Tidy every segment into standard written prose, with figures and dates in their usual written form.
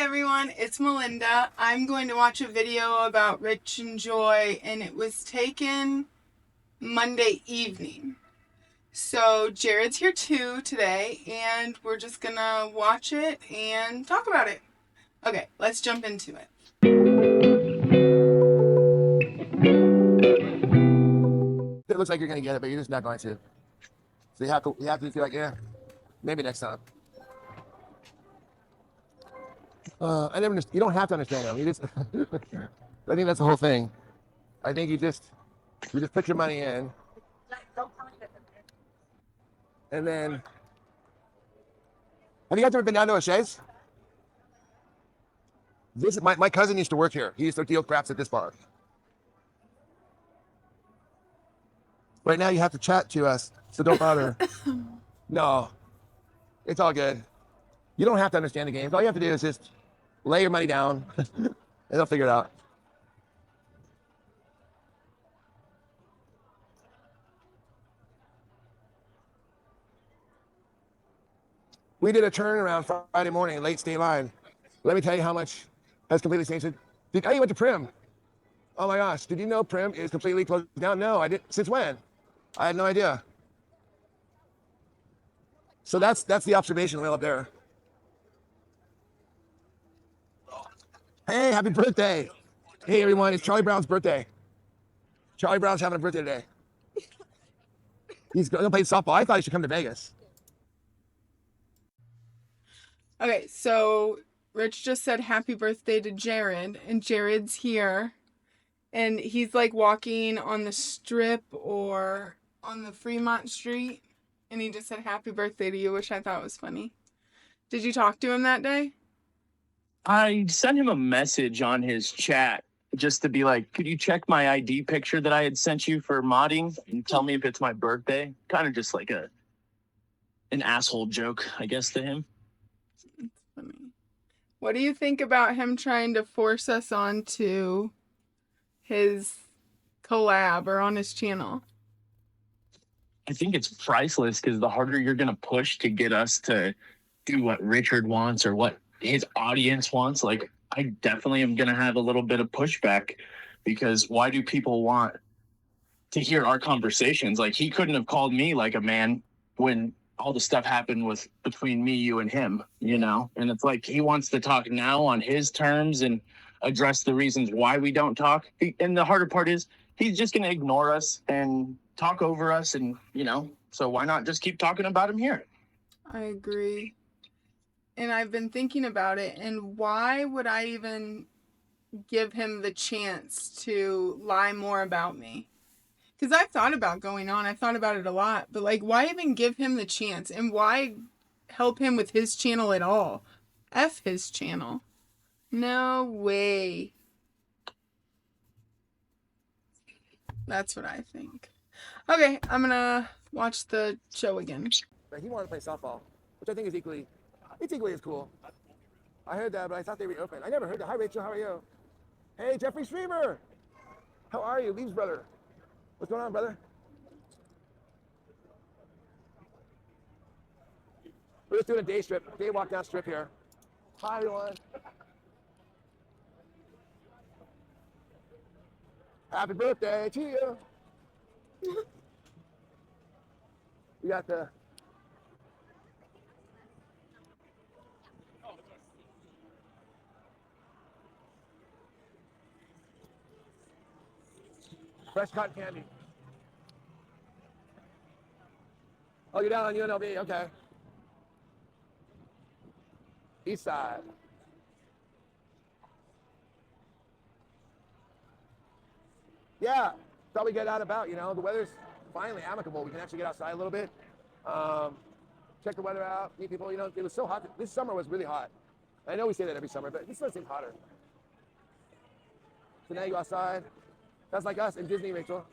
everyone, it's Melinda. I'm going to watch a video about Rich and Joy, and it was taken Monday evening. So Jared's here too today, and we're just gonna watch it and talk about it. Okay, let's jump into it. It looks like you're gonna get it, but you're just not going to. So you have to feel like, yeah, maybe next time. You don't have to understand them. You just, I think that's the whole thing. I think you just put your money in, and then, have you guys ever been down to O'Shea's? My cousin used to work here. He used to deal craps at this bar. Right now you have to chat to us, so don't bother. No, it's all good. You don't have to understand the games. All you have to do is just lay your money down, and they'll figure it out. We did a turnaround Friday morning, late state line. Let me tell you how much has completely changed. You went to Prim. Oh my gosh, did you know Prim is completely closed down? No, I didn't. Since when? I had no idea. So that's the observation wheel up there. Hey, happy birthday. Hey everyone, it's Charlie Brown's birthday. Charlie Brown's having a birthday today. He's going to play softball. I thought he should come to Vegas. Okay, so Rich just said happy birthday to Jared, and Jared's here. And he's like walking on the strip or on the Fremont Street, and he just said happy birthday to you, which I thought was funny. Did you talk to him that day? I sent him a message on his chat just to be like, could you check my ID picture that I had sent you for modding and tell me if it's my birthday? Kind of just like an asshole joke, I guess, to him. That's funny. What do you think about him trying to force us onto his collab or on his channel? I think it's priceless because the harder you're going to push to get us to do what Richard wants or what his audience wants, like I definitely am going to have a little bit of pushback because why do people want to hear our conversations? Like he couldn't have called me like a man when all the stuff happened between me, you, and him, you know? And it's like he wants to talk now on his terms and address the reasons why we don't talk. And the harder part is he's just going to ignore us and talk over us. And, you know, so why not just keep talking about him here? I agree. And I've been thinking about it, and why would I even give him the chance to lie more about me? Because I've thought about going on. I've thought about it a lot. But, like, why even give him the chance? And why help him with his channel at all? F his channel. No way. That's what I think. Okay, I'm going to watch the show again. He wanted to play softball, which I think is equally as cool. I heard that, but I thought they reopened. I never heard that. Hi, Rachel. How are you? Hey, Jeffrey Streamer. How are you? Leaves brother. What's going on, brother? We're just doing a day walk down strip here. Hi, everyone. Happy birthday to you. We got the fresh cotton candy. Oh, you're down on UNLV, okay. East side. Yeah, thought we get out about, you know, the weather's finally amicable. We can actually get outside a little bit. Check the weather out, meet people, you know, it was so hot. This summer was really hot. I know we say that every summer, but this one seems hotter. So now you go outside. That's like us in Disney, Rachel.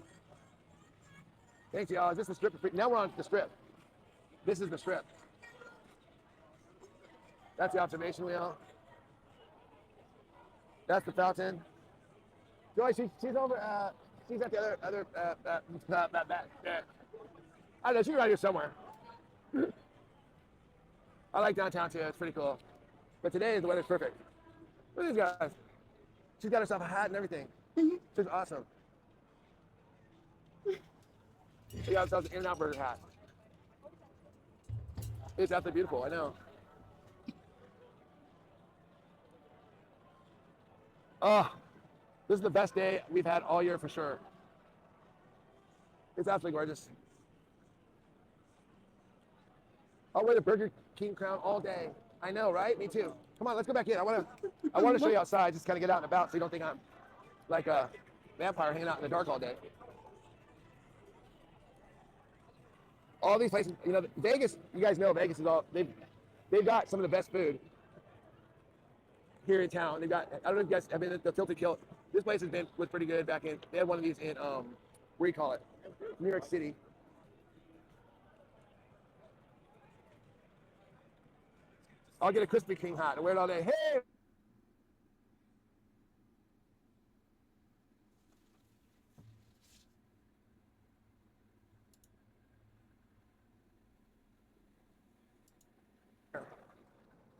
Thanks, y'all. Is this the strip? Now we're on the strip. This is the strip. That's the observation wheel. That's the fountain. Joy, she's over. She's at the other. I don't know. She's right here somewhere. I like downtown too. It's pretty cool. But today the weather's perfect. Look at these guys. She's got herself a hat and everything. She's awesome. She got herself an In-N-Out Burger hat. It's absolutely beautiful, I know. Oh, this is the best day we've had all year for sure. It's absolutely gorgeous. I'll wear the Burger King crown all day. I know, right? Me too. Come on, let's go back in. I want to show you outside, just kind of get out and about so you don't think I'm like a vampire hanging out in the dark all day. All these places, you know, Vegas, you guys know Vegas is all, they've got some of the best food here in town. They've got, I don't know if you guys have been at the Tilted Kilt. This place was pretty good back in, they had one of these in, where do you call it? New York City. I'll get a Krispy Kreme hat and wear it all day. Hey!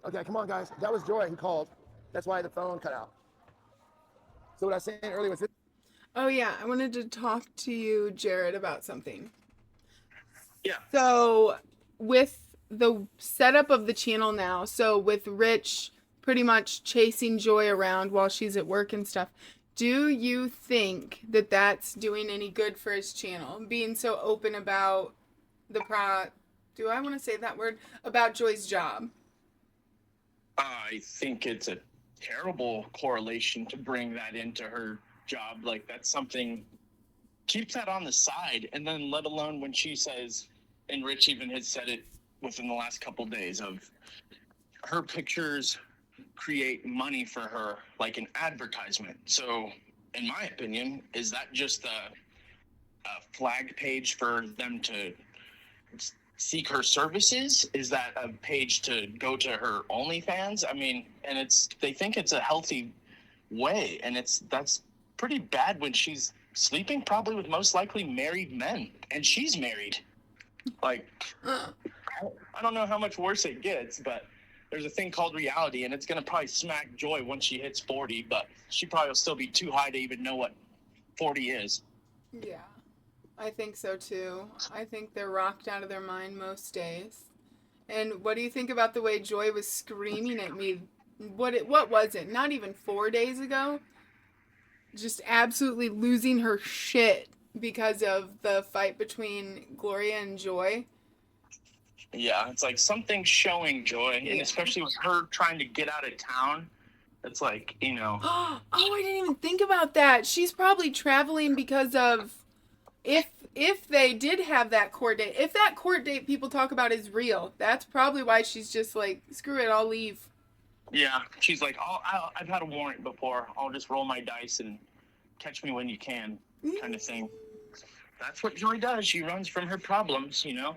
Okay, come on, guys. That was Joy who called. That's why the phone cut out. So what I was saying earlier was this. Oh, yeah. I wanted to talk to you, Jared, about something. Yeah. So with the setup of the channel now, so with Rich pretty much chasing Joy around while she's at work and stuff, do you think that that's doing any good for his channel? Being so open about do I want to say that word? About Joy's job. I think it's a terrible correlation to bring that into her job. Like, that's something, keep that on the side. And then let alone when she says, and Rich even has said it within the last couple days, of her pictures create money for her like an advertisement. So in my opinion, is that just a flag page for them to seek her services? Is that a page to go to her OnlyFans? I mean, and they think it's a healthy way, and that's pretty bad when she's sleeping probably with most likely married men, and she's married. Like, I don't know how much worse it gets, but there's a thing called reality, and it's going to probably smack Joy once she hits 40, but she probably will still be too high to even know what 40 is. Yeah, I think so too. I think they're rocked out of their mind most days. And what do you think about the way Joy was screaming at me? What was it? Not even 4 days ago? Just absolutely losing her shit because of the fight between Gloria and Joy. Yeah, it's like something's showing Joy, and especially with her trying to get out of town, it's like, you know. Oh, I didn't even think about that. She's probably traveling because of if they did have that court date. If that court date people talk about is real, that's probably why she's just like, screw it, I'll leave. Yeah, she's like, I've had a warrant before. I'll just roll my dice and catch me when you can, kind of thing. That's what Joy does. She runs from her problems, you know.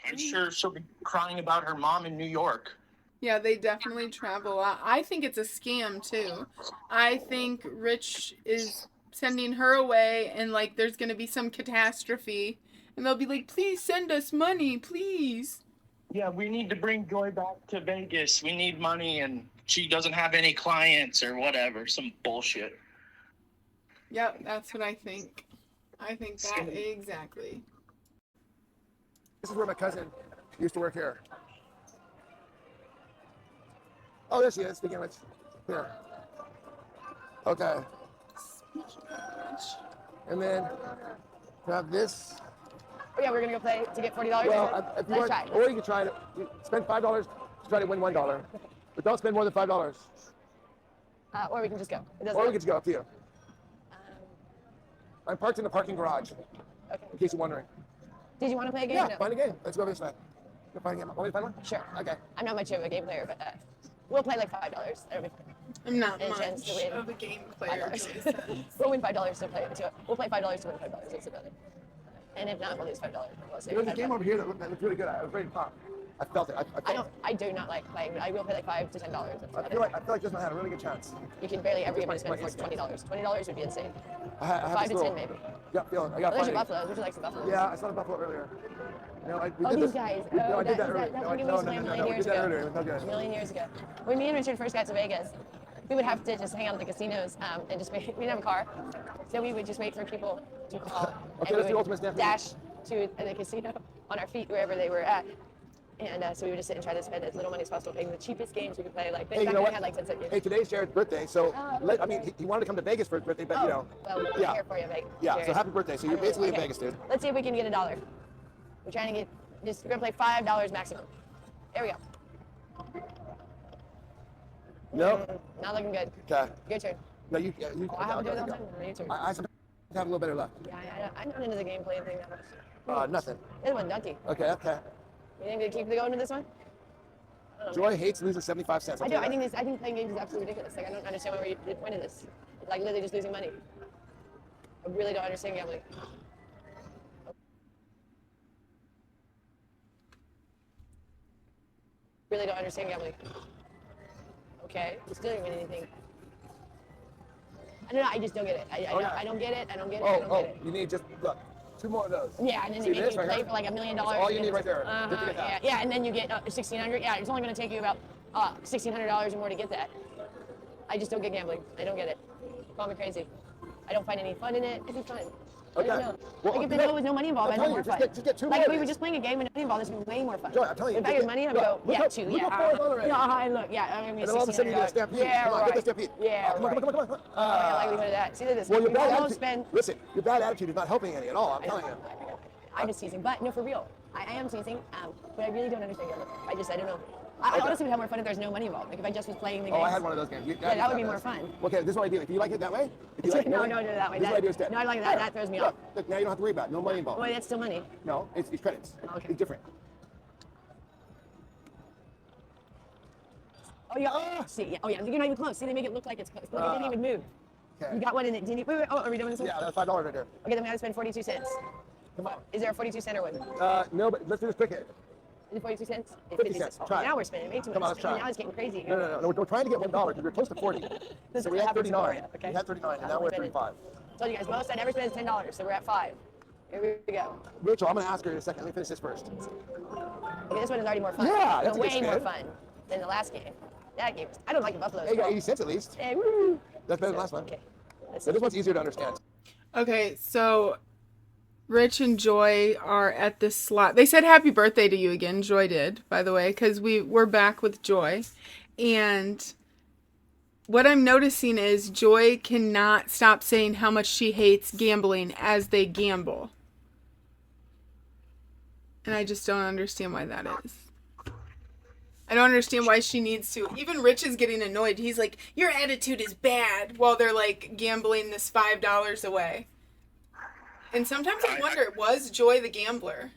I'm sure she'll be crying about her mom in New York. Yeah, they definitely travel a lot. I think it's a scam, too. I think Rich is sending her away, and, like, there's going to be some catastrophe. And they'll be like, please send us money, please. Yeah, we need to bring Joy back to Vegas. We need money, and she doesn't have any clients or whatever. Some bullshit. Yep, that's what I think. I think that exactly. This is where my cousin used to work here. Oh, there she is, speaking of which. Here. Okay. And then we have this. Oh yeah, we're gonna go play to get $40. Well, if you want, try. or you can try to spend $5 to try to win $1, but don't spend more than $5. Or we can just go. It doesn't Or we matter. can just go, up to you. I'm parked in the parking garage, Okay. in case you're wondering. Did you want to play a game? Yeah, No. find a game. Let's go over this way. Go find a game. Want me to find one? Sure. Okay. I'm not much of a game player, but we'll play like $5. That'll be fun. I'm not And a much chance to win of a game player. $5. We'll win $5 to play. We'll play $5 to win $5. That's about it. And if not, we'll lose $5. We'll save There's a $5. game over here that looked really good. I was ready to pop. I felt it. I felt it. I do not like playing, but I will pay like $5 to $10. That's I about feel it. like this one had a really good chance. You can barely ever get me to spend Like- $20. $20 would be insane. I have 5 this to little- 10 maybe. Yeah, feel it. I got Oh, there's your five. buffalo. Would you like some buffalo? Yeah, I saw the buffalo earlier. You know, we Oh, did these this. guys. No, I did that That's earlier. one game we used to play a million We years did that ago. earlier. It was no A good. million years ago. When me and Richard first got to Vegas, we would have to just hang out at the casinos and just wait. We didn't have a car, so we would just wait for people to call. Okay, and let's we do would ultimate snap. dash to the casino on our feet wherever they were at. And so we would just sit and try to spend as little money as possible playing the cheapest games we could play. Like, Hey, you know what? had like 10-cent games. Hey, today's Jared's birthday, so I mean, he wanted to come to Vegas for his birthday, but you know. Well, we're Yeah. here for you, Vegas. Yeah, so happy birthday. So you're basically in Vegas, dude. Let's see if we can get $1. We're trying to get, we're gonna play $5 maximum. There we go. No? Not looking good. Okay. Your turn. No, you. Oh, I have to do it all the time. Your turn. I sometimes have a little better luck. Yeah, I'm not into the gameplay thing that much. Nothing. This one's nutty. Okay, okay. You think we keep going to this one? Joy hates losing 75 cents. I do. I think playing games is absolutely ridiculous. Like, I don't understand what the point of this. It's like literally just losing money. I really don't understand gambling. Really don't understand gambling. Okay, you still didn't win anything. I don't know. I just don't get it. I don't get it. I don't get it. I don't get it. You need just look. 2 more of those. Yeah, and then See they make this you right play here? for like $1 million. That's all you need right there. Yeah, and then you get 1,600. Yeah, it's only going to take you about $1,600 or more to get that. I just don't get gambling. I don't get it. Call me crazy. I don't find any fun in it. It's fun. Okay. I don't know. Well, like if there was no money involved, I'd have more fun. Just get 2 more. Like if we were just playing a game with no money involved, this would be way more fun. Joy, I'm telling you. If I had money, I'd go, Look yeah, up, 2, look yeah. up 4 already. Yeah, I look, yeah, I'm gonna be And then all of a sudden you get a $1,600. stampede. Yeah, Come on, right. get the stampede. Yeah, Come on, right. come on. Yeah, likelihood of that. See this? Well, your we bad almost attitude. spend. Listen, your bad attitude is not helping any at all. I'm telling you. I'm just teasing, but no, for real. I am teasing, but I really don't understand gambling. I don't know. I honestly would have more fun if there's no money involved. Like if I just was playing the game. Oh, I had one of those games. Yeah, that would be more fun. Okay, this is what I do. If you like it that way, if you like it No, that way, don't do it that way. This is what I do instead. No, I like that. That throws me off. Look, now you don't have to worry about it. No money involved. Boy, that's still money. No, it's credits. Okay. It's different. Oh yeah. See, yeah. Oh yeah. You're not even close. See, they make it look like it's close. Look, it didn't even move. Okay. You got one in it. Didn't you? Wait. Oh, are we doing this one? Yeah, that's $5 right there. Okay, then we have to spend 42 cents. Come on. Is there a 42 cent or one? No, but let's do this quick hit. Is it 42 cents? 50 cents. Oh, Try it. now we're spending way too much. Come on, let's try it. Now it's getting crazy. No. We're trying to get $1 because we're close to 40. So we had 39. Okay. We had 39, and now we're at 35. Told you guys, most I never spend is $10, so we're at 5. Here we go. Rachel, I'm going to ask her in a second. Let me finish this first. Okay, this one is already more fun. Yeah, that's a way good more spin. fun than the last game. That game, I don't like the Buffaloes. Hey, you got 80 cents at least. Hey, woo. That's better than the last one. Okay. So this one's easier to understand. Okay, so Rich and Joy are at this slot. They said happy birthday to you again. Joy did, by the way, because we're back with Joy. And what I'm noticing is Joy cannot stop saying how much she hates gambling as they gamble. And I just don't understand why that is. I don't understand why she needs to. Even Rich is getting annoyed. He's like, your attitude is bad, while they're like gambling this $5 away. And sometimes I wonder, was Joy the gambler?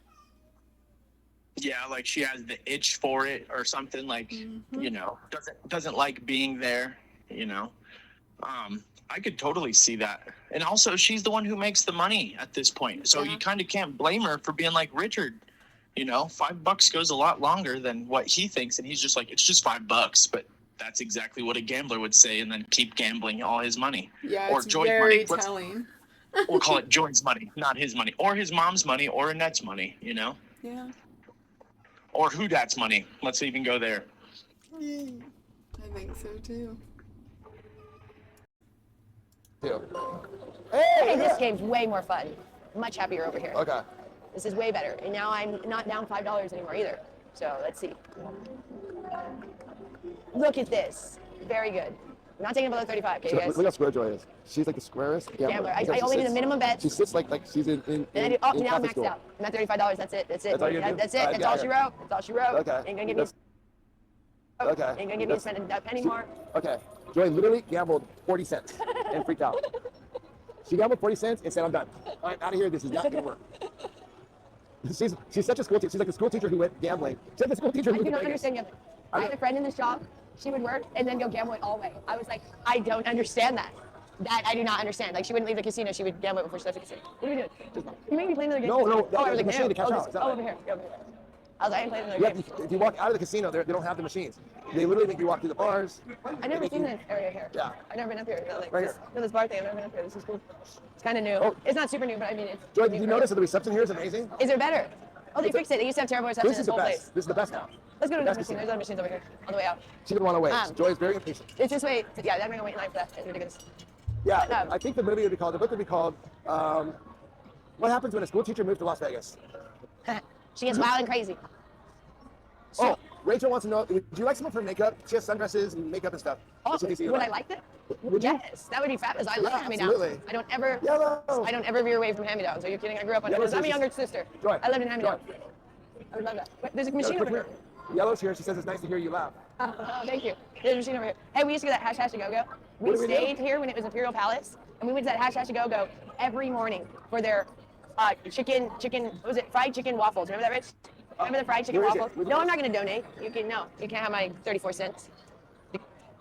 Yeah, like she has the itch for it or something, like, you know, doesn't like being there, you know. I could totally see that. And also, she's the one who makes the money at this point. So you kind of can't blame her for being like Richard. You know, $5 goes a lot longer than what he thinks. And he's just like, it's just $5. But that's exactly what a gambler would say and then keep gambling all his money. Yeah, or it's Joy's very money. telling. We'll call it Joy's money, not his money. Or his mom's money or Annette's money, you know? Yeah. Or who dad's money. Let's even go there. I think so too. Hey, this game's way more fun. Much happier over here. Okay. This is way better. And now I'm not down $5 anymore either. So let's see. Look at this. Very good. I'm not taking below 35, okay, you guys? Look how square Joy is. She's like the squarest gambler. Gambler. I only need a minimum bet. She sits like she's in And I do, now I'm Catholic maxed school. out. I'm at $35. That's it. That's it. That's all you do? That's it. That's yeah, all yeah. she wrote. That's all she wrote. Okay. Ain't gonna give me. Okay. Ain't gonna give me to spend a penny more. Okay. Joy literally gambled 40 cents and freaked out. She gambled 40 cents and said, I'm done. I'm out of here. This is not going to work. She's such a school teacher. She's like a school teacher who went gambling. She's like a school teacher who I do went not to Vegas. understand gambling. I had a friend in this job. She would work and then go gambling all the way. I was like, I don't understand that. That I do not understand. Like she wouldn't leave the casino. She would gamble before she left the casino. What are we doing? You make me play another game? No, Oh, I was the like, machine no. to cash out. Oh, over here. Over here. I was like, I ain't playing another Yeah, game. if you walk out of the casino, they don't have the machines. They literally make you walk through the bars. I've never seen this area here. Yeah. I've never been up here. Like, Right here. this bar thing, I've never been up here. This is cool. It's kind of new. Oh. It's not super new, but I mean, it's. Joy, new did you for notice me. that the reception here is amazing? Is it better? Oh, they fixed it. They used to have terrible reception This in is this the whole best. place. This is the best now. Let's go to the Best machine. casino. There's other machines over here on the way out. She didn't want to wait. Joy is very impatient. It's this way. Yeah, I'm going to wait in line for that. It's ridiculous. Yeah, I think the movie would be called, the book would be called, What Happens When a School Teacher Moves to Las Vegas? She gets wild and crazy. Oh, Rachel wants to know, would you like some of her makeup? She has sundresses and makeup and stuff. Oh, would I like that? Would you? Yes, that would be fabulous. I love Yeah, hand-me-downs. absolutely. I don't ever veer away from hand-me-downs. Are you kidding? I grew up on Yellow's I'm a here. younger sister. Joy. I lived in hand-me-downs. Joy. I would love that. Wait, there's a machine over here. Yellow's here. She says it's nice to hear you laugh. Oh, thank you. There's a machine over here. Hey, we used to go to that Hash Go-Go. We What do we do? stayed here when it was Imperial Palace, and we went to that Hash Go-Go every morning for their chicken, what was it, fried chicken waffles. Remember that, Rich? Remember the fried chicken Where is it? waffles? No, I'm not going to donate. You can't have my 34 cents.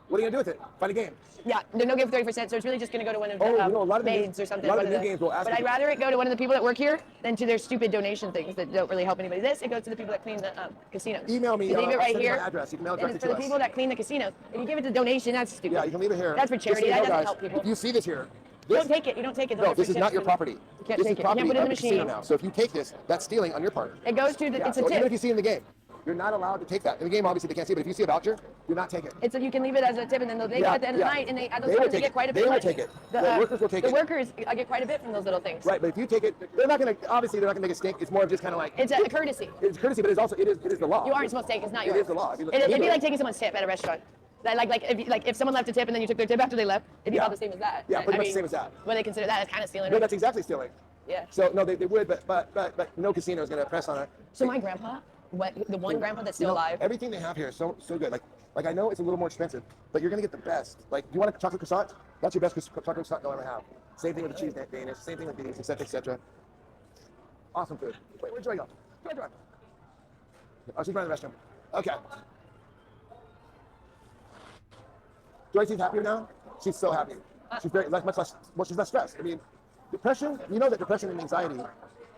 What are you going to do with it? Find a game. Yeah, they're no give 30%, so it's really just going to go to one of the a lot of the maids games- or something. a lot of one the new games will ask but you I'd to- rather it go to one of the people that work here than to their stupid donation things that don't really help anybody. This, it goes to the people that clean the casinos. Email me. You leave it I'll right send you here. my address. You can mail it And it's directly for the to people us. that clean the casinos. If you give it to donation, that's stupid. Yeah, you can leave it here. That's for Just so charity. you That know, doesn't guys, help people. If you see this here, Don't take it. You don't take it. No, this is not your property. You can't This is take it. You property can't put it in of the the casino machine. now. So if you take this, that's stealing on your part. It goes to the, Yeah, it's a so even tip. if you see it in the game, you're not allowed to take that. In the game, obviously, they can't see it, but if you see a voucher, do not take it. It's you can leave it as a tip, and then they'll take it at the end of the night, and at those They will times they take get it. quite a bit. They of will money. take it. The workers will take the it. workers, I get quite a bit from those little things. Right, but if you take it, they're not going to, obviously, they're not going to make a stink. It's more of just kind of like, It's a courtesy. it's courtesy, but it's also, it is the law. You aren't supposed to take it. It's not It yours. is the law. If you look- It'd be legally. like taking someone's tip at a restaurant. If someone left a tip and then you took their tip after they left, it'd be Yeah. all the same as that. Yeah, pretty I much mean, the same as that. Well, they consider that as kind of stealing. No, that's exactly stealing. Yeah. So, no, they would, but no casino is going to press on it. So my grandpa, the one grandpa that's still alive. Everything they have here is so good. Like I know it's a little more expensive, but you're gonna get the best. Like, do you want a chocolate croissant? That's your best chocolate croissant you'll ever have. Same thing with the cheese Danish. Same thing with these, etc., etc. Awesome food. Wait, where'd Joy go? Joy. Oh, she's running the restroom. Okay. Joy seems happier now. She's so happy. She's much less. Well, she's less stressed. I mean, depression. You know that depression and anxiety,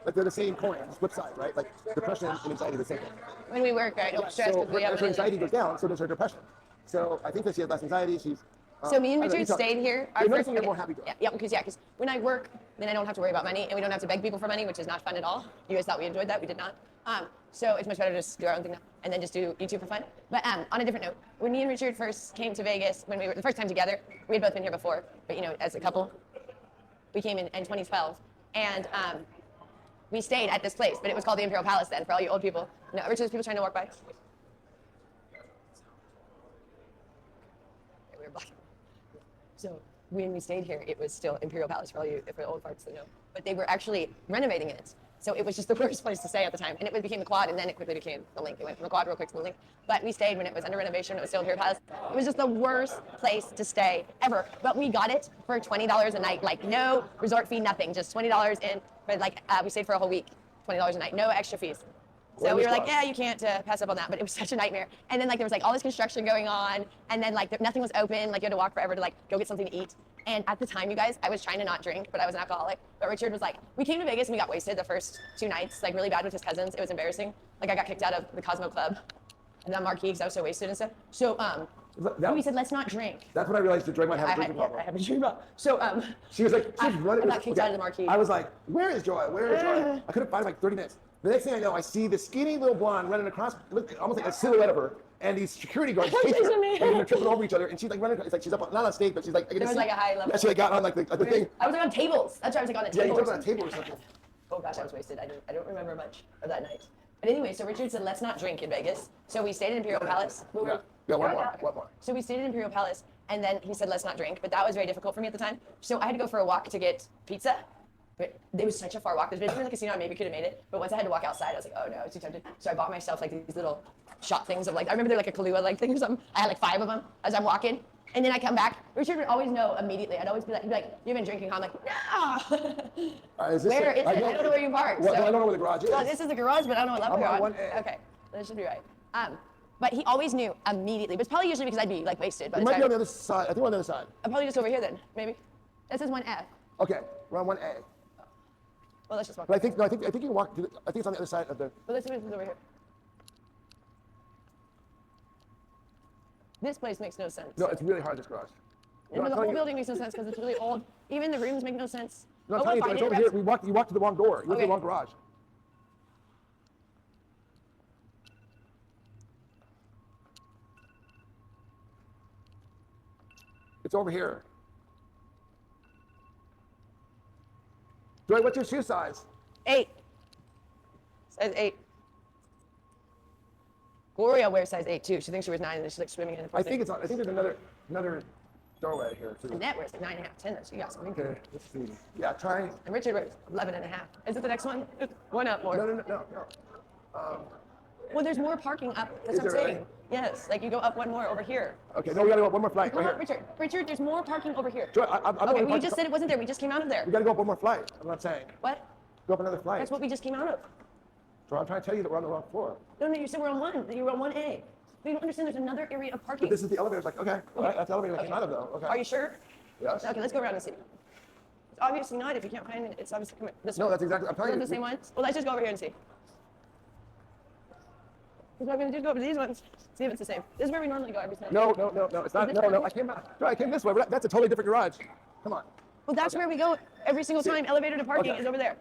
like they're the same coin, flip side, right? Like depression and anxiety are the same thing. When we work, I don't stress So because we have as her anxiety goes down, so does her depression. So I think that she has less anxiety. She's So me and I don't know, Richard stayed here. You're noticing you're more happy girl. Yeah, because when I work, then I don't have to worry about money, and we don't have to beg people for money, which is not fun at all. You guys thought we enjoyed that, we did not. So it's much better to just do our own thing now, and then just do YouTube for fun. But on a different note, when me and Richard first came to Vegas, when we were the first time together, we had both been here before, but as a couple, we came in 2012, and we stayed at this place, but it was called the Imperial Palace then, for all you old people. No, Richard, there's people trying to walk by. Okay, we were blocking. So when we stayed here, it was still Imperial Palace for all you old farts that know. But they were actually renovating it. So it was just the worst place to stay at the time. And it became the Quad, and then it quickly became the Link. It went from the Quad real quick to the Link. But we stayed when it was under renovation. It was still Imperial Palace. It was just the worst place to stay ever. But we got it for $20 a night. Like no resort fee, nothing. Just $20 in. But we stayed for a whole week. $20 a night. No extra fees. So we were like, yeah, you can't pass up on that, but it was such a nightmare. And then there was all this construction going on, and then nothing was open. You had to walk forever to go get something to eat. And at the time, you guys, I was trying to not drink, but I was an alcoholic. But Richard was like, we came to Vegas and we got wasted the first 2 nights, really bad with his cousins. It was embarrassing. I got kicked out of the Cosmo Club and the Marquee because I was so wasted and stuff. So we said, let's not drink. That's when I realized that Joy might have a drinking I problem. have a drinking problem. So She was like, she's running. I got kicked out of the Marquee. I was like, where is Joy? Where is Joy? I couldn't find her 30 minutes. The next thing I know, I see this skinny little blonde running across, almost like a silhouette of her, and these security guards chasing her, and they're tripping over each other, and she's running. It's like she's up, not on stage, but she's like. There was a high level. Yeah, she got on the thing. I was on tables. That's why I was on a Yeah, you table. took on a table or something. Oh gosh, I was wasted. I don't remember much of that night. But anyway, so Richard said, let's not drink in Vegas. So we stayed in Imperial Palace. Yeah, one more. So we stayed in Imperial Palace, and then he said, let's not drink. But that was very difficult for me at the time. So I had to go for a walk to get pizza. But it was such a far walk. If it was in the casino, I maybe could have made it. But once I had to walk outside, I was like, oh no, I was too tempted. So I bought myself these little shot things of I remember they're a Kahlua thing or something. I had 5 of them as I'm walking. And then I come back. Richard would always know immediately. I'd always be like, he'd be like, you've been drinking, huh? I'm like, no. Where is it? I don't know where you parked. Well, I don't know where the garage is. Well, this is the garage, but I don't know what level I'm you're on on. 1A. Okay, that should be right. But he always knew immediately. But it's probably usually because I'd be wasted by It the might time. be on the other side. I think we're on the other side. I'm probably just over here then, maybe. That says 1F. Okay, we're on 1A. Well, let's just walk. But I think you can walk. I think it's on the other side of the. Well, let's see what it is over here. This place makes no sense. No, it's really hard. This garage. And the whole building makes no sense because it's really old. Even the rooms make no sense. No, I'm telling you, it's over here. You walked to the wrong door. You went to the wrong garage. It's over here. Joy, what's your shoe size? 8. Size 8. Gloria wears size 8 too. She thinks she wears 9 and then she's like swimming in it. I think there's another doorway here too. Annette wears like 9.5, 10 though. She got some wrinkles. Okay, let's see. Yeah, try. And Richard wears 11.5. Is it the next one? One up more. No. Well, there's more parking up. That's Is what I'm there saying. really? Yes, like you go up one more over here. Okay, no, we gotta go up one more flight Come right on, here. Richard, there's more parking over here. Joy, I'm Okay, going we just said it wasn't there. We just came out of there. We gotta go up one more flight. I'm not saying. What? Go up another flight. That's what we just came out of. Joy, I'm trying to tell you that we're on the wrong floor. No, you said we're on 1. You were on 1A. You don't understand. There's another area of parking. But this is the elevator. It's like, okay, all right, that's the elevator that came out of though. Okay. Are you sure? Yes. Okay, let's go around and see. It's obviously not. If you can't find it, it's obviously coming this No, way. that's exactly. I'm Is telling it you. the same ones? Well, let's just go over here and see. What I'm going to do is go over to these ones, see if it's the same. This is where we normally go every time. No, it's not. No. I came out. Joy, I came this way. That's a totally different garage. Come on. Well, that's where we go every single time. Elevator to parking Okay. is over there.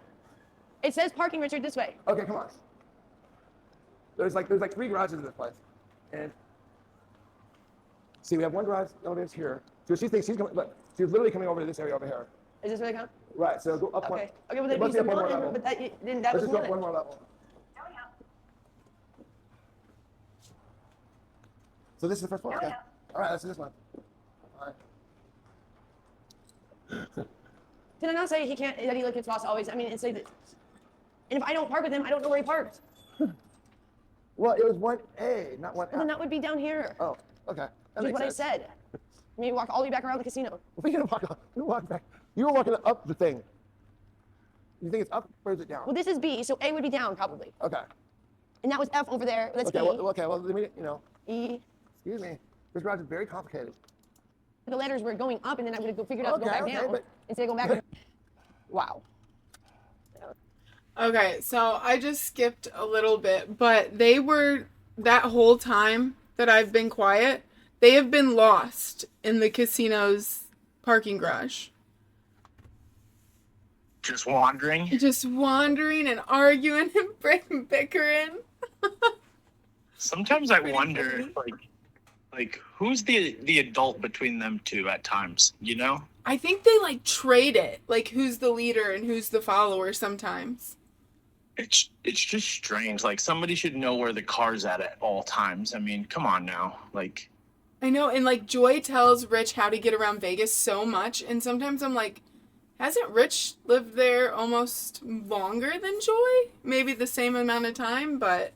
It says parking, Richard, this way. Okay, come on. There's like 3 garages in this place, and see, we have one garage elevator's here. So she thinks she's coming. Look, she's literally coming over to this area over here. Is this where they come? Right. So go up one. Okay. Okay, well, then Let's we go up one more said level. but that Let's was just go more up one than. more level. So this is the first floor. Okay. All right. Let's do this one. All right. Did I not say that he like his boss always? I mean, and say that. And if I don't park with him, I don't know where he parked. Well, it was 1A, not 1F. Well, then that would be down here. Oh, okay. That Which is makes what sense. I said. Maybe walk all the way back around the casino. We're gonna walk back. You were walking up the thing. You think it's up or is it down? Well, this is B, so A would be down probably. Okay. And that was F over there. That's Okay. E. Well, let me, E. excuse me. This garage is very complicated. The letters were going up, and then I would have figured out to go Okay, back down but- instead of going back. Wow. Okay, so I just skipped a little bit, but they were, that whole time that I've been quiet, they have been lost in the casino's parking garage. Just wandering. Just wandering and arguing and bickering. Sometimes I Pretty wonder, funny. like who's the adult between them two at times, you know? I think they like trade it, like who's the leader and who's the follower sometimes. It's just strange. Like somebody should know where the car's at all times. I mean, come on now. Like I know, and like Joy tells Rich how to get around Vegas so much, and sometimes I'm like, hasn't Rich lived there almost longer than Joy? Maybe the same amount of time, but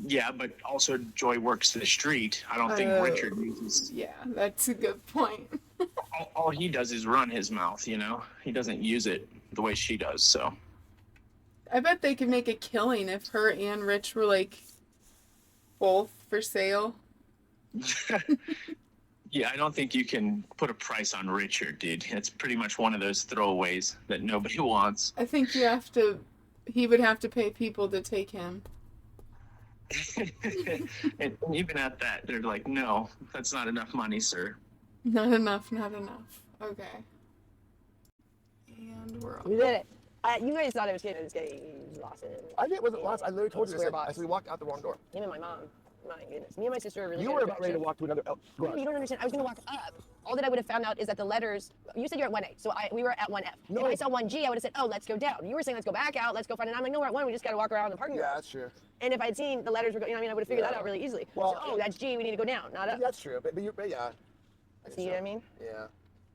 yeah, but also Joy works the street. I don't think Richard uses. yeah, that's a good point. All he does is run his mouth. You know, he doesn't use it the way she does. So. I bet they could make a killing if her and Rich were like both for sale. Yeah, I don't think you can put a price on Richard, dude. It's pretty much one of those throwaways that nobody wants. I think he would have to pay people to take him. And even at that, they're like, no, that's not enough money, sir. Not enough. Okay. And we're We on. did it. You guys thought I was kidding. I was getting lost in it. I wasn't lost. I literally told you Square this. box. I said we walked out the wrong door. Him and my mom. My goodness. Me and my sister are really You good were at about ready to direction. walk to another garage. You don't understand. I was going to walk up. All that I would have found out is that the letters. You said you're at 1A, so we were at 1F. No. If I saw 1G, I would have said, oh, let's go down. You were saying, let's go back out. Let's go find it. I'm like, no, we're at 1. We just got to walk around the parking Yeah, lot. that's true. And if I'd seen the letters were going, I would have figured that Yeah. out really easily. Well, So, oh, that's G. We need to go down, not up. That's true. But yeah. See what I mean? Yeah.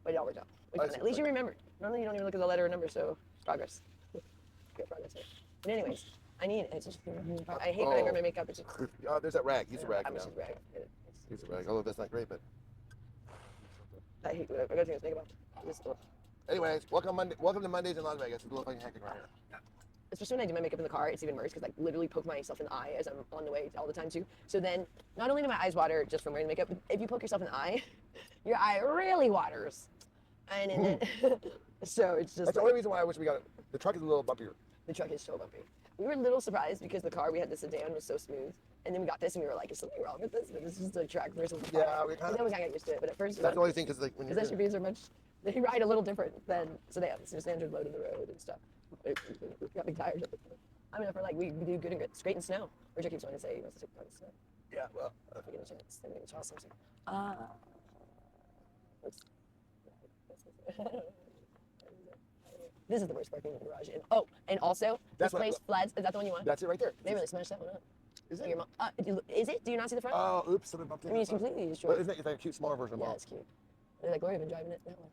But it all worked out. We I found it. see. At least you remembered. Normally, you don't even look at the letter or number, so progress. Good progress here. But anyways, I need it. It's just, I hate when I wear my makeup. It's just, There's that rag. Use the rag. I'm now. just rag. Use the rag. Although that's not great, but. I hate I got to think about this stuff. Anyways, welcome to Mondays in Las Vegas. It's a little fucking hectic right here. Especially when I do my makeup in the car, it's even worse because I literally poke myself in the eye as I'm on the way all the time too. So then, not only do my eyes water just from wearing makeup, but if you poke yourself in the eye, your eye really waters. And then, so it's just That's the only reason why I wish we got it. The truck is a little bumpier. the truck is so bumpy. We were a little surprised because the car we had, the sedan, was so smooth. And then we got this and we were like, is something wrong with this? But it's just a truck versus the car. Yeah, we And kinda- then we kind of got used to it. But at first, That's the only thing because like when because you're SUVs are much, they ride a little different than sedans. They're standard load in the road and stuff. We've got big tires. I mean, if we're like, we do good and good. Straight in snow. Richard keeps wanting to say he wants to take part in snow. yeah, well, If we get a chance, then maybe Charles something. This is the worst parking in the garage. And also, That's this place, Flads, is that the one you want? That's it right there. They really smashed that one up. Is it? Your mom, is it? Do you not see the front? Oh, oops, something bumped I into mean, it's the front. completely But destroyed. isn't it like a cute, smaller version of Yeah, mom? it's cute. They're like, Gloria, been driving it that one.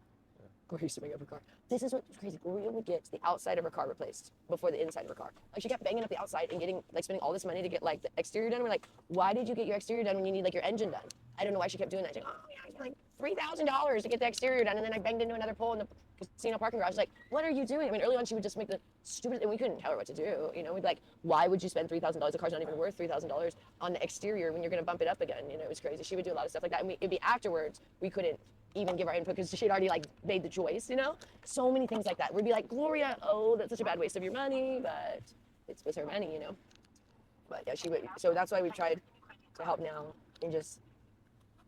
Gloria used to bring up her car. This is what's crazy. Gloria would get the outside of her car replaced before the inside of her car. Like, she kept banging up the outside and getting, like, spending all this money to get, like, the exterior done. We're like, why did you get your exterior done when you need, like, your engine done? I don't know why she kept doing that. She's like, oh, yeah, I spent, like, $3,000 to get the exterior done, and then I banged into another pole in the casino parking garage. Like, what are you doing? I mean, early on, she would just make the stupid, and we couldn't tell her what to do. You know, we'd be like, why would you spend $3,000? The car's not even worth $3,000 on the exterior when you're going to bump it up again. You know, it was crazy. She would do a lot of stuff like that. And it'd be afterwards, we couldn't even give our input because she'd already, like, made the choice, you know? So many things like that. We'd be like, Gloria, oh, that's such a bad waste of your money, but it was her money, you know? But yeah, she would. So that's why we've tried to help now and just,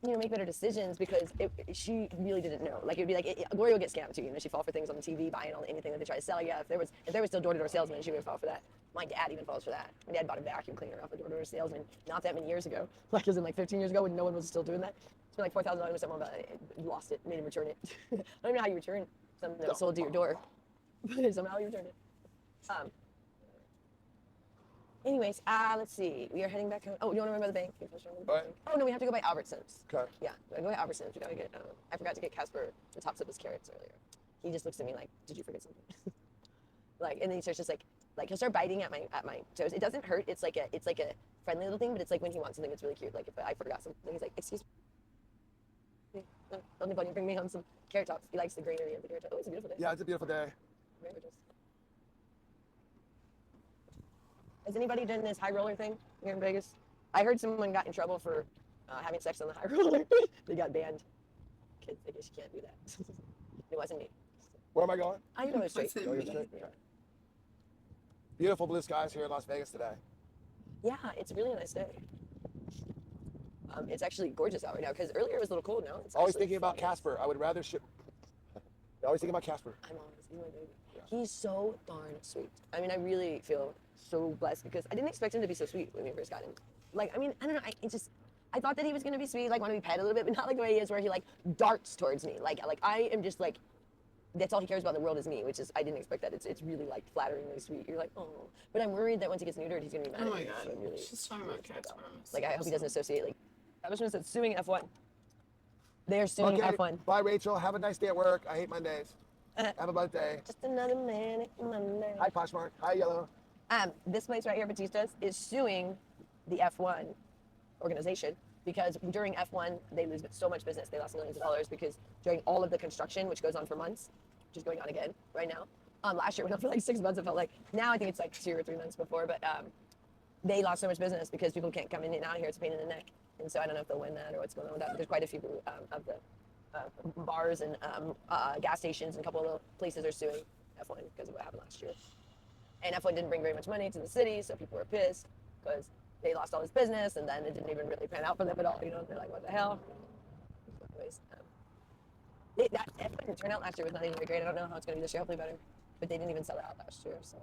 you know, make better decisions because she really didn't know. Like, it'd be like, Gloria would get scammed too. You know, she'd fall for things on the TV, buying anything that they try to sell. Yeah, if there was still door-to-door salesmen, she would fall for that. My dad even falls for that. My dad bought a vacuum cleaner off a door-to-door salesman not that many years ago. Like, as in like 15 years ago when no one was still doing that. Spent like $4,000 or something about it. Lost it, made him return it. I don't even know how you return something that was sold to your door. But somehow you return it. Anyways, let's see. We are heading back home. Oh, you want to remember the bank? Oh, no, we have to go by Albertsons. Okay. Yeah, we go by Albertsons. We gotta get. I forgot to get Casper the tops of his carrots earlier. He just looks at me like, "Did you forget something?" Like, and then he starts just like he'll start biting at my toes. It doesn't hurt. It's like a friendly little thing, but it's like when he wants something that's really cute. Like if I forgot something, he's like, "Excuse me, anybody bring me home some carrot tops." He likes the greenery of the carrot tops. Oh, it's a beautiful day. Yeah, it's a beautiful day. Very gorgeous. Has anybody done this high roller thing here in Vegas? I heard someone got in trouble for having sex on the high roller. They got banned. Kids, I guess you can't do that. It wasn't me. Where am I going? I know it's straight. Wasn't Oh, you're me. straight? Okay. Beautiful blue skies here in Las Vegas today. Yeah, it's a really nice day. It's actually gorgeous out right now because earlier it was a little cold. Now it's Always actually thinking about fabulous. Casper. I would rather ship. Always thinking about Casper. I'm always, he's my baby. He's so darn sweet. I mean, I really feel so blessed because I didn't expect him to be so sweet when we first got him. Like, I mean, I don't know. I thought that he was gonna be sweet, like want to be pet a little bit, but not like the way he is, where he like darts towards me. Like I am just like, that's all he cares about in the world is me, which is I didn't expect that. It's really like flatteringly sweet. You're like, oh, but I'm worried that once he gets neutered, he's gonna be mad. Oh at my me. god. So I'm really, She's talking about cats. like I hope he doesn't associate like. I was just suing F1. They're suing Okay. F1. Bye, Rachel. Have a nice day at work. I hate Mondays. Have a blessed day. Just another manic Monday. Hi, Poshmark. Hi, Yellow. This place right here, Batista's, is suing the F1 organization because during F1 they lose so much business. They lost millions of dollars because during all of the construction, which goes on for months, which is going on again right now. Last year went on for like 6 months. It felt like now I think it's like 2 or 3 months before, but they lost so much business because people can't come in and out here. It's a pain in the neck, and so I don't know if they'll win that or what's going on with that. But there's quite a few of the bars and gas stations and a couple of little places are suing F1 because of what happened last year. And F1 didn't bring very much money to the city, so people were pissed because they lost all this business, and then it didn't even really pan out for them at all. You know, they're like, what the hell? Anyways, that F1 turnout last year was not even very great. I don't know how it's going to be this year. Hopefully better. But they didn't even sell it out last year, so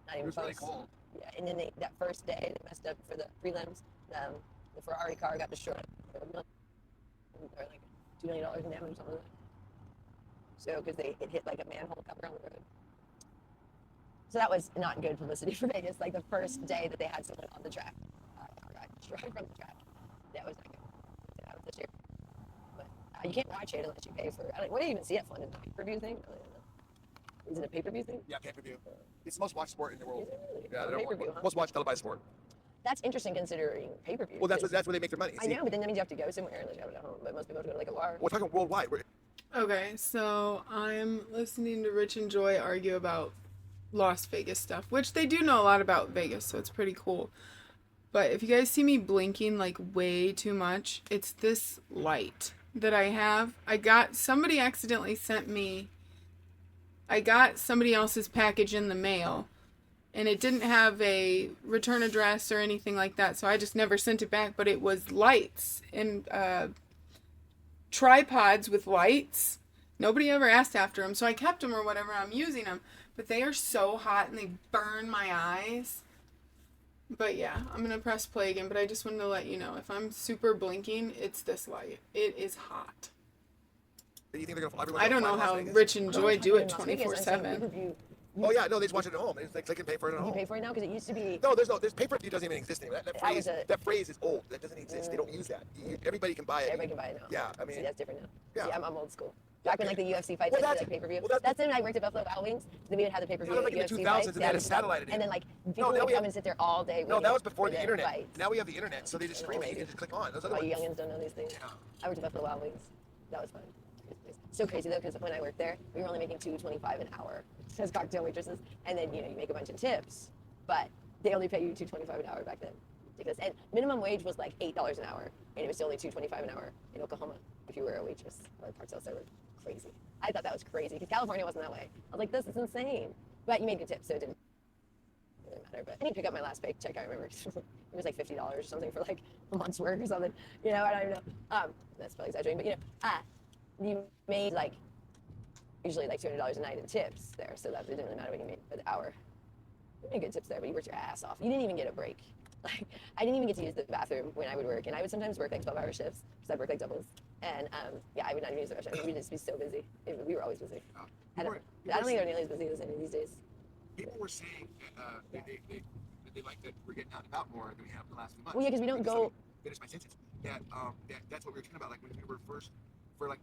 not even It was really close. cold. Yeah, and then that first day they messed up for the prelims. The Ferrari car got destroyed. Or like $2 million in damage or something. So because it hit like a manhole cover on the road. So that was not good publicity for Vegas. Like the first day that they had someone on the track, car got destroyed from the track. That was not good. That was this year. But you can't watch it unless you pay for it. What do you even see at Fun? Is it a pay-per-view thing? Is it a pay-per-view thing? Yeah, pay-per-view. It's the most watched sport in the world. Is it really? Yeah, Oh, pay-per-view, huh? most watched televised sport. That's interesting considering pay-per-view. Well, that's where they make their money. I know, but then that means you have to go somewhere unless you have it at home. But most people have to go to like a bar. We're talking worldwide. Okay, so I'm listening to Rich and Joy argue about Las Vegas stuff, which they do know a lot about Vegas, so it's pretty cool. But if you guys see me blinking like way too much, it's this light that I have. Somebody accidentally sent me, I got somebody else's package in the mail, and it didn't have a return address or anything like that, so I just never sent it back, but it was lights and tripods with lights. Nobody ever asked after them, so I kept them or whatever. I'm using them, but they are so hot and they burn my eyes. But yeah, I'm gonna press play again, but I just wanted to let you know, if I'm super blinking, it's this light. It is hot. Do you think they're gonna? Everyone's I gonna don't fly know to Las how Vegas? Rich and Joy do it In Las Vegas, and so 24/7. pay-per-view. Oh yeah, no, they just watch it at home. They click and pay for it at You home. pay for it now because it used to be. No, there's pay-per-view doesn't even exist anymore. That phrase is old. That doesn't exist. They don't use that. Everybody can buy it. Everybody can buy it now. Yeah, I mean, See, that's different now. yeah. See, I'm old school. Back when like the UFC fights, Well, like that's- pay-per-view. well, that's- That's when I worked at Buffalo Wild Wings. Then we would have the pay-per-view. Like in the UFC 2000s, fights. and they had a satellite. And then like people now would we come have- and sit there all day. No, that was before for the their internet. fights. Now we have the internet, so they just stream it. You just click on. Those other Oh, you ones. youngins don't know these things. Yeah. I worked at Buffalo Wild Wings. That was fun. So crazy though, because when I worked there, we were only making $2.25 an hour as cocktail waitresses, and then you make a bunch of tips, but they only pay you $2.25 an hour back then. Ridiculous. And minimum wage was like $8 an hour, and it was still only $2.25 an hour in Oklahoma if you were a waitress or a parcel server. Crazy. I thought that was crazy because California wasn't that way. I was like, this is insane. But you made good tips, so it didn't really matter. But I didn't pick up my last paycheck. I remember it was like $50 or something for like a month's work or something. I don't even know. That's probably exaggerating, but you made like usually like $200 a night in tips there, so that it didn't really matter what you made for the hour. You made good tips there, but you worked your ass off. You didn't even get a break. Like I didn't even get to use the bathroom when I would work, and I would sometimes work like 12-hour shifts because I'd work like doubles. And I would not even use the restroom. We'd just be so busy. We were always busy. I don't think they're nearly as busy as any these days. People were saying that they like that we're getting out and about more than we have the last few months. Well, yeah, because we don't go. Finish my sentence. That's what we were talking about. Like when we were first.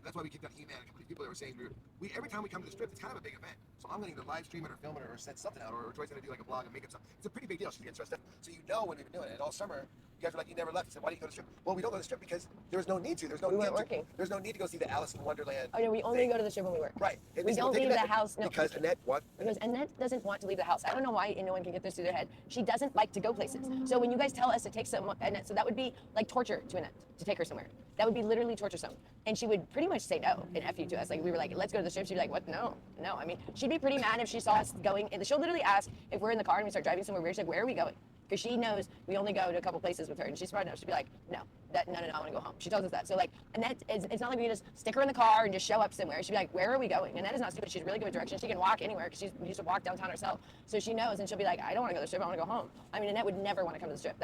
That's why we kicked out He-Man and a couple of people that were saying we every time we come to the strip, it's kind of a big event. So I'm going to live stream it or film it or send something out, or Joy's going to do like a blog and make up something. It's a pretty big deal. She's getting stressed out. So when we've been doing it, and all summer, you guys were like, you never left. I said, why do you go to the strip? Well, we don't go to the strip because there was no need to. We weren't working. There's no need to go see the Alice in Wonderland. Oh no, we only go to the strip when we work. Right. And We don't leave the house. No, because Annette what? Because Annette doesn't want to leave the house. I don't know why, and no one can get this through their head. She doesn't like to go places. So when you guys tell us to take someone, Annette, so that would be like torture to Annette to take her somewhere. That would be literally torturesome. And she would pretty much say no and F you to us. Like we were like, let's go to the strip. She'd be like, what? No. I mean, she'd be pretty mad if she saw us going. And she'll literally ask if we're in the car and we start driving somewhere weird. She's like, where are we going? Because she knows we only go to a couple places with her, and she's smart enough. She'd be like, no, I want to go home. She tells us that. So like, Annette, it's not like we can just stick her in the car and just show up somewhere. She'd be like, where are we going? Annette is not stupid. She's really good with directions. She can walk anywhere because she used to walk downtown herself. So she knows, and she'll be like, I don't want to go to the strip. I want to go home. I mean, Annette would never want to come to the strip.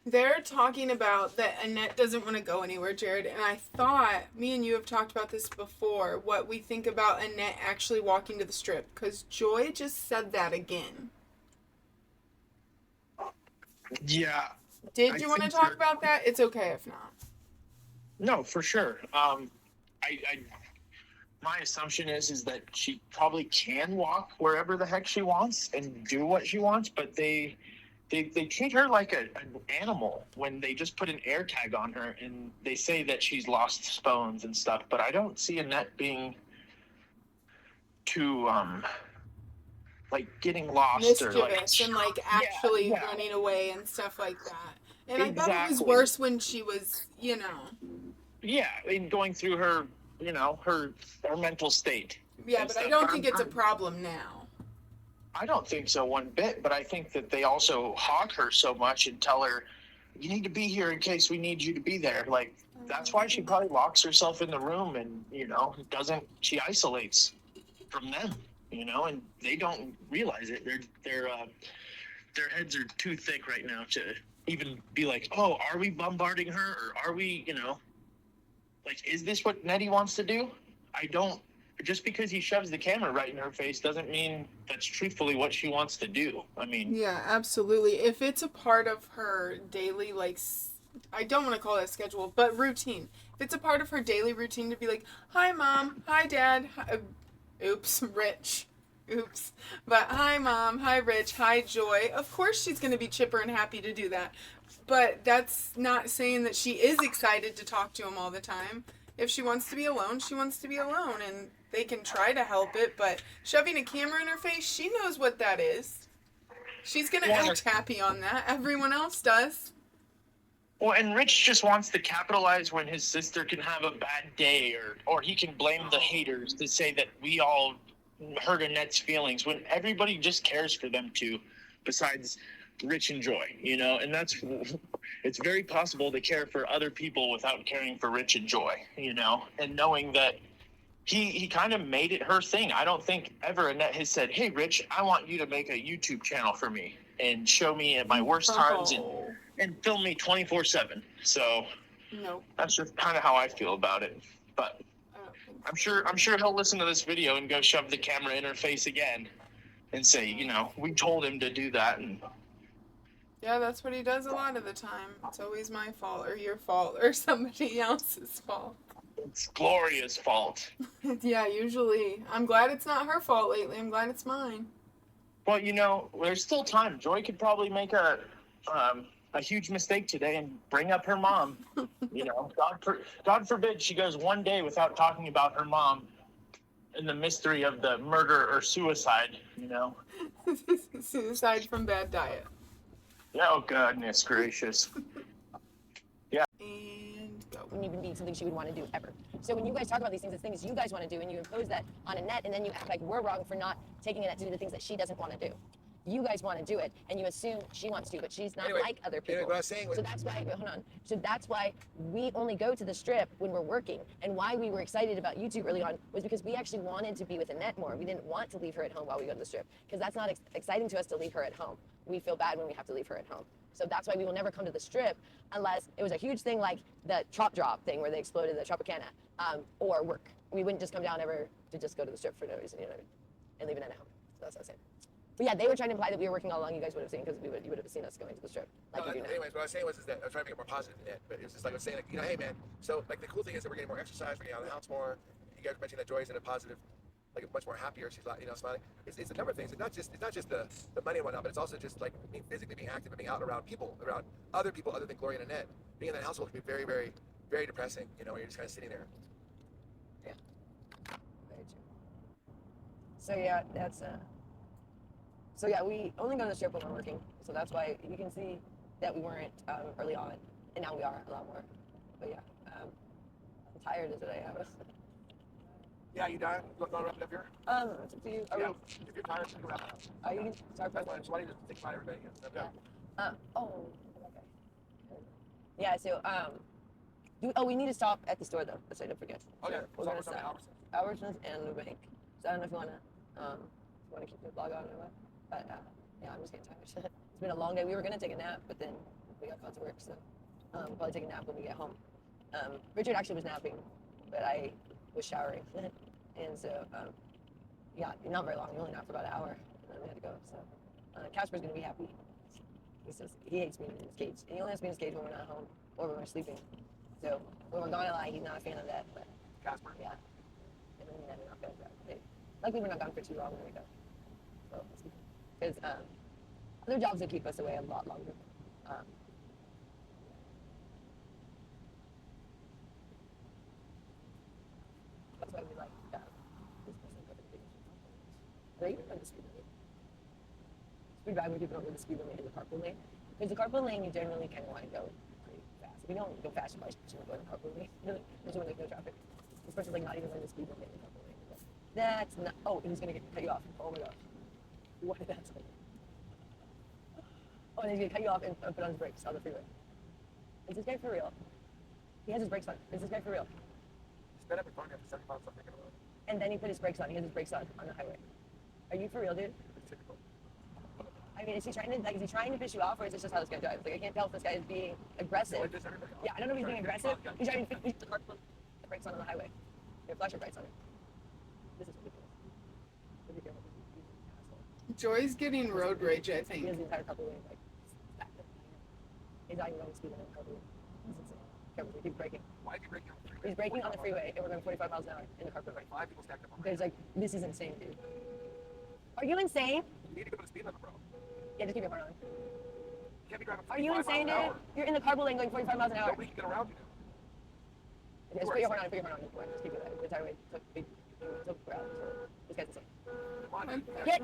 They're talking about that Annette doesn't want to go anywhere, Jared, and I thought me and you have talked about this before, what we think about Annette actually walking to the strip, because Joy just said that again. Yeah. Did you want to talk about that? It's okay if not. No, for sure. My assumption is that she probably can walk wherever the heck she wants and do what she wants, but they treat her like an animal when they just put an air tag on her, and they say that she's lost spoons and stuff, but I don't see Annette being too like getting lost or like Mischievous and like actually running away and stuff like that. And I thought it was worse when she was, Yeah, and going through her, her mental state. Yeah, but I don't think it's a problem now. I don't think so one bit, but I think that they also hog her so much and tell her, you need to be here in case we need you to be there. Like, that's why she probably locks herself in the room and, she isolates from them, and they don't realize it. Their heads are too thick right now to even be like, oh, are we bombarding her, or are we, like, is this what Nettie wants to do? Just because he shoves the camera right in her face doesn't mean that's truthfully what she wants to do. I mean, yeah, absolutely. If it's a part of her daily, like, I don't want to call it a schedule, but routine. If it's a part of her daily routine to be like, hi mom, hi dad, oops, Rich. Oops. But hi mom, hi Rich, hi Joy. Of course she's going to be chipper and happy to do that. But that's not saying that she is excited to talk to him all the time. If she wants to be alone, she wants to be alone, and they can try to help it, but shoving a camera in her face, she knows what that is. She's going to act happy on that. Everyone else does. Well, and Rich just wants to capitalize when his sister can have a bad day, or he can blame the haters to say that we all hurt Annette's feelings when everybody just cares for them too, besides Rich and Joy, and it's very possible to care for other people without caring for Rich and Joy, and knowing that he kind of made it her thing. I don't think ever Annette has said, hey, Rich, I want you to make a YouTube channel for me and show me at my worst times and film me 24/7. So no, that's just kind of how I feel about it. But I don't think I'm sure he'll listen to this video and go shove the camera in her face again and say, you know, we told him to do that. And Yeah, that's what he does a lot of the time. It's always my fault or your fault or somebody else's fault. it's Gloria's fault. Yeah, usually. I'm glad it's not her fault lately. I'm glad it's mine. Well, you know, there's still time. Joy could probably make a huge mistake today and bring up her mom. You know, God forbid she goes one day without talking about her mom and the mystery of the murder or suicide, you know. Suicide from bad diet. Yeah, oh, goodness gracious. And go. Wouldn't even be something she would want to do ever. So when you guys talk about these things, it's things you guys want to do, and you impose that on Annette, and then you act like we're wrong for not taking Annette to do the things that she doesn't want to do. You guys want to do it, and you assume she wants to, but she's not like other people. What I was saying was, so that's why, hold on. So that's why we only go to the strip when we're working, and why we were excited about YouTube early on was because we actually wanted to be with Annette more. We didn't want to leave her at home while we go to the strip, because that's not exciting to us to leave her at home. We feel bad when we have to leave her at home. So that's why we will never come to the strip unless it was a huge thing like the chop drop thing where they exploded the Tropicana, or work. We wouldn't just come down ever to just go to the strip for no reason, you know what I mean? And leave Annette at home. So that's what I'm saying. But yeah, they were trying to imply that we were working all along. You guys would have seen, because you would have seen us going to the strip like you do now. anyways, what I was saying was is that I was trying to make it more positive than that, but it was just like I was saying, like, you know, hey man, so like the cool thing is that we're getting more exercise, we're getting out of the house more. You guys mentioned that Joy's in a positive, like much more happier. She's like, you know, smiling. It's a number of things. It's not just the money and whatnot, but it's also just like physically being active and being out around people, around other people other than Gloria and Annette. Being in that household can be very, very, very depressing. You know, when you're just kind of sitting there. Yeah. Very true. So yeah, that's So yeah, we only go to the strip when we're working. So that's why you can see that we weren't early on, and now we are a lot more. But yeah, I'm tired as today. I was. Yeah, you done? You want to wrap it up here? It's up to you. Yeah. If you're tired, you can wrap it up. You can start That's by. fine. So why don't you just think about everybody again? Okay. Okay. Yeah. So we need to stop at the store though. That's what I don't forget. Okay. So we're gonna stop. Albertsons and the bank. So I don't know if you wanna keep the vlog on or what. But yeah, I'm just getting tired. It's been a long day. We were gonna take a nap, but then we got called to work, so probably take a nap when we get home. Richard actually was napping, but I was showering, and so yeah, not very long. We only napped for about an hour, and then we had to go. So Casper's gonna be happy. He says he hates being in his cage, and he only has to be in his cage when we're not home or when we're sleeping. So when we're gone a lot, he's not a fan of that. But Casper. yeah, and then we're not gonna go. Luckily, we're not gone for too long when we go. So because other jobs will keep us away a lot longer. That's why we like this person. Right? Or the speed limit. It's pretty bad when people don't know the speed limit in the carpool lane. Because the carpool lane, you generally kind of want to go pretty fast. If you don't go fast, you probably shouldn't go in the carpool lane. Especially when there's no traffic. This person's like not even learning the speed limit in the carpool lane. That's not. Oh, and he's gonna cut you off. Oh my gosh. What did that say? Oh, and he's gonna cut you off and put on his brakes on the freeway. Is this guy for real? He has his brakes on. Is this guy for real? Sped up in front of you after 75 something. And then he put his brakes on. He has his brakes on the highway. Are you for real, dude? It's typical. I mean, is he trying to piss you off, or is this just how this guy drives? Like, I can't tell if this guy is being aggressive. Like this, everybody else. Yeah, I don't know if he's being aggressive. He's trying to put the brakes on the highway. You have flasher brakes on it. This is ridiculous. Ridiculous. Joy's getting road rage, I He think. has the entire couple lane like stacked up. He's not even going to speed limit in the couple lane. This is insane. Careful, he keeps braking. Why is he braking on the freeway? He's braking on the freeway, and we're going 45 miles an hour in the carpool lane. 5 people stacked up on the There's like, this is insane, dude. Are you insane? You need to go to the speed limit, bro. Yeah, just keep your horn on. You can't be driving Are you 45 insane, miles an dude? hour. You're in the carpool lane going 45 miles an hour. Nobody can get around you now. Okay, just put your horn on. Put your horn on. Just keep it that. The entire way. So we're out. This guy's insane. Come on, man. Get.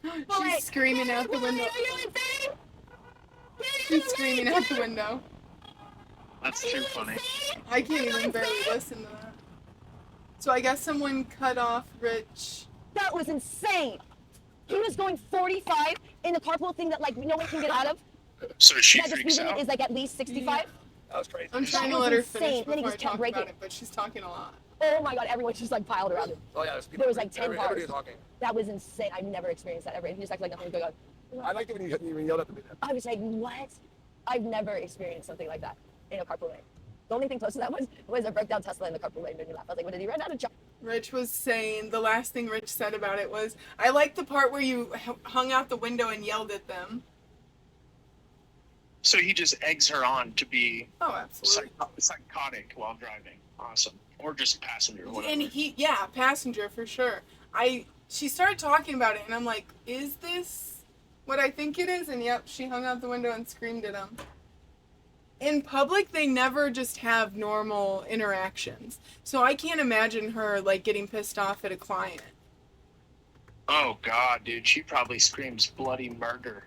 She's screaming out the window. Are you insane? She's screaming out the window. That's too funny. I can't even barely listen to that. So I guess someone cut off Rich. That was insane. He was going 45 in the carpool thing that like no one can get out of. So she That the freaks speed limit out. is like at least 65. That was crazy. I'm trying to was let her insane. finish Then he before I just kept talk breaking. about it, but she's talking a lot. Oh my god, everyone just like piled around him. Oh yeah, there's people. There was like 10 everybody cars. was talking. That was insane. I've never experienced that ever. He just acted like nothing was going on. I liked it when you yelled at me. I was like, what? I've never experienced something like that in a carpool lane. The only thing close to that was a broke down Tesla in the carpool lane made me laugh. I was like, what, did he run out of charge? Rich was saying, the last thing Rich said about it was, I like the part where you hung out the window and yelled at them. So he just eggs her on to be Oh, absolutely. psychotic while driving. Awesome. Or just passenger, whatever. And passenger for sure. She started talking about it and I'm like, is this what I think it is? And yep, she hung out the window and screamed at him. In public, they never just have normal interactions. So I can't imagine her, like, getting pissed off at a client. Oh, God, dude. She probably screams bloody murder.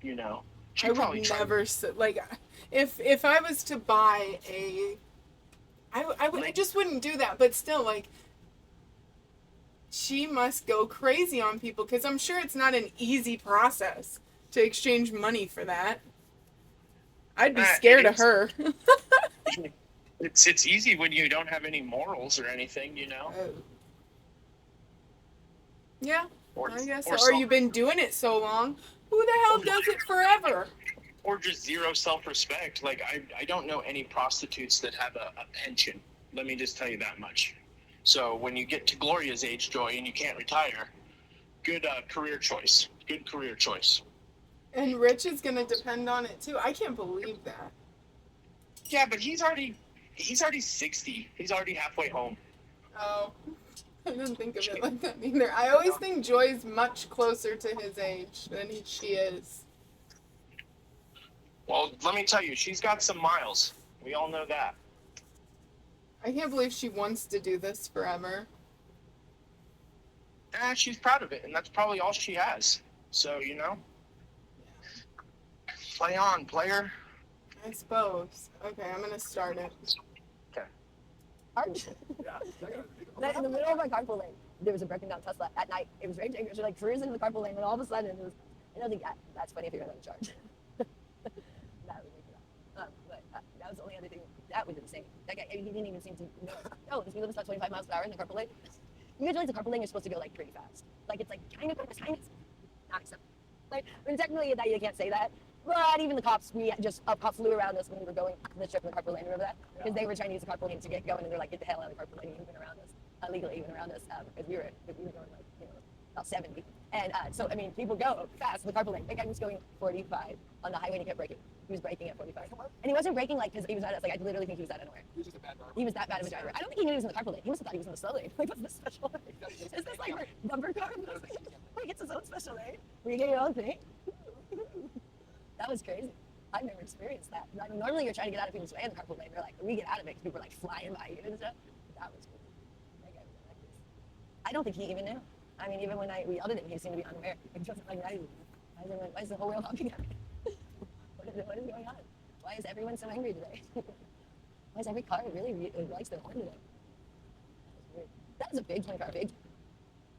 You know. I would never, like, if I was to buy I just wouldn't do that. But still, like, she must go crazy on people because I'm sure it's not an easy process to exchange money for that. I'd be scared of her. It's easy when you don't have any morals or anything, you know? Yeah, I guess. Or you've been doing it so long. Who the hell does it forever? Or just zero self-respect. Like, I don't know any prostitutes that have a pension. Let me just tell you that much. So when you get to Gloria's age, Joy, and you can't retire, good career choice. Good career choice. And Rich is going to depend on it, too. I can't believe that. Yeah, but he's already 60. He's already halfway home. Oh, I didn't think of it like that either. I always think Joy's much closer to his age than she is. Well, let me tell you, she's got some miles. We all know that. I can't believe she wants to do this forever. She's proud of it, and that's probably all she has. So, you know. Play on, player. I suppose. Okay, I'm going to start it. Okay. In the middle of my carpool lane, there was a broken down Tesla at night. It was very dangerous. We're like cruising in the carpool lane, and all of a sudden, and I was like, that's funny if you're in charge. That would make me laugh. But that was the only other thing. That was insane. That guy, he didn't even seem to know. Oh, we live about 25 miles per hour in the carpool lane. Usually, the carpool lane is supposed to go like pretty fast. Like it's like kind of not acceptable. Like, I mean, technically, you can't say that. But even the cops, a cop flew around us when we were going on the trip in the carpool lane. Remember that? Because they were trying to use the carpool lane to get going, and they're like, get the hell out of the carpool lane, even around us, illegally even around us, because we were going like, about 70. And so, I mean, people go fast in the carpool lane. That guy was going 45 on the highway and he kept braking. He was braking at 45. And he wasn't braking like because he was at us. Like, I literally think he was that annoying. He was just a bad driver. He was that bad of a driver. I don't think he knew he was in the carpool lane. He must have thought he was in the slow lane. Like, what's the special lane? Is this like bumper car? Like, it's his own special lane where you get your own thing? That was crazy. I've never experienced that. I mean, normally you're trying to get out of people's way in the carpool lane. They're like, we get out of it because people are like flying by you and stuff. But that was cool. That guy was like this. I don't think he even knew. I mean, even when we yelled at him, he seemed to be unaware. Like, he wasn't like, why is the whole world honking at me? What is going on? Why is everyone so angry today? Why is every car really likes their horn today? That was weird. That was a big 20-car pig.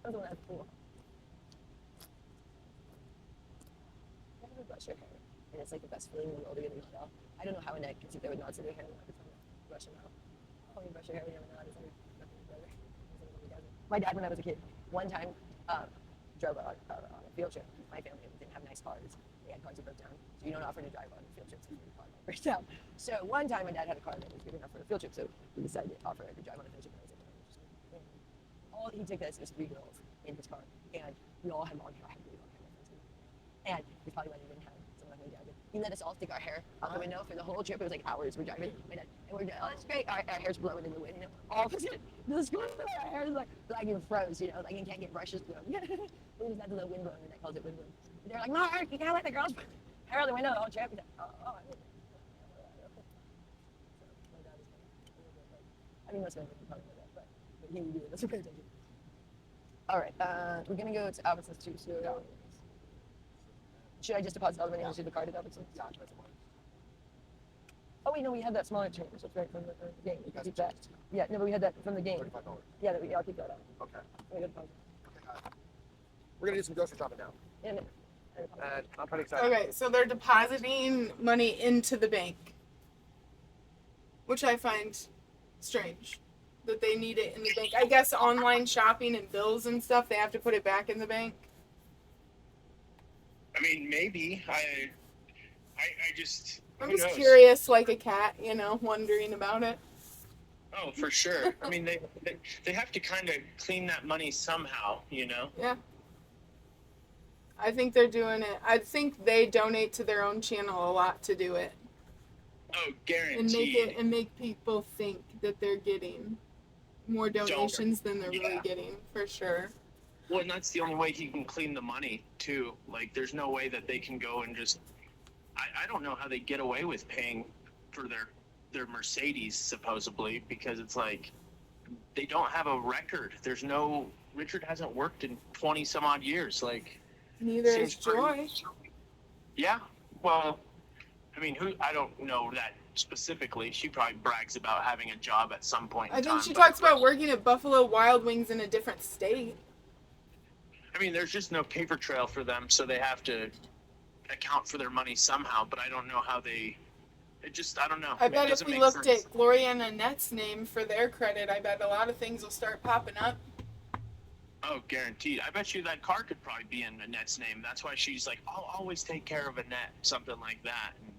That was the one that was cool. Never brush your hair. And it's like the best feeling in the world to get a nod out. I don't know how Annette can sit there with knots in her hair and not brush them out. Oh, you brush your hair when you have a knot. It's like nothing better. My dad, when I was a kid, one time drove on a field trip. My family didn't have nice cars. They had cars that broke down. So you don't offer to drive on field trips if your car breaks down. So one time my dad had a car that was good enough for a field trip, so he decided to offer to drive on a field trip. And I was like, he took us, there's 3 girls in his car, and we all had long hair. I had really long hair. And he's probably why they didn't have someone like my dad. He let us all stick our hair out the window for the whole trip. It was like hours. We're driving, and we're doing, oh, it's great. Our hair's blowing in the wind. All of a sudden, our hair is like even froze. Like you can't get brushes blown. We just had the little wind blowing, and that calls it wind blowing. They're like, Mark, you can't let the girls hair out the window the whole trip. He's like, oh. I mean, most of them probably know that, but he would do it. That's what pay attention. All right, we're gonna go to Albertsons too. So, should I just deposit all the money into the card at Albertsons? Yeah. Oh wait, no, we had that smaller change. That's right from the game. You can keep that. Yeah, no, but we had that from the game. $35. Yeah, I'll keep that out. Okay. We're gonna do some grocery shopping now. Yeah, no. And I'm pretty excited. Okay, so they're depositing money into the bank, which I find strange that they need it in the bank. I guess online shopping and bills and stuff, they have to put it back in the bank. I mean, maybe. I I'm Who just knows? curious, like a cat, you know, wondering about it. Oh, for sure. I mean, they have to kind of clean that money somehow, you know? Yeah. I think they're doing it. I think they donate to their own channel a lot to do it. Oh, And guaranteed. make people think that they're getting more donations than they're really Yeah. getting, for sure. Well, and that's the only way he can clean the money, too. Like, there's no way that they can go and just... I don't know how they get away with paying for their Mercedes, supposedly, because it's like, they don't have a record. There's no... Richard hasn't worked in 20-some-odd years. Like, Neither seems is Joy. pretty... Yeah, well... I mean, I don't know that specifically. She probably brags about having a job at some point in I time. think she talks about working at Buffalo Wild Wings in a different state. I mean, there's just no paper trail for them, so they have to account for their money somehow, but I don't know how they... I don't know. I bet if doesn't we make looked sense. at Gloria and Annette's name for their credit, I bet a lot of things will start popping up. Oh, guaranteed. I bet you that car could probably be in Annette's name. That's why she's like, I'll always take care of Annette, something like that. And,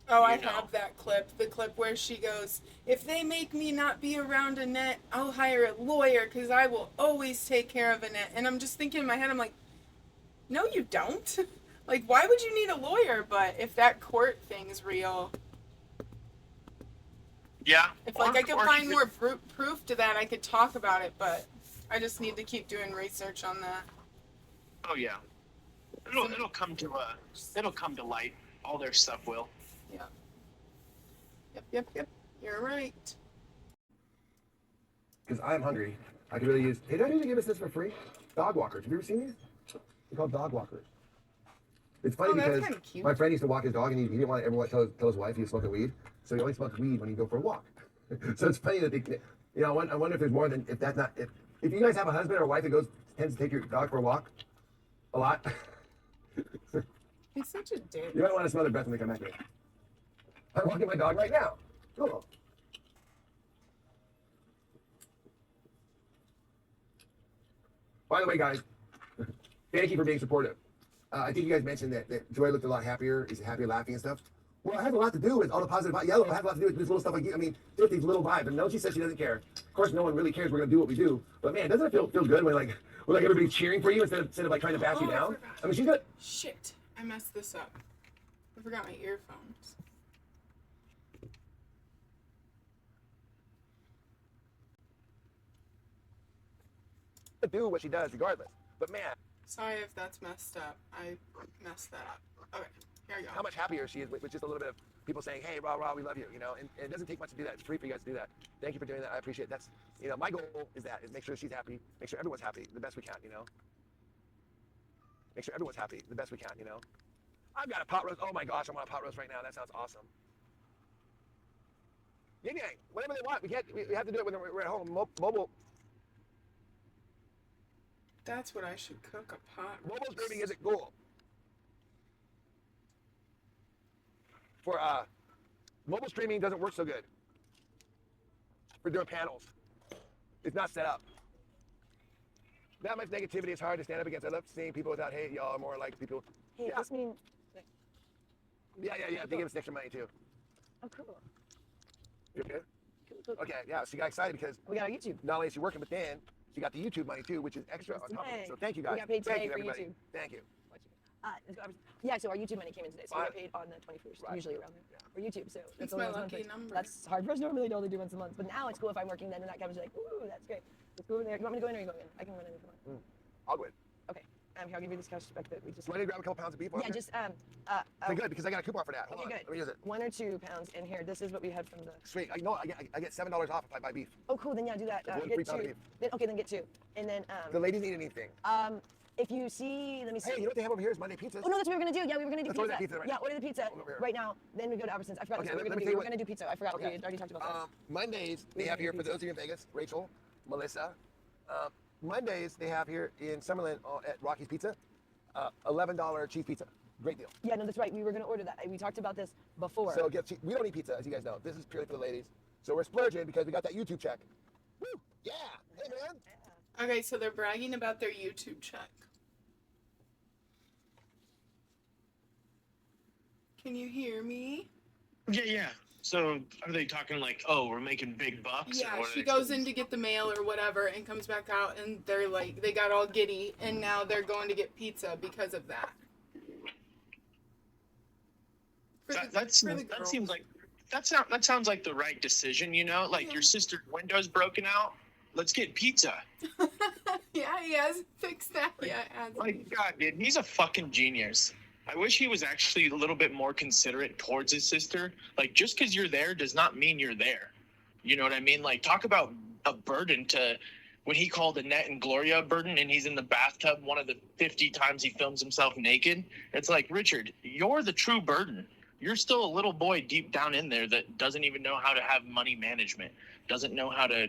Oh, I you know. have that clip. The clip where she goes, if they make me not be around Annette, I'll hire a lawyer because I will always take care of Annette. And I'm just thinking in my head, I'm like, no, you don't. Like, why would you need a lawyer? But if that court thing's real, Yeah. if like I could find more proof to that, I could talk about it. But I just need to keep doing research on that. Oh, yeah. It'll come to light. All their stuff will. Yep. You're right. Because I'm hungry. I could really use... Hey, don't you give us this for free? Dog walkers. Have you ever seen these? They're called dog walkers. It's funny that's because kinda cute. my friend used to walk his dog and he didn't want to ever tell his wife he was smoking weed. So he only smoked weed when he go for a walk. So it's funny that they... You know, I wonder if there's more than... If that's not... If you guys have a husband or a wife that tends to take your dog for a walk a lot... He's such a dick. You might want to smell their breath when they come back here. I'm walking my dog right now. Cool. By the way, guys, thank you for being supportive. I think you guys mentioned that Joy looked a lot happier, is happier laughing and stuff. Well, it has a lot to do with all the positive yellow. It has a lot to do with this little stuff like, I mean, just these little vibes. And no, she says she doesn't care. Of course, no one really cares. We're going to do what we do. But man, doesn't it feel good when everybody's cheering for you instead of like trying to bash you down? I mean, she's good. Shit, I messed this up. I forgot my earphones. To do what she does regardless. But man, Sorry if that's messed up. I messed that up. Okay, here we go. how much happier she is with just a little bit of people saying, hey, rah, rah, we love you, you know, and it doesn't take much to do that. It's free for you guys to do that. Thank you for doing that. I appreciate it. That's, you know, my goal is make sure she's happy, make sure everyone's happy the best we can, you know. Make sure everyone's happy the best we can, you know. I've got a pot roast. Oh my gosh, I want a pot roast right now. That sounds awesome. Yin yang, whatever they want. We have to do it when we're at home. Mobile. That's what I should cook, a pot roast. Mobile streaming isn't cool. For mobile streaming doesn't work so good. For doing panels. It's not set up. That much negativity is hard to stand up against. I love seeing people without hate. Y'all are more like people. Hey, Yeah. this mean. Yeah. They give us extra money too. Oh, cool. You okay? Cool. Okay, yeah. She got excited because We got our YouTube. not only is she working, but then she got the YouTube money too, which is extra on top of it. So thank you guys. We got paid Thank today you, for everybody. YouTube. Thank you. Yeah, so our YouTube money came in today, so we got Fine. paid on the 21st, Right. usually around there for YouTube. So That's only my once a lucky month. number. That's hard for us normally to only do once a month, but now it's cool if I'm working then and that comes like, ooh, that's great. Let's go over there. You want me to go in or you go in? I can run in if you want. I'll go in. Okay. Here, I'll give you this cash back that we just. Do I need to grab a couple pounds of beef? Yeah, just Okay, good, because I got a coupon for that. Hold Okay, on. good. Let me use it. 1 or 2 pounds in here. This is what we had from the. Sweet. I know I get $7 off if I buy beef. Oh, cool. Then yeah, do that. That's one Get free 2. pound of beef. Then okay, then get 2. And then The ladies need anything. if you see, let me see. Hey, you know what they have over here is Monday pizzas. Oh no, that's what we were gonna do. Yeah, we were gonna do Let's pizza. order that pizza right yeah, now. order the pizza Over here. right now. Then we go to Albertsons. I forgot Okay, what we were let gonna me do. tell you We were what- gonna do pizza. I forgot. Okay. We already talked about that. Mondays they have here for those of you in Vegas, Rachel, Melissa. Mondays they have here in Summerlin at Rocky's Pizza, $11 cheese pizza. Great deal. Yeah, no, that's right. We were gonna order that. We talked about this before. So we don't eat pizza, as you guys know. This is purely for the ladies. So we're splurging because we got that YouTube check. Woo! Yeah. Hey man. Okay, so they're bragging about their YouTube check. Can you hear me? Yeah. So are they talking like, oh, we're making big bucks? Yeah, or what are she they goes saying? in to get the mail or whatever and comes back out and they're like, they got all giddy and now they're going to get pizza because of that. That Girls. seems like that sounds like the right decision, like your sister's window's broken out. Let's get pizza. Yeah, he hasn't fixed that yet. Like, God, dude, he's a fucking genius. I wish he was actually a little bit more considerate towards his sister. Like, just because you're there does not mean you're there. You know what I mean? Like, talk about a burden to when he called Annette and Gloria a burden and he's in the bathtub one of the 50 times he films himself naked. It's like, Richard, you're the true burden. You're still a little boy deep down in there that doesn't even know how to have money management, doesn't know how to,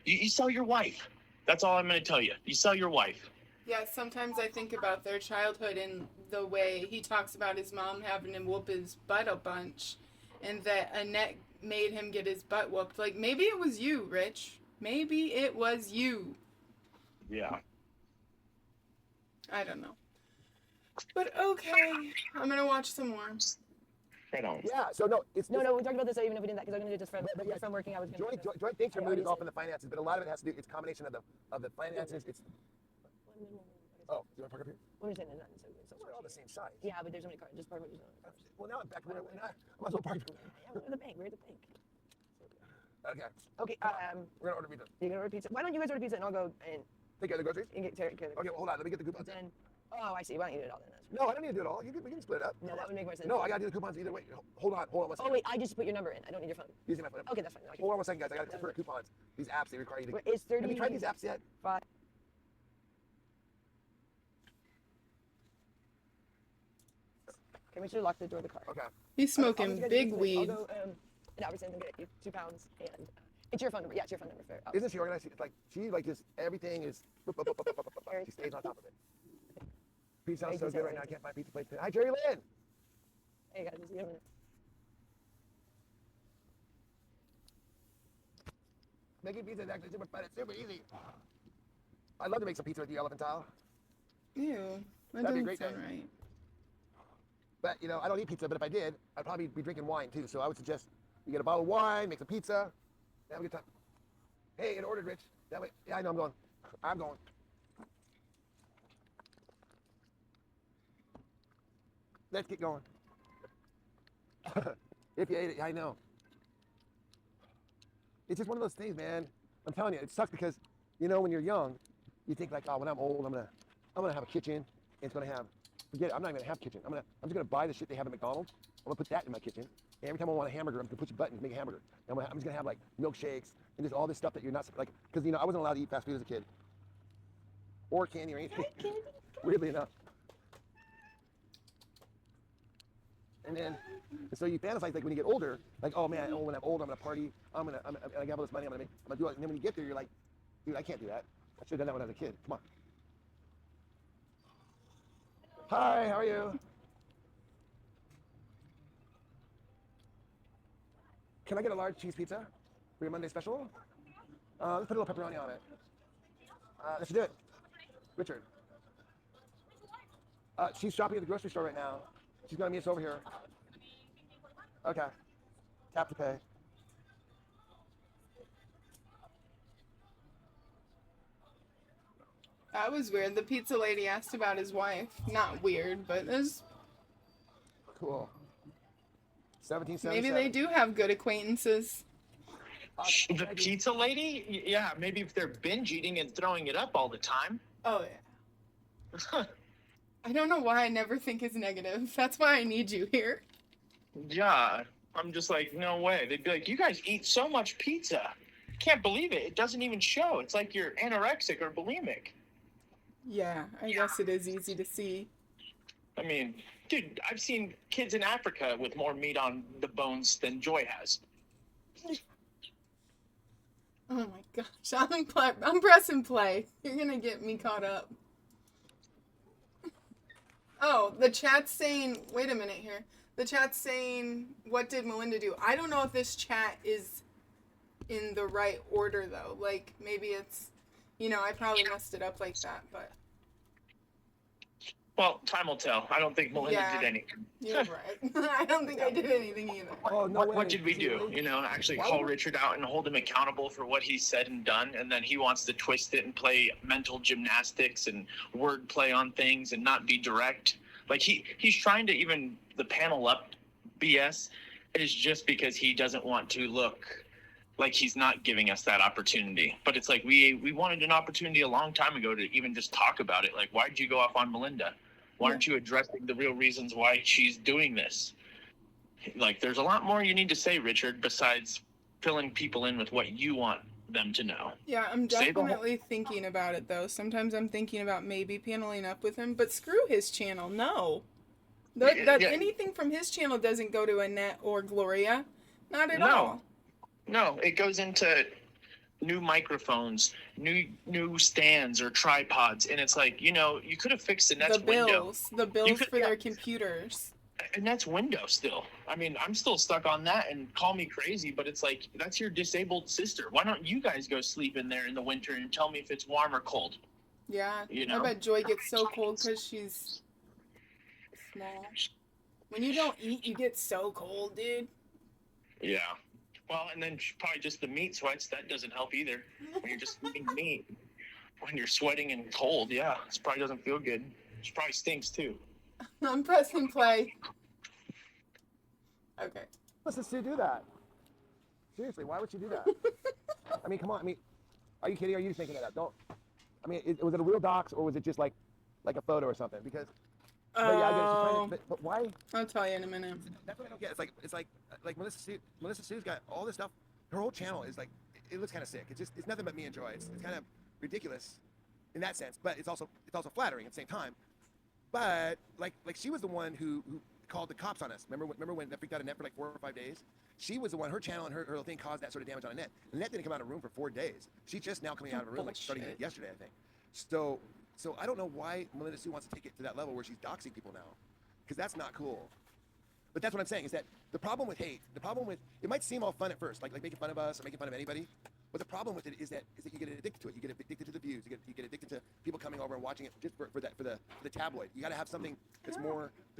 you sell your wife. That's all I'm going to tell you. You sell your wife. Yeah, sometimes I think about their childhood and the way he talks about his mom having him whoop his butt a bunch and that Annette made him get his butt whooped. Like, maybe it was you, Rich. Maybe it was you. Yeah. I don't know. But okay, I'm going to watch some more. Right on. Yeah, so no, it's No, we talked about this even if we didn't, because I'm gonna do it just from working. I was gonna. Joy thinks her mood is off in the finances, but a lot of it has to do. It's a combination of the finances. It's oh, do you want to park up here? What are you saying? So We're all the same size. yeah, but there's so many cars. Just park. Well, now I'm back where I might as well park. Yeah, we're at the bank. We're at the bank. Okay. Okay. We're gonna order pizza. You're gonna order pizza. Why don't you guys order pizza and I'll go and Take care of the groceries. get care of the Okay, well, hold on. Let me get the coupons. then. Oh, I see. Why don't you do it all then? No, I don't need to do it all. We can split it up. No, that would make more sense. No, I gotta do the coupons either way. Hold on one Oh second. wait, I just put your number in. I don't need your phone. Using my phone. Okay, that's fine. No, Hold on one second, guys. I gotta put coupons. These apps they require you to. It's 30. Have you tried these apps yet? 5. Okay, we should lock the door of the car. Okay. He's smoking big weed. I'll go at Albertsons and get you 2 pounds and it's your phone number. Yeah, it's your phone number for. Isn't she organized? It's like she like just everything is. She stays on top of it. Pizza sounds so good right now. I can't find pizza place. Hi, Jerry Lynn. Hey guys, just give me. Making pizza is actually super fun. It's super easy. I'd love to make some pizza with you, Elephant Tile. Ew, that That'd be a doesn't great sound day. right. But, I don't eat pizza, but if I did, I'd probably be drinking wine too. So I would suggest you get a bottle of wine, make some pizza, have a good time. Hey, it ordered, Rich. That way, yeah, I know I'm going. Let's get going. If you ate it, I know. It's just one of those things, man. I'm telling you, it sucks because, when you're young, you think like, oh, when I'm old, I'm gonna have a kitchen. And it's gonna have, forget it, I'm not even gonna have a kitchen. I'm just gonna buy the shit they have at McDonald's. I'm gonna put that in my kitchen. And every time I want a hamburger, I'm gonna push a button to make a hamburger. And I'm just gonna have like milkshakes and just all this stuff that you're not like, because I wasn't allowed to eat fast food as a kid, or candy or anything. Weirdly enough. And so you fantasize like when you get older, like, oh man, when I'm old, I'm gonna party. I have all this money. I'm gonna do it. And then when you get there, you're like, dude, I can't do that. I should have done that when I was a kid. Come on. Hi, how are you? Can I get a large cheese pizza for your Monday special? Let's put a little pepperoni on it. Let's do it. Richard. She's shopping at the grocery store right now. She's gonna meet us over here. Okay. Tap to pay. That was weird. The pizza lady asked about his wife. Not weird, but it's Cool. 1777. maybe they do have good acquaintances. The pizza lady? Yeah, maybe if they're binge eating and throwing it up all the time. Oh yeah. I don't know why I never think is negative. That's why I need you here. Yeah, I'm just like, no way. They'd be like, you guys eat so much pizza. Can't believe it. It doesn't even show. It's like you're anorexic or bulimic. Yeah, I guess it is easy to see. I mean, dude, I've seen kids in Africa with more meat on the bones than Joy has. Oh my gosh, I'm pressing play. You're gonna get me caught up. Oh, the chat's saying, wait a minute here. The chat's saying, what did Melinda do? I don't know if this chat is in the right order though. Like, maybe it's, I probably messed it up like that, but. Well, time will tell. I don't think Melinda Yeah. did anything. You're right. I don't think I did anything either. Oh, no What way. did we Did you do? really? You know, actually Why call would- Richard out and hold him accountable for what he said and done, and then he wants to twist it and play mental gymnastics and word play on things and not be direct. Like he's trying to even the panel up BS is just because he doesn't want to look like he's not giving us that opportunity. But it's like we wanted an opportunity a long time ago to even just talk about it. Like, why did you go off on Melinda? Why aren't you addressing the real reasons why she's doing this? Like, there's a lot more you need to say, Richard, besides filling people in with what you want them to know. Yeah, I'm Say the whole- definitely thinking about it though. Sometimes I'm thinking about maybe paneling up with him, but screw his channel. No. That Yeah. anything from his channel doesn't go to Annette or Gloria. Not at No. all. No, it goes into new microphones, new stands or tripods, and it's like, you know, you could have fixed Annette's The window. bills could- for yeah. their computers. Annette's window still. I mean, I'm still stuck on that, and call me crazy, but it's like, that's your disabled sister. Why don't you guys go sleep in there in the winter and tell me if it's warm or cold? Yeah, You I know? bet Joy gets so cold because she's small. When you don't eat, you get so cold, dude. Yeah. Well, and then probably just the meat sweats. That doesn't help either. When you're just eating meat, when you're sweating and cold, yeah, it probably doesn't feel good. It probably stinks too. I'm pressing play. Okay. Listen, Sue, do that. Seriously, why would you do that? I mean, come on. I mean, are you kidding? Are you thinking of that? Don't. I mean, was it a real docs or was it just like a photo or something? Because. But yeah, I get it. She's trying to, but why? I'll tell you in a minute. That's what I don't get. It's like Melissa Sue's got all this stuff. Her whole channel is like, it looks kind of sick. It's nothing but me and Joy. It's kind of ridiculous in that sense, but it's also flattering at the same time. But like she was the one who called the cops on us. Remember when that freaked out Annette for like 4 or 5 days? She was the one. Her channel and her little thing caused that sort of damage on Annette. Annette didn't come out of a room for 4 days. She's just now coming out of a room, like starting Bullshit. yesterday, I think. So I don't know why Melinda Sue wants to take it to that level where she's doxing people now, because that's not cool. But that's what I'm saying, is that the problem with hate, it might seem all fun at first, like making fun of us or making fun of anybody, but the problem with it is that you get addicted to it. You get addicted to the views. You get addicted to people coming over and watching it just for the tabloid. You got to have something that's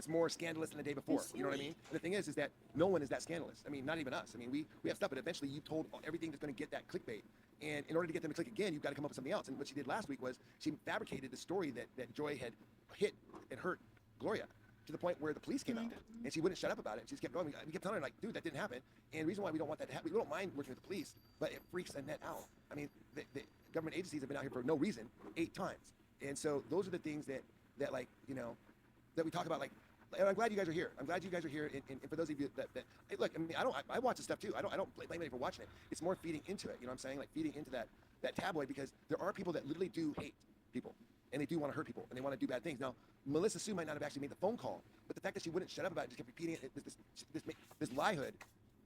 more scandalous than the day before. You know what I mean? And the thing is that no one is that scandalous. I mean, not even us. I mean, we have stuff, but eventually you told everything that's going to get that clickbait. And in order to get them to click again, you've got to come up with something else. And what she did last week was she fabricated the story that Joy had hit and hurt Gloria, to the point where the police came out, and she wouldn't shut up about it. She just kept going. We kept telling her, like, dude, that didn't happen. And the reason why we don't want that to happen, we don't mind working with the police, but it freaks Annette out. I mean, the government agencies have been out here for no reason 8 times. And so those are the things that like, you know, that we talk about, like, and I'm glad you guys are here. I'm glad you guys are here. And for those of you that hey, look, I mean, I watch this stuff too. I don't blame anybody for watching it. It's more feeding into it. You know what I'm saying? Like feeding into that tabloid, because there are people that literally do hate people, and they do want to hurt people, and they want to do bad things. Now, Melissa Sue might not have actually made the phone call, but the fact that she wouldn't shut up about it, just kept repeating it, this liehood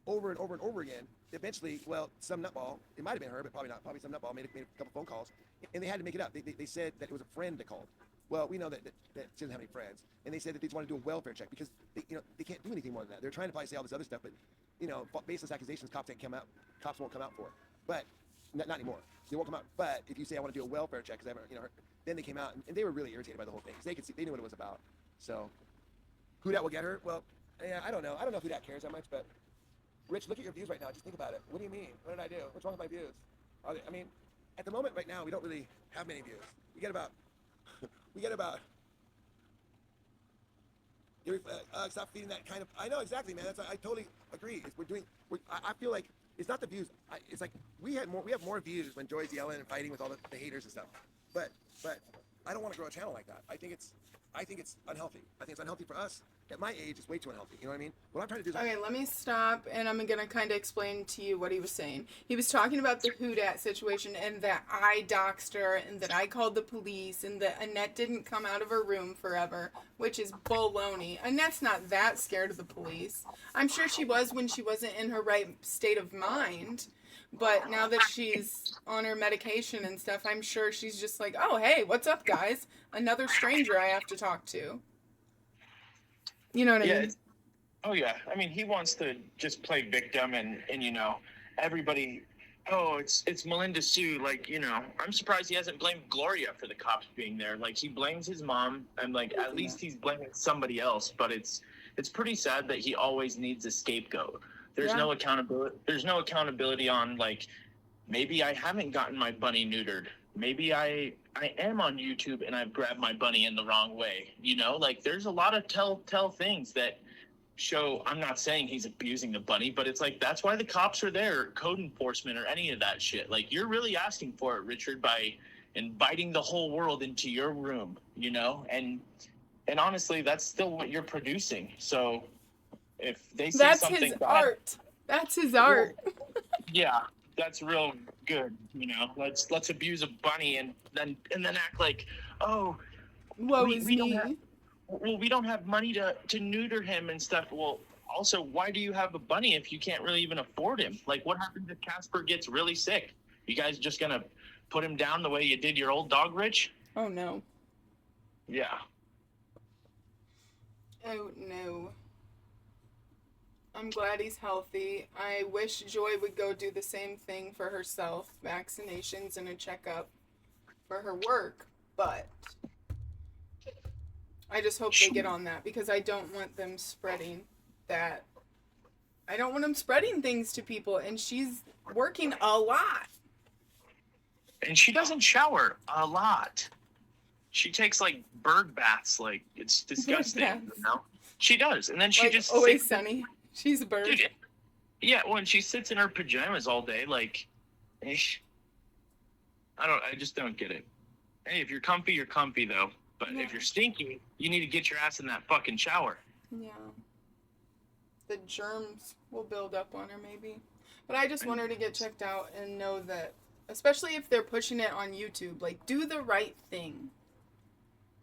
over and over and over again. Eventually, well, some nutball, it might have been her, but probably not. Probably some nutball made a couple phone calls, and they had to make it up. They said that it was a friend that called. Well, we know that she doesn't have any friends, and they said that they just want to do a welfare check because they can't do anything more than that. They're trying to probably say all this other stuff, but baseless accusations cops won't come out for. But not anymore. They won't come out. But if you say I want to do a welfare check because I haven't, then they came out and they were really irritated by the whole thing. They knew what it was about. So who that will get her? Well, yeah, I don't know. I don't know who that cares that much. But Rich, look at your views right now. Just think about it. What do you mean? What did I do? What's wrong with my views? I mean, at the moment right now, we don't really have many views. We get about. Stop feeding that kind of. I know exactly, man. I totally agree. I feel like it's not the views. It's like we have more views when Joy's yelling and fighting with all the haters and stuff. But I don't want to grow a channel like that. I think it's unhealthy. I think it's unhealthy for us. At my age, it's way too unhealthy. You know what I mean? What I'm trying to do is Okay, let me stop, and I'm going to kind of explain to you what he was saying. He was talking about the Houdat situation, and that I doxed her, and that I called the police, and that Annette didn't come out of her room forever, which is baloney. Annette's not that scared of the police. I'm sure she was when she wasn't in her right state of mind, but now that she's on her medication and stuff, I'm sure she's just like, oh, hey, what's up, guys? Another stranger I have to talk to. You know what I mean? Oh yeah. I mean, he wants to just play victim, and everybody Oh, it's Melinda Sue. Like, I'm surprised he hasn't blamed Gloria for the cops being there. Like, he blames his mom, and like at least he's blaming somebody else. But it's pretty sad that he always needs a scapegoat. There's Yeah. no accountability. There's no accountability on, like, maybe I haven't gotten my bunny neutered. Maybe I am on YouTube and I've grabbed my bunny in the wrong way. Like, there's a lot of telltale things that show. I'm not saying he's abusing the bunny, but it's like, that's why the cops are there, code enforcement or any of that shit. Like, you're really asking for it, Richard, by inviting the whole world into your room, and honestly, that's still what you're producing. So if they see That's something his bad, art. That's his art. yeah, that's real good. Let's abuse a bunny and then act like, oh, Woe we, is we don't have me. well, we don't have money to neuter him and stuff. Well, also, why do you have a bunny if you can't really even afford him? Like, what happens if Casper gets really sick? You guys just gonna put him down the way you did your old dog, Rich? Oh no. Yeah. Oh no. I'm glad he's healthy. I wish Joy would go do the same thing for herself, vaccinations and a checkup for her work, but I just hope they get on that because I don't want them spreading that. I don't want them spreading things to people, and she's working a lot. And she doesn't shower a lot. She takes, like, bird baths. Like, it's disgusting. baths. She does. And then she Like just Always sits- Sunny. She's a bird. Dude, yeah, when she sits in her pajamas all day, like, I just don't get it. Hey, if you're comfy, you're comfy, though. But Yeah. if you're stinky, you need to get your ass in that fucking shower. Yeah. The germs will build up on her, maybe. But I just want her to get checked out and know that, especially if they're pushing it on YouTube, like, do the right thing.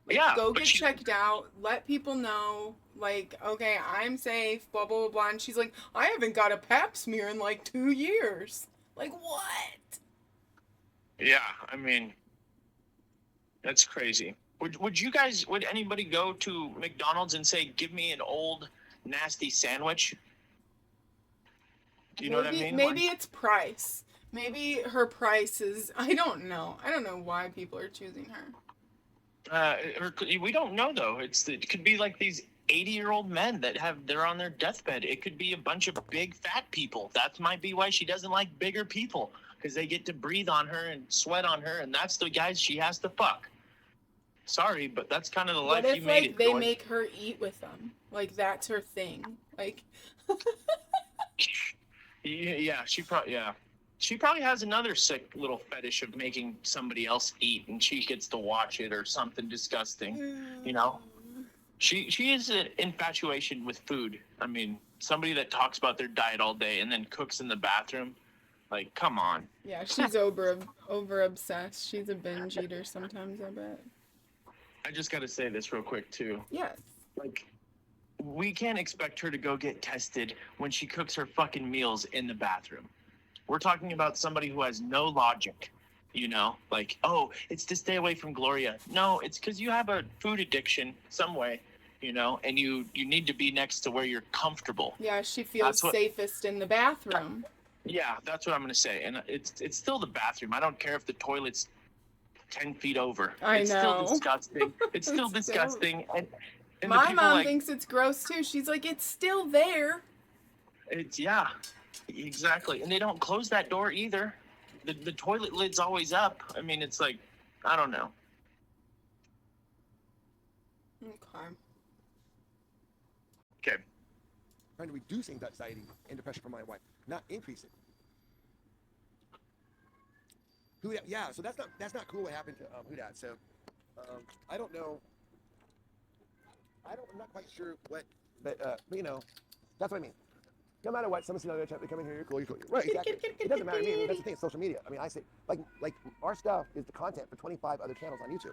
Like, Yeah, go but get checked out, let people know, like, okay, I'm safe, blah, blah, blah, blah. And she's like, I haven't got a pap smear in like 2 years. Like, what? Yeah, I mean, that's crazy. Would anybody go to McDonald's and say, give me an old, nasty sandwich? Do you know what I mean? Maybe it's price. Maybe her price is, I don't know. I don't know why people are choosing her. We don't know, though. It could be like these 80-year-old men they're on their deathbed. It could be a bunch of big fat people. That might be why she doesn't like bigger people, because they get to breathe on her and sweat on her, and that's the guys she has to fuck. Sorry, but that's kind of the life What you if, made. like, they make her eat with them? Like, that's her thing. Like, Yeah, she probably has another sick little fetish of making somebody else eat, and she gets to watch it or something disgusting. She is an infatuation with food. I mean, somebody that talks about their diet all day and then cooks in the bathroom. Like, come on. Yeah, she's over obsessed. She's a binge eater sometimes, I bet. I just got to say this real quick, too. Yes. Like, we can't expect her to go get tested when she cooks her fucking meals in the bathroom. We're talking about somebody who has no logic, like, oh, it's to stay away from Gloria. No, it's because you have a food addiction some way, and you need to be next to where you're comfortable. Yeah, she feels safest in the bathroom. Yeah, that's what I'm going to say. And it's still the bathroom. I don't care if the toilet's 10 feet over. It's still disgusting. It's still disgusting. And my mom thinks it's gross too. She's like, it's still there. Yeah, exactly. And they don't close that door either. The toilet lid's always up. I mean, it's like, I don't know. Okay. Trying to reduce anxiety and depression for my wife, not increase it. Yeah, so that's not cool what happened to Hudat. So I don't know. I'm not quite sure what, but that's what I mean. No matter what, someone's another chat, they come in here, you're cool, right, exactly. It doesn't matter to me. I mean, that's the thing, it's social media. I mean, I say, like our stuff is the content for 25 other channels on YouTube.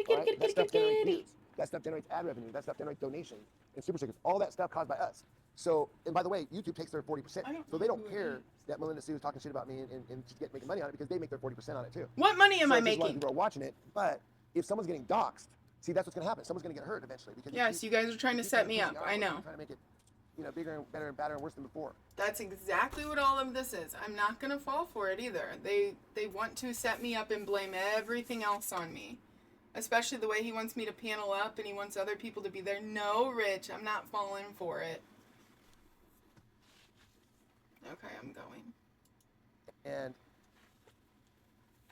Right? That stuff generates views. That stuff generates ad revenue. That stuff generates donations and super stickers. All that stuff caused by us. So, and by the way, YouTube takes their 40%. So they don't care that Melinda Sue is talking shit about me and she's making money on it because they make their 40% on it too. What money am I making? A lot of people are watching it, but if someone's getting doxxed, see, that's what's going to happen. Someone's going to get hurt eventually. Because yes, you guys are trying to set me up. I know. Trying to make it, bigger and better and badder and worse than before. That's exactly what all of this is. I'm not going to fall for it either. They want to set me up and blame everything else on me. Especially the way he wants me to panel up and he wants other people to be there. No, Rich, I'm not falling for it. Okay, I'm going. And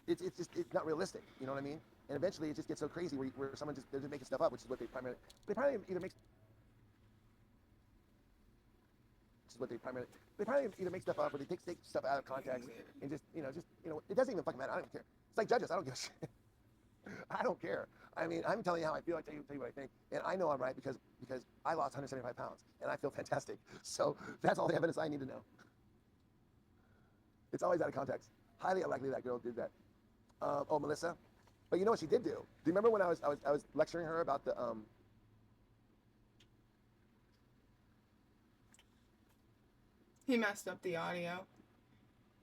it's not realistic, you know what I mean? And eventually it just gets so crazy where someone they're just making stuff up, which is what they probably either make stuff up or they take stuff out of context and just it doesn't even fucking matter. I don't even care. It's like judges. I don't give a shit. I don't care. I mean, I'm telling you how I feel. I tell you what I think, and I know I'm right because I lost 175 pounds and I feel fantastic. So that's all the evidence I need to know. It's always out of context. Highly unlikely that girl did that. Oh, Melissa. But you know what she did do? Do you remember when I was lecturing her about the He messed up the audio.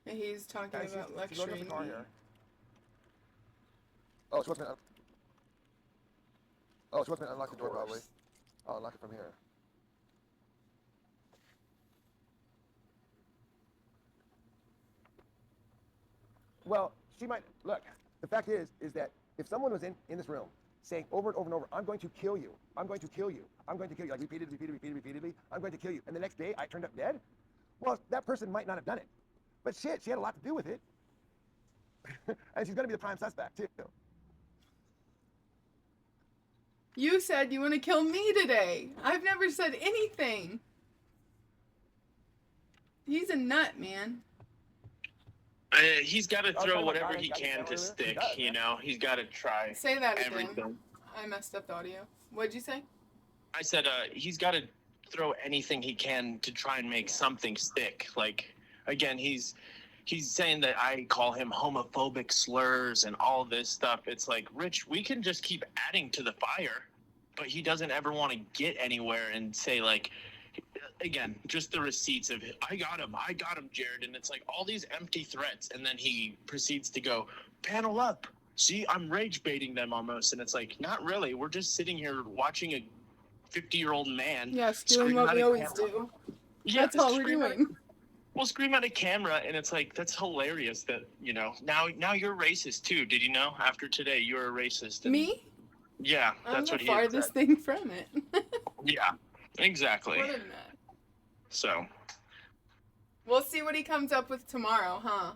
And he's talking about lecturing me. Oh, she wants me to unlock the door probably. I'll unlock it from here. Well, she might look. The fact is that if someone was in this room saying over and over and over, I'm going to kill you, I'm going to kill you, I'm going to kill you, like repeatedly, I'm going to kill you, and the next day I turned up dead, well, that person might not have done it. But shit, she had a lot to do with it. And she's going to be the prime suspect, too. You said you want to kill me today. I've never said anything. He's a nut, man. He's got to throw whatever he can to stick, you know? He's got to try. Say that everything. Again. I messed up the audio. What'd you say? I said he's got to throw anything he can to try and make something stick. Like, again, he's saying that I call him homophobic slurs and all this stuff. It's like, Rich, we can just keep adding to the fire, but he doesn't ever want to get anywhere and say, like, again, just the receipts of I got him, Jared. And it's like all these empty threats. And then he proceeds to go, panel up. See, I'm rage baiting them almost. And it's like, not really. We're just sitting here watching a 50-year-old man. Yes, doing what we always do. Yeah, that's all we're doing. We'll scream at a camera, and it's like, that's hilarious that, now you're racist too. Did you know? After today, you're a racist. And, me? Yeah, that's what he said. I'm the farthest thing from it. Yeah, exactly. What a nut. So. We'll see what he comes up with tomorrow, huh?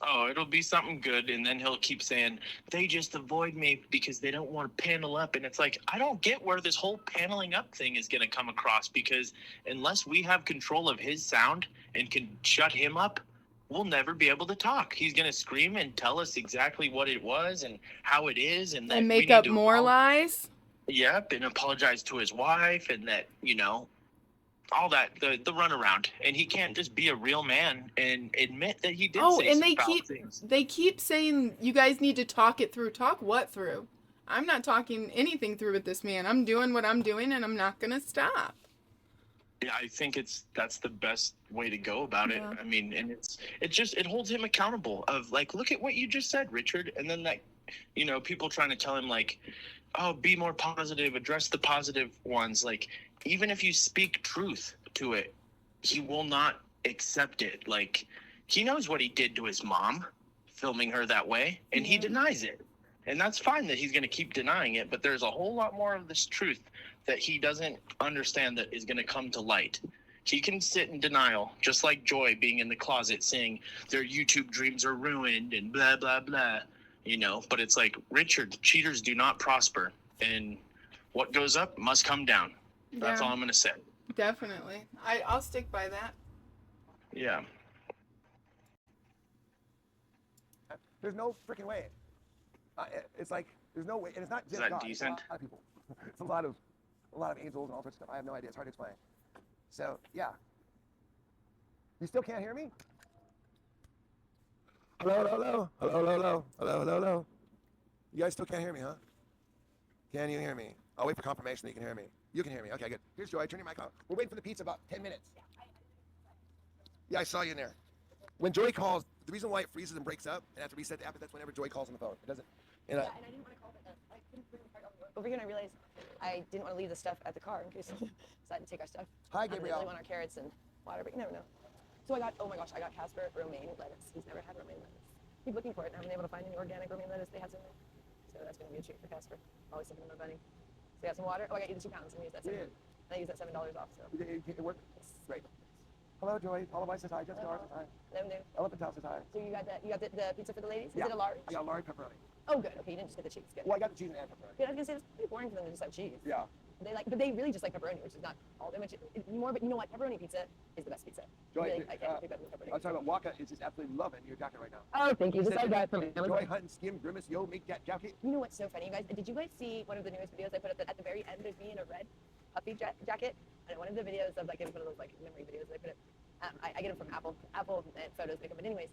Oh, it'll be something good, and then he'll keep saying, they just avoid me because they don't want to panel up. And it's like, I don't get where this whole paneling up thing is going to come across, because unless we have control of his sound and can shut him up, we'll never be able to talk. He's going to scream and tell us exactly what it was and how it is. And that make up more lies? Yep, and apologize to his wife, and that, all that, the runaround. And he can't just be a real man and admit that he did say some foul things. They keep saying you guys need to talk it through. Talk what through? I'm not talking anything through with this man. I'm doing what I'm doing, and I'm not going to stop. Yeah, I think that's the best way to go about it. I mean, and it holds him accountable of like, look at what you just said, Richard. And then that, people trying to tell him like, oh, be more positive, address the positive ones. Like, even if you speak truth to it, he will not accept it. Like, he knows what he did to his mom, filming her that way, and he denies it. And that's fine that he's going to keep denying it, but there's a whole lot more of this truth that he doesn't understand that is going to come to light. He can sit in denial, just like Joy being in the closet saying their YouTube dreams are ruined and blah, blah, blah, But it's like, Richard, cheaters do not prosper, and what goes up must come down. That's all I'm going to say. Definitely. I'll stick by that. Yeah. There's no freaking way. It's like, there's no way. And it's not just God. God. Decent? It's a lot of people. It's a lot of angels and all sorts of stuff. I have no idea. It's hard to explain. So, yeah. You still can't hear me? Hello. You guys still can't hear me, huh? Can you hear me? I'll wait for confirmation that you can hear me. You can hear me. Okay, good. Here's Joy. Turn your mic off. We're waiting for the pizza about 10 minutes. Yeah, I saw you in there. When Joy calls, the reason why it freezes and breaks up and has to reset the app is that's whenever Joy calls on the phone. It doesn't. And I didn't want to call, but I couldn't bring the part over. over here and I realized I didn't want to leave the stuff at the car in case decided to take our stuff. Hi, They Gabrielle. really want our carrots and water, but you never know. So I got, oh my gosh, I got Casper romaine lettuce. He's never had romaine lettuce. Keep looking for it, and I haven't been able to find any organic romaine lettuce. They have some. So that's going to be a treat for Casper. Always thinking of my bunny. So I got some water. Oh, I got you the 2 pounds. I'm going to use that $7. And I use that $7 off. So. It worked? Great. Hello, Joy. Paula Weiss says hi. Jessica R says hi. No. Elephant House says hi. So you got the pizza for the ladies? Is Yeah. it a large? I got large pepperoni. Oh, good. Okay, you didn't just get the cheese. Good. Well, I got the cheese and pepperoni. Yeah, I was gonna say it's pretty boring for them to just have cheese. Yeah. But they really just like pepperoni, which is not all that much more. But you know what? Pepperoni pizza is the best pizza. Joy, Really, I can't do better than pepperoni. I'm talking about Waka is just absolutely loving your jacket right now. Oh, thank you. This I got from Joy Amazon. Hunt, Skim, Grimace, Yo, make that jacket. You know what's so funny, you guys? Did you guys see one of the newest videos I put up at the very end of me in a red puffy jacket? And one of the videos of like one of those like memory videos I put up. I get them from Apple photos make them. But anyways,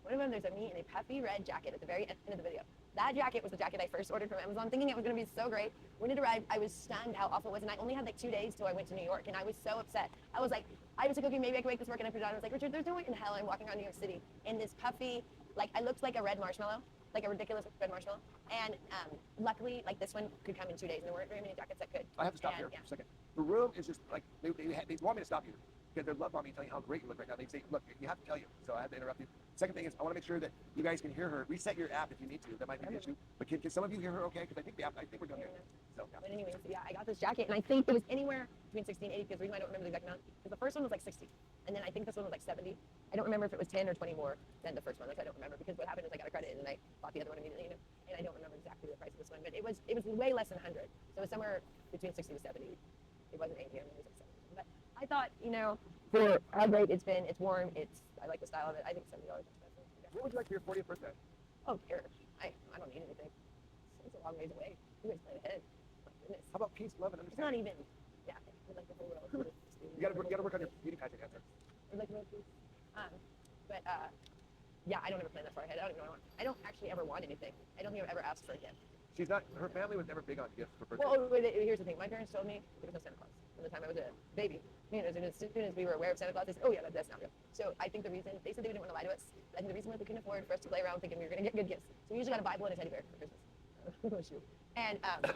one of them there's a me in a puffy red jacket at the very end of the video. That jacket was the jacket I first ordered from Amazon, thinking it was going to be so great. When it arrived, I was stunned how awful it was, and I only had like 2 days till I went to New York, and I was so upset. I was like, okay, maybe I can make this work, and I put it on. I was like, Richard, there's no way in hell I'm walking around New York City in this puffy, like I looked like a red marshmallow, like a ridiculous red marshmallow. And luckily, like this one could come in 2 days, and there weren't very many jackets that could. I have to stop here for a second. The room is just like, they want me to stop you because they love me telling you how great you look right now. They say, look, you have to tell you, so I have to interrupt you. Second thing is, I want to make sure that you guys can hear her. Reset your app if you need to. That might be an issue. But can some of you hear her okay? Because I think we're doing good. So, yeah. But anyways, yeah, I got this jacket, and I think it was anywhere between 60 and 80, because the reason I don't remember the exact amount is the first one was like 60, and then I think this one was like 70. I don't remember if it was 10 or 20 more than the first one. Like, I don't remember, because what happened is I got a credit, and I bought the other one immediately, and I don't remember exactly the price of this one, but it was way less than 100. So it was somewhere between 60 to 70. It wasn't 80, it was like 70. But I thought, for how great it's been, it's warm, I like the style of it. I think $70 is expensive. What would you like for your 40th birthday? Oh, here. I don't need anything. It's a long ways away. You guys plan ahead. My goodness. How about peace, love, and It's not understanding? even, yeah, I like the whole world. You gotta work on your beauty pageant answer. Like world peace. Yeah, I don't ever plan that far ahead. I don't even know what I want. I don't actually ever want anything. I don't think I've ever asked for a gift. Her family was never big on gifts for birthday. Well, here's the thing. My parents told me there was no Santa Claus from the time I was a baby. As soon as we were aware of Santa Claus, they said, oh yeah, that's not real. So I think the reason, they said they didn't want to lie to us. I think the reason was they couldn't afford for us to play around thinking we were going to get good gifts. So we usually got a Bible and a teddy bear for Christmas. And a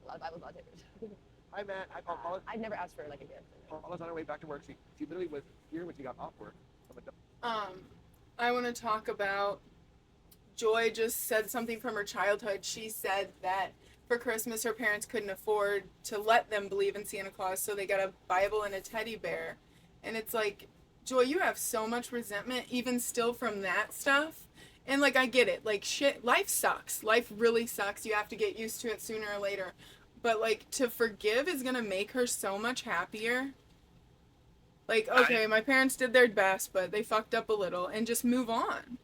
lot of Bibles, a lot of teddy bears. Hi, Matt. Hi, Paula. I've never asked for like a gift. Paula's on her way back to work. She literally was here when she got off work. I want to talk about Joy just said something from her childhood. She said that for Christmas her parents couldn't afford to let them believe in Santa Claus, so they got a Bible and a teddy bear. And it's like, Joy, you have so much resentment even still from that stuff. And like, I get it. Like, shit, life sucks. Life really sucks. You have to get used to it sooner or later. But like, to forgive is going to make her so much happier. Like, okay, my parents did their best, but they fucked up a little, and just move on.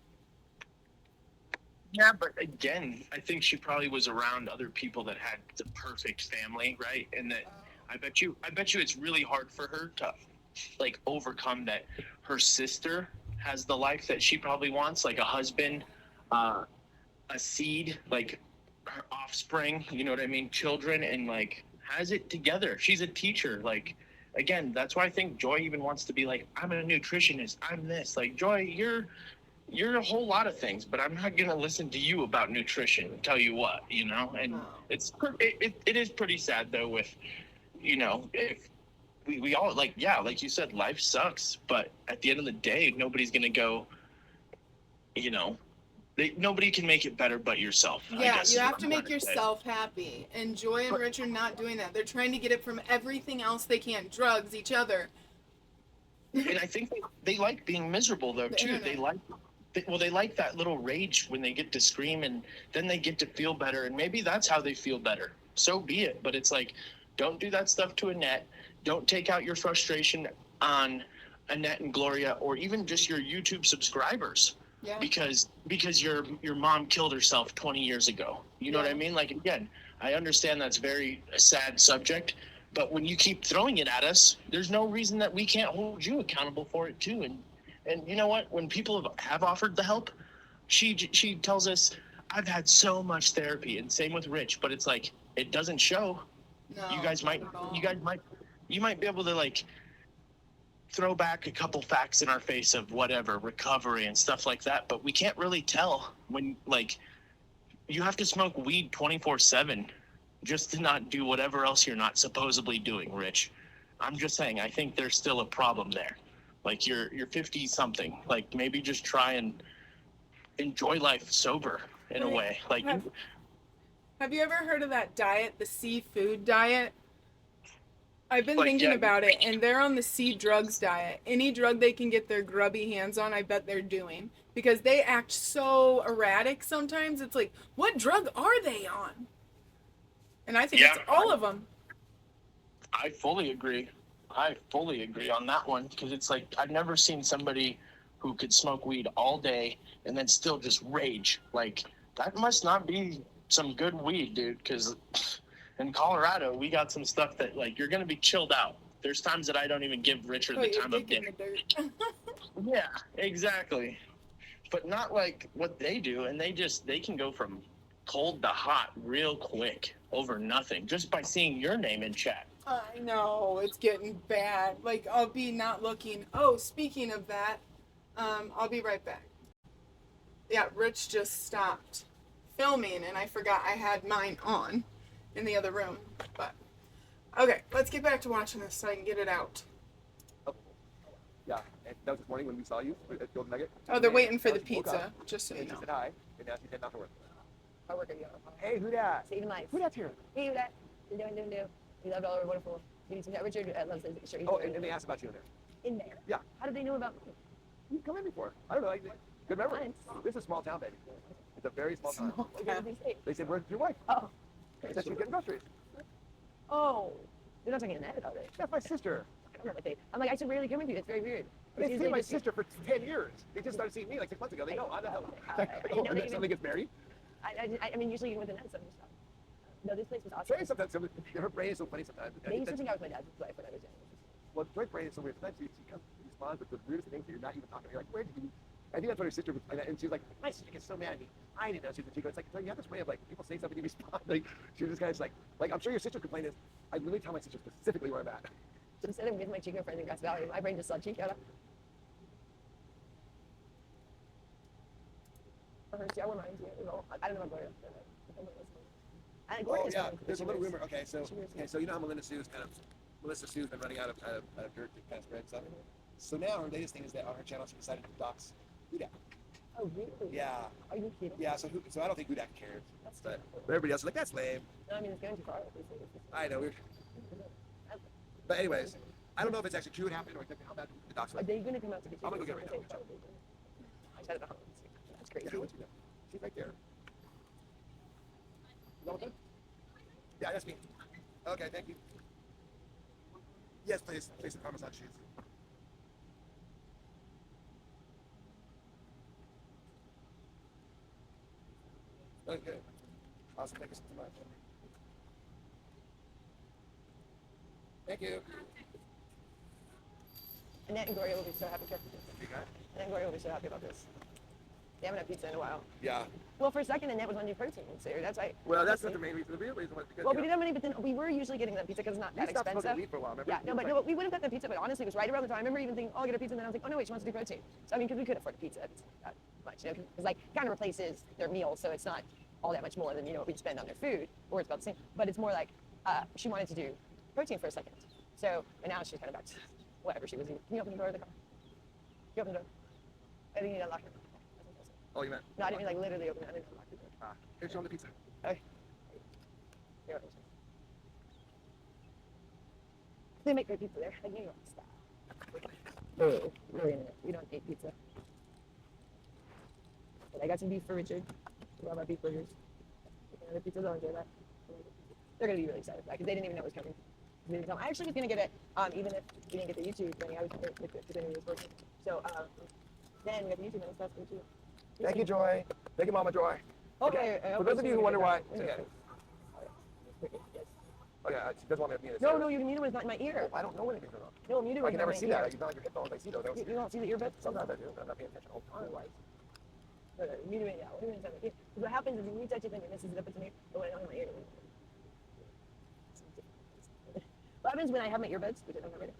Yeah, but again, I think she probably was around other people that had the perfect family, right? And that I bet you it's really hard for her to like overcome that her sister has the life that she probably wants, like a husband, a seed, like her offspring, you know what I mean, children, and like has it together. She's a teacher, like again, that's why I think Joy even wants to be like, I'm a nutritionist, I'm this. Like, Joy, you're a whole lot of things, but I'm not gonna listen to you about nutrition. Tell you what, and it is pretty sad though. With, if we all like you said, life sucks. But at the end of the day, nobody's gonna go. Nobody can make it better but yourself. Yeah, you have to make yourself happy. And Joy and Rich are not doing that. They're trying to get it from everything else they can. Drugs, each other. And I think they like being miserable though too. They like that little rage when they get to scream, and then they get to feel better, and maybe that's how they feel better. So be it. But it's like, don't do that stuff to Annette. Don't take out your frustration on Annette and Gloria, or even just your YouTube subscribers. Yeah. Because your mom killed herself 20 years ago. You know what I mean? Like, again, I understand that's very a sad subject, but when you keep throwing it at us, there's no reason that we can't hold you accountable for it too. And you know what? When people have offered the help, she tells us, I've had so much therapy, and same with Rich, but it's like, it doesn't show. No, you might be able to like throw back a couple facts in our face of whatever, recovery and stuff like that, but we can't really tell when, like, you have to smoke weed 24/7 just to not do whatever else you're not supposedly doing, Rich. I'm just saying, I think there's still a problem there. Like you're 50 something. Like maybe just try and enjoy life sober in a Right. way. Like Have you ever heard of that diet, the seafood diet? I've been Like, thinking yeah. about it, and they're on the sea drugs diet. Any drug they can get their grubby hands on, I bet they're doing. Because they act so erratic sometimes. It's like, what drug are they on? And I think Yeah, it's all of them. I fully agree. I fully agree on that one because it's like I've never seen somebody who could smoke weed all day and then still just rage. Like that must not be some good weed, dude. Because in Colorado, we got some stuff that like you're gonna be chilled out. There's times that I don't even give Richard Put the your time of dick in day. the dirt. Yeah, exactly. But not like what they do, and they can go from cold to hot real quick over nothing just by seeing your name in chat. I know, it's getting bad. Like, I'll be not looking. Oh, speaking of that, I'll be right back. Yeah, Rich just stopped filming, and I forgot I had mine on in the other room. But, okay, let's get back to watching this so I can get it out. Yeah, and that was this morning when we saw you at Golden Nugget. Oh, they're waiting for the She woke pizza, up, just so you and she know. said hi, and now she's heading off to work. Our worker, you Hey, who dat? saving lives. Who dat's here? Hey, you that? You doing? We loved all our wonderful beauties. Richard loves his shirt. Oh, and they asked about you in there. In there. Yeah. How did they know about me? You've come in before. I don't know. Like, good memory. Once. This is a small town, baby. It's a very small town. What did they say? They said, where's your wife? Oh. They said she's getting groceries. Oh. They're not talking Annette, are they? That's my sister. I don't know what they. I'm like, I should rarely come with you. It's very weird. They've seen my sister for 10 years. They just started seeing me like 6 months ago. They know. I know. know that even- Somebody gets married. I mean, usually even with Annette, some stuff. No, this place was awesome. Trey sometimes, her brain is so funny sometimes. They used to think I was my dad's wife when I was young. Well, Joy's brain is so weird. Sometimes she comes, she responds with the weirdest things that you're not even talking. You're like, where did you? I think that's what her sister was, and she was like, my sister gets so mad at me. I didn't know she was a Chico. It's like, you have this way of like, people say something, you respond. Like, she was just kind of like, I'm sure your sister's complaint is, I really tell my sister specifically where I'm at. So instead of with my Chico friend in Grass Valley, my brain just saw Chico. For her, see, I wouldn't mind you. I don't know about Gloria. Oh yeah, there's a little rumor. Okay, so you know how Melinda Sue's been running out of dirt to kind of spread stuff. So now her latest thing is that on her channel she decided to dox Hudak. Oh really? Yeah. Are you kidding? Yeah. So I don't think Hudak cares. That's But everybody else is like, that's lame. No, I mean it's going too far. I know. But anyways, I don't know if it's actually true what happened or exactly how bad the dox Are was. they going to come out to get you? I'm gonna go get it right now. I said it at home. That's crazy. Yeah, what's your name? She's right there. Is that okay? Yeah, that's me. Okay, thank you. Yes, please. Please, the Parmesan cheese. Okay. Awesome. Thank you so much. Thank you. Annette and Gloria will be so happy. You got it? Annette and Gloria will be so happy about this. They haven't had pizza in a while. Yeah. Well, for a second, Annette was on new protein, so that's why. Well, that's not the main reason. The real reason was because. Well, we didn't have money, but then we were usually getting that pizza because it's not you that stopped smoking expensive. weed for a while, remember? Yeah, but we would have got the pizza, but honestly, it was right around the time. I remember even thinking, oh, I'll get a pizza, and then I was like, oh no, wait, she wants to do protein. So I mean, because we could afford a pizza, it's not much, you know, because like kind of replaces their meal, so it's not all that much more than what we'd spend on their food, or it's about the same. But it's more like she wanted to do protein for a second. So, and now she's kind of back to whatever she was eating. Can you open the door of the car? Can you open the door? I think you need to unlock it. Oh, you meant? No, I didn't mean like literally open it. I didn't unlock the door. Ah, here's on the pizza. Okay. Here it is. They make great pizza there. Like New York style. Oh, really into it. We don't eat pizza. But I got some beef for Richard. We love our beef burgers. The pizza, they'll enjoy that. They're gonna be really excited because they didn't even know it was coming. They didn't tell me. I actually was gonna get it, even if we didn't get the YouTube thing. I was gonna get it because I knew it was working. So then we got the YouTube and that's good too. Thank you, Joy. Thank you, Mama Joy. Okay. For those of you who wonder why. Yes. Okay, she doesn't want me to be in this. No, your mute is not in my ear. I don't know what it is. No, mute I is can not never in see my that. ear. It's not like your headphones. I see those. You don't see the earbuds? Sometimes I do. I'm not paying attention all the time. Otherwise. Mute it, yeah. Because what happens is when you touch it, then it messes it up into me. But when I don't have my ear, what happens when I have my earbuds, which I don't have right now,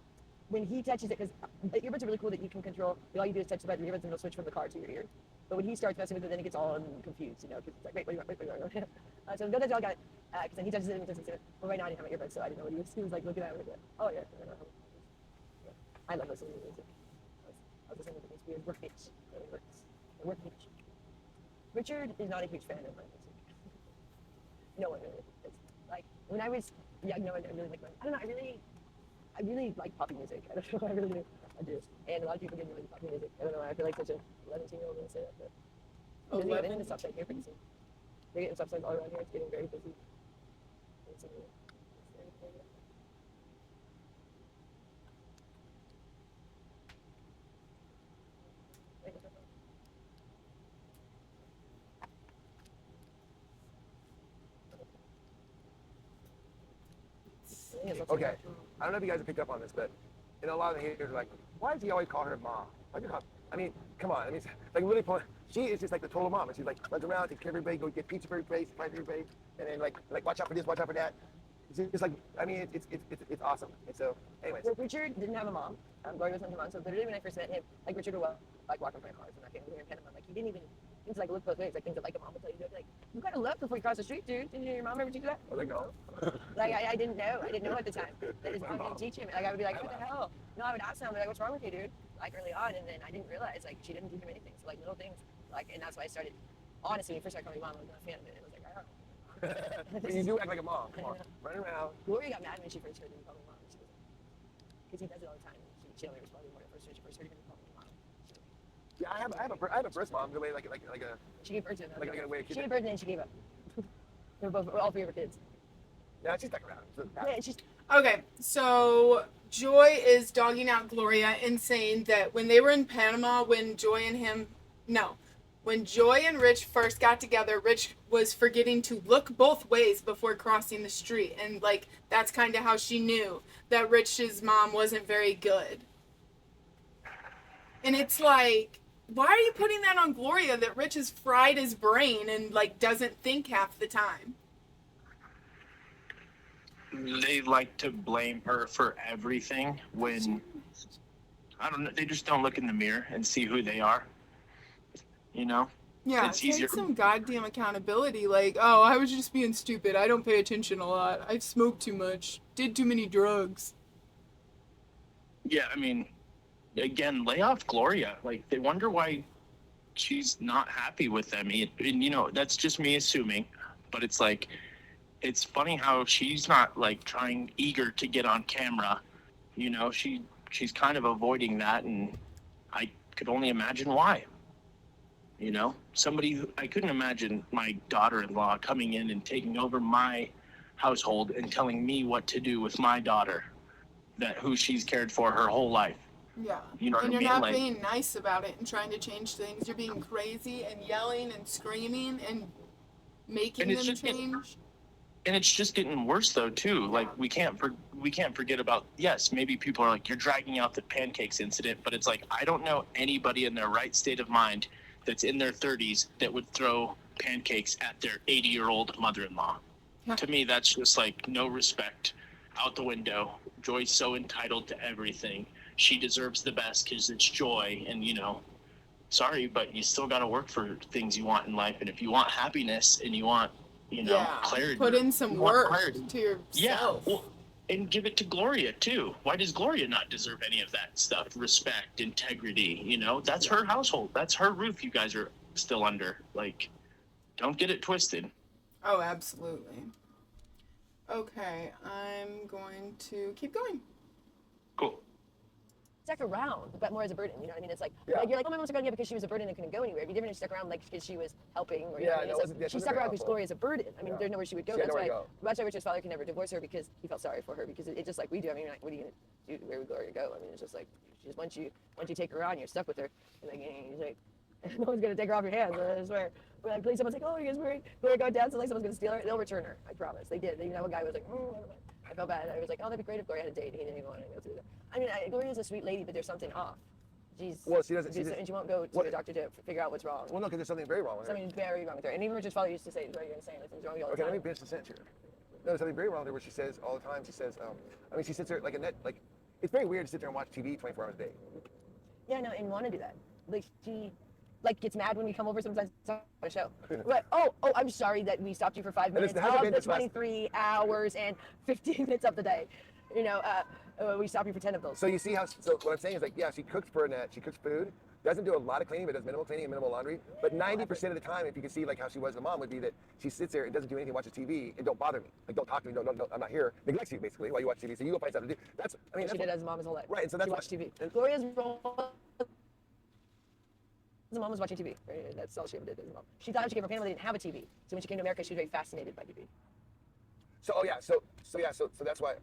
when he touches it, because the earbuds are really cool that you can control. All you do is touch the button, the earbuds, and they'll switch from the car to your ear. But when he starts messing with it, then it gets all confused, you know, because it's like, wait, what do you want? So no, that's all I got. Because then he touches it and he doesn't see it. But right now I didn't have my earbuds, so I didn't know what he was like looking at it. Like, oh yeah. I love listening to music. I was listening to this weird work page. The work page. Richard is not a huge fan of my music. No one really. It's like when I was young, no one really liked my. I don't know. I really like poppy music. I don't know. I really do. I do. And a lot of people get really poppy music. I don't know. I feel like such a 11-year-old when I say that, but they're getting into stop sign here pretty soon. They're getting stop signs all around here. It's getting very busy. It's very Okay, I don't know if you guys have picked up on this, but you know, a lot of the haters are like, why does he always call her mom? I mean, come on. I mean, like really, she is just like the total mom, and she's like runs around, takes care of everybody, go get pizza for everybody, supplies for everybody, and then like watch out for this, watch out for that. It's like, I mean, it's awesome. And so, anyways. Well, Richard didn't have a mom. Gloria wasn't his mom. So literally when I first met him, like Richard would like walk in front of cars and I came here in Panama. Like he didn't even things like look both ways, like things that like a mom would tell you to do. Like you gotta look before you cross the street, dude. Didn't your mom ever teach you that? I was like, no. Like I didn't know. I didn't know at the time that his mom didn't teach him. Like I would be like, what the hell? No, I would ask him, I'd be like, what's wrong with you, dude? Like early on, and then I didn't realize like she didn't teach him anything. So like little things, like, and that's why I started. Honestly, when you first started calling me mom, I was not a fan of it. It was like, oh. But you do act like a mom. Come on, running around. Gloria got mad when she first heard him call me mom. Because he does it all the time. She only responded when she first heard him call me mom. Yeah, I have a birth mom, the way like a. She gave birth to him. Like a way of she gave birth and then she gave up. They were both all three of her kids. Yeah, she's stuck around. So, Yeah, she's. Okay, so Joy is dogging out Gloria and saying that when they were in Panama, when Joy and Rich first got together, Rich was forgetting to look both ways before crossing the street. And, like, that's kind of how she knew that Rich's mom wasn't very good. And it's like, why are you putting that on Gloria that Rich has fried his brain and, like, doesn't think half the time? They like to blame her for everything when, I don't know, they just don't look in the mirror and see who they are. You know? Yeah, it's easier. Take some goddamn accountability. Like, oh, I was just being stupid. I don't pay attention a lot. I smoked too much. Did too many drugs. Yeah, I mean, again, lay off Gloria. Like, they wonder why she's not happy with them. And, you know, that's just me assuming. But it's like, it's funny how she's not, like, eager to get on camera. You know, she's kind of avoiding that, and I could only imagine why. You know, I couldn't imagine my daughter-in-law coming in and taking over my household and telling me what to do with my daughter, who she's cared for her whole life. Yeah. You know what I mean? You're not being nice about it and trying to change things. You're being crazy and yelling and screaming and making them change. And it's just getting worse though too. Like we can't forget about, yes, maybe people are like, you're dragging out the pancakes incident, but it's like, I don't know anybody in their right state of mind that's in their 30s that would throw pancakes at their 80-year-old mother-in-law. Yeah. To me, that's just like no respect, out the window. Joy's so entitled to everything. She deserves the best because it's Joy. And, you know, sorry, but you still got to work for things you want in life. And if you want happiness and you want, you know, clarity. Put in some work to yourself. Yeah. Well, and give it to Gloria too. Why does Gloria not deserve any of that stuff? Respect, integrity, you know, that's her household. That's her roof you guys are still under. Like, don't get it twisted. Oh, absolutely. Okay, I'm going to keep going. Cool. Stuck around, but more as a burden, you know what I mean? It's like, like you're like, oh, my mom stuck around because she was a burden and couldn't go anywhere. It'd be different if she stuck around like because she was helping, or you know what I mean? It's like, she stuck around because Gloria is a burden. I mean, there's nowhere she would go. That's why Richard's father can never divorce her, because he felt sorry for her, because it's just like we do. I mean, like, what are you gonna do? Where would Gloria go? I mean, it's just like, just once you take her on, you're stuck with her. And like, he's like, no one's gonna take her off your hands. I swear. We're like, please, someone's like, oh, you guys worried? Gloria go down, so like someone's gonna steal her. They'll return her. I promise. They did. You know, a guy was like, I felt bad. I was like, oh, that'd be great if Gloria had a date. He didn't even want to go through that. I mean, Gloria's a sweet lady, but there's something off. Well, she doesn't. And she won't go to the doctor to figure out what's wrong. Well, no, because there's something very wrong with her. Something very wrong with her. And even Richard's father used to say, what are you going to say? Something's wrong with you all the time. Let me finish the sentence here. No, there's something very wrong with her where she says all the time, she says, I mean, she sits there like Annette, like It's very weird to sit there and watch TV 24 hours a day. Yeah, no, and want to do that. Like she, like gets mad when we come over sometimes on a show. But oh, I'm sorry that we stopped you for 5 minutes hasn't of been the this last- 23 hours and 15 minutes of the day. You know, we stopped you for 10 of those. So you see how, so what I'm saying is like, yeah, she cooks for Annette, she cooks food, doesn't do a lot of cleaning, but does minimal cleaning and minimal laundry. But 90% of the time, if you can see like how she was as a mom, would be that she sits there and doesn't do anything, watches TV, and don't bother me. Like, don't talk to me, don't, I'm not here. Neglects you, basically, while you watch TV. So you go find something to do. That's, I mean, She that's did as a mom his whole life. Right, and so that's she what- watched TV. Gloria's role as a mom was watching TV. Right? That's all she ever did as a mom. She thought she came from a family that didn't have a TV. So when she came to America, she was very fascinated by TV. So, oh yeah, so that's why,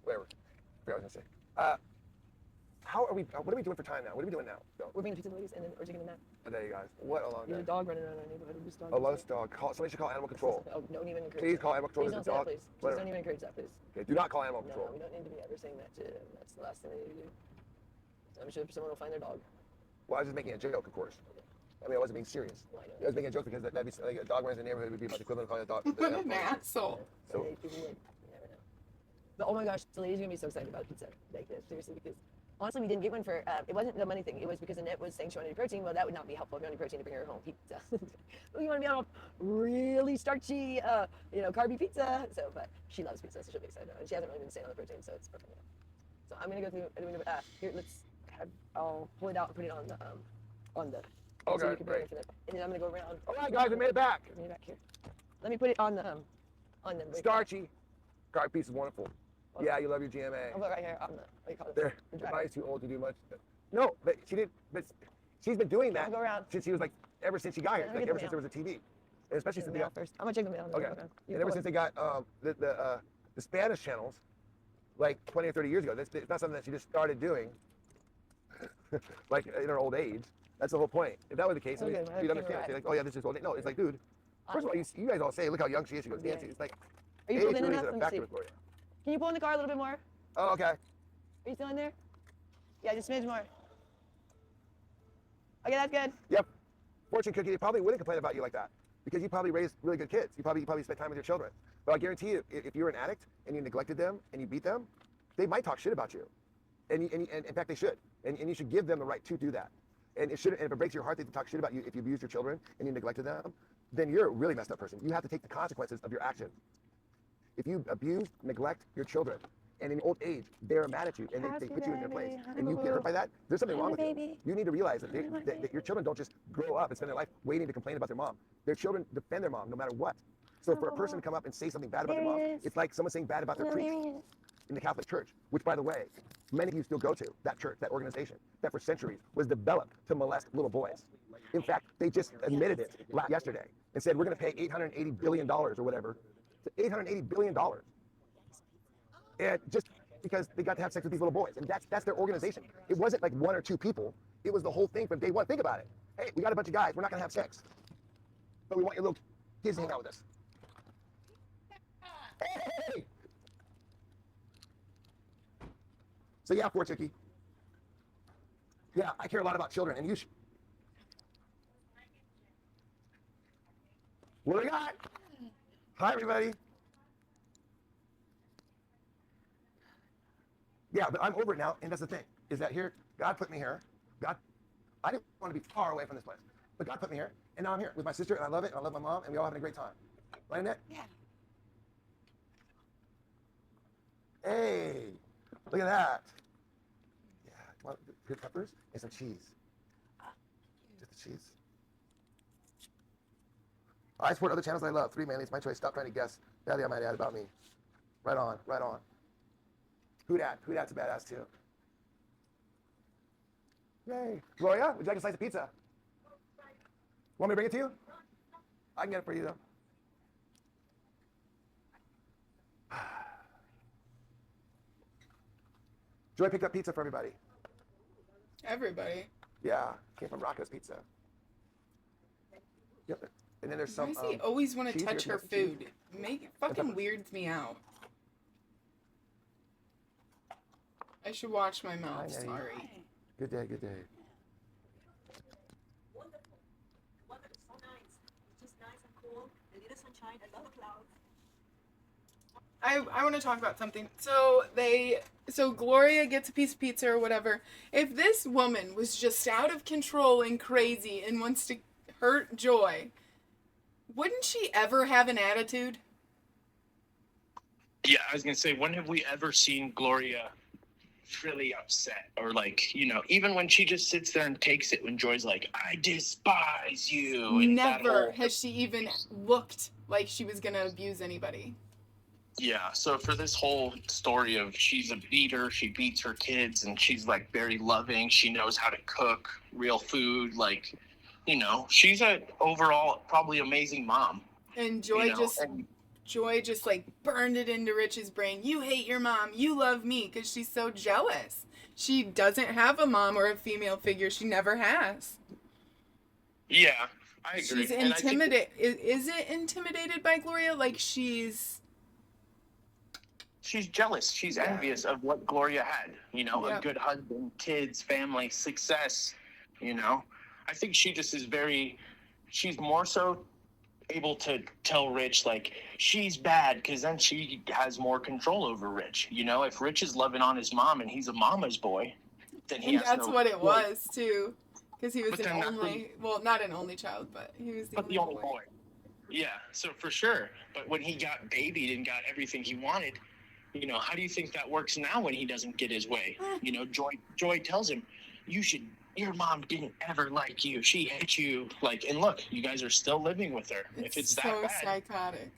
whatever. I forgot what I was gonna say. How are we? What are we doing for time now? What are we doing now? Go. We're being the pizza ladies and then we're taking a nap. Oh, there you guys. What a long There's a day. dog running around our neighborhood. This dog Oh, is- lost dog. Somebody should call animal control. Oh, don't even encourage Please that. call animal control. Please There's don't a say that, dog. please. Please Whatever. don't even encourage that, please. Okay, do not call animal No, control. we don't need to be ever saying that to them. That's the last thing they need to do. I'm sure someone will find their dog. Well, I was just making a joke, of course. I mean, I wasn't being serious. Well, I know. I was making a joke because that'd be like a dog runs in the neighborhood would be about the equivalent of calling a dog. What an asshole. So, People would. You never know. But oh my gosh, the lady's gonna be so excited about pizza like this, seriously, because honestly, we didn't get one for. It wasn't the money thing. It was because Annette was saying she wanted protein. Well, that would not be helpful if you wanted protein to bring her home pizza. We want to be on a really starchy, carby pizza. So, but she loves pizza, so she'll be excited. And she hasn't really been staying on the protein, so it's perfect. So I'm gonna go through. Here, I'll pull it out and put it on the Okay, so you can bring great. it for that. And then I'm gonna go around. all right, guys, we made it back. Bring it back here. Let me put it on the Starchy. Carb piece is wonderful. Yeah, you love your GMA. I'll put it right here on the what do you call it? There, The the driver. body's too old to do much. No, but she did. But she's been doing that I'll go around. since she was like ever since she got here, Let me like get ever the since there was a TV, and especially Check since the they mail got first. I'm gonna check the mail. okay, and ever since they got the Spanish channels, like 20 or 30 years ago. It's not something that she just started doing, like in her old age. That's the whole point. If that were the case, Okay, you'd I came understand. right. She's like, oh yeah, this is old age. No, it's like, dude. First of all, you guys all say, look how young she is. She goes, Yeah. Nancy. It's like, Are you age pulled in really enough? isn't a Let me factor see. with Gloria. Can you pull in the car a little bit more? Oh, okay. Are you still in there? Yeah, just a smidge more. Okay, that's good. Yep. Fortune cookie, they probably wouldn't complain about you like that because you probably raised really good kids. You probably spent time with your children. But I guarantee you, if you're an addict and you neglected them and you beat them, they might talk shit about you. And in fact, they should. And you should give them the right to do that. And it shouldn't. And if it breaks your heart that they talk shit about you, if you abused your children and you neglected them, then you're a really messed up person. You have to take the consequences of your actions. If you abuse, neglect your children, and in old age, they're mad at you and they put you in their place, and you get hurt by that, there's something wrong with you. You need to realize that, that your children don't just grow up and spend their life waiting to complain about their mom. Their children defend their mom no matter what. So for a person to come up and say something bad about their mom, it's like someone saying bad about their priest in the Catholic Church, which, by the way, many of you still go to, that church, that organization, that for centuries was developed to molest little boys. In fact, they just admitted it yesterday and said, we're going to pay $880 billion or whatever, $880 billion. And just because they got to have sex with these little boys. And that's their organization. It wasn't like one or two people. It was the whole thing from day one. Think about it. Hey, we got a bunch of guys. We're not going to have sex. But we want your little kids to hang out with us. Hey! So yeah, Fortune. Yeah, I care a lot about children, and you should. What do we got? Hi, everybody. Yeah, but I'm over it now, and that's the thing, is that here, God put me here. I didn't want to be far away from this place, but God put me here, and now I'm here with my sister, and I love it, and I love my mom, and we all having a great time. Right, Annette? Yeah. Hey, look at that. Yeah, you want good peppers and some cheese. Just the cheese. I support other channels I love. 3 mainly, it's my choice. Stop trying to guess. Badly, I might add about me. Right on, right on. Who dat? Who dat's a badass too. Yay. Gloria, would you like a slice of pizza? Want me to bring it to you? I can get it for you though. Joy picked up pizza for everybody. Everybody. Yeah, came from Rocco's Pizza. Yep. And then there's Why some. does he always want to cheese touch here, her if you have some food? It fucking weirds me out. I should wash my mouth. Hi, Eddie. Sorry. Good day, good day. Wonderful. Wonderful. So nice. It's just nice and cool. A little sunshine, a lot of clouds. I want to talk about something. So Gloria gets a piece of pizza or whatever. If this woman was just out of control and crazy and wants to hurt Joy, wouldn't she ever have an attitude? Yeah, I was gonna say, when have we ever seen Gloria really upset, or like, even when she just sits there and takes it when Joy's like, I despise you, and that Never whole has she even looked like she was gonna abuse anybody. yeah. So for this whole story of she's a beater, she beats her kids, and she's like very loving. She knows how to cook real food. Like, she's a overall probably amazing mom. And And Joy just like burned it into Rich's brain. You hate your mom. You love me, because she's so jealous. She doesn't have a mom or a female figure. She never has. yeah, I agree. She's And I think intimidated. Is it intimidated by Gloria? Like she's jealous. She's Yeah. envious of what Gloria had. A Yep. good husband, kids, family, success. I think she just is she's more so able to tell Rich like she's bad, because then she has more control over Rich. If Rich is loving on his mom and he's a mama's boy, then he And has that's no. what it was too, because he was But an then that's only, well, not an only child, but he was the But only the only boy. boy. Yeah, so for sure. But when he got babied and got everything he wanted, how do you think that works now when he doesn't get his way? Joy tells him, your mom didn't ever like you. She hates you. Like, and look, you guys are still living with her. If it's that so bad, psychotic.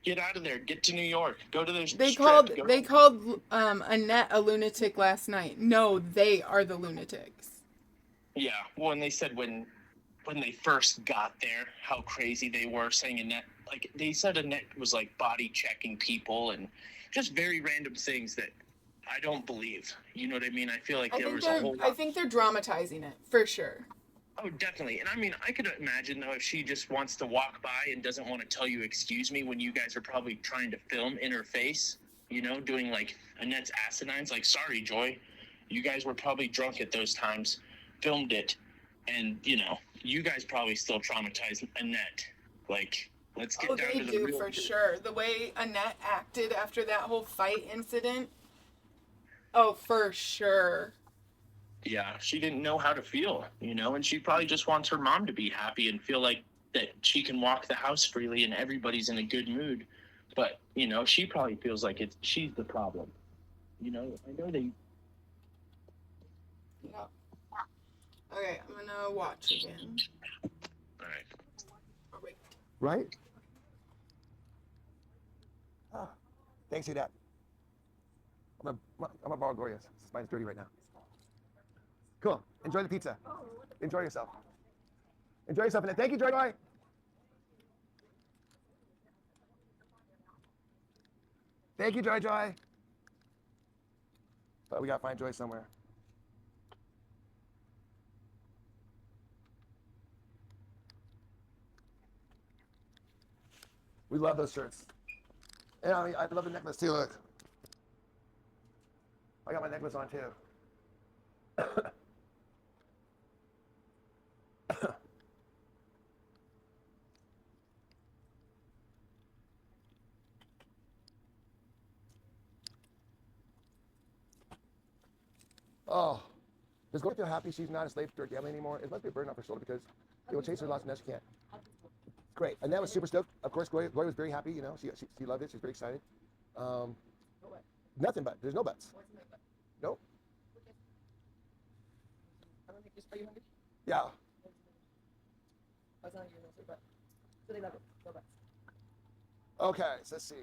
get out of there. Get to New York. Go to the They strip. called Annette a lunatic last night. No, they are the lunatics. Yeah, well, and they said when they first got there, how crazy they were, saying Annette, like they said Annette was like body checking people and just very random things that I don't believe. You know what I mean? I feel like there was a whole lot. I think they're dramatizing it for sure. Oh, definitely. And I mean, I could imagine though if she just wants to walk by and doesn't want to tell you excuse me when you guys are probably trying to film in her face, doing like Annette's asinines, like, sorry, Joy, you guys were probably drunk at those times, filmed it, and you guys probably still traumatized Annette. Like, let's get down They to the do real for shit. sure. The way Annette acted after that whole fight incident. Oh, for sure. Yeah, she didn't know how to feel, and she probably just wants her mom to be happy and feel like that she can walk the house freely and everybody's in a good mood. But, she probably feels like she's the problem. I know they. Yeah. Okay, I'm gonna watch again. All right. Oh, wait. Right? Ah, thanks, Dad. I'm gonna borrow Gloria's. Mine's dirty right now. Cool. Enjoy the pizza. Enjoy yourself. Enjoy yourself. And thank you, Joy Boy. Thank you, Joy Joy. But we gotta find Joy somewhere. We love those shirts. And I love the necklace too, look. I got my necklace on too. Oh, does Gloria feel happy she's not a slave to her family anymore? It must be a burden off her shoulder because it will chase her lost and now she can't. Great. And that was super stoked. Of course, Gloria was very happy. She loved it. She's very excited. Nothing but. There's no buts. Nope. Are you hungry? Yeah. I was not your but so they love it. Go buts. Okay, so let's see.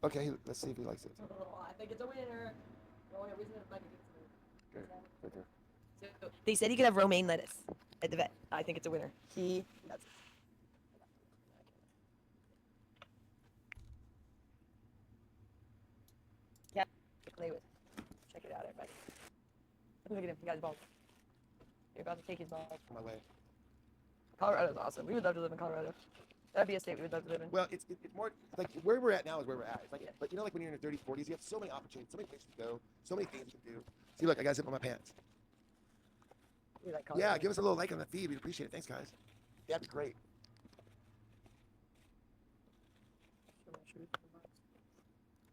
Okay, let's see if he likes it. I think it's a winner. Okay, right there. So they said he could have romaine lettuce at the vet. I think it's a winner. He loves it. Play with. Check it out, everybody. Look at him. He got his balls. You're about to take his balls. On my way. Colorado's awesome. We would love to live in Colorado. That'd be a state we would love to live in. Well, it's more like where we're at now is where we're at. It's like, but you know, like when you're in your 30s, 40s, you have so many opportunities, so many places to go, so many things you can do. See, look, I got to zip on my pants. We like Colorado. Yeah, give us a little like on the feed. We'd appreciate it. Thanks, guys. That'd be great.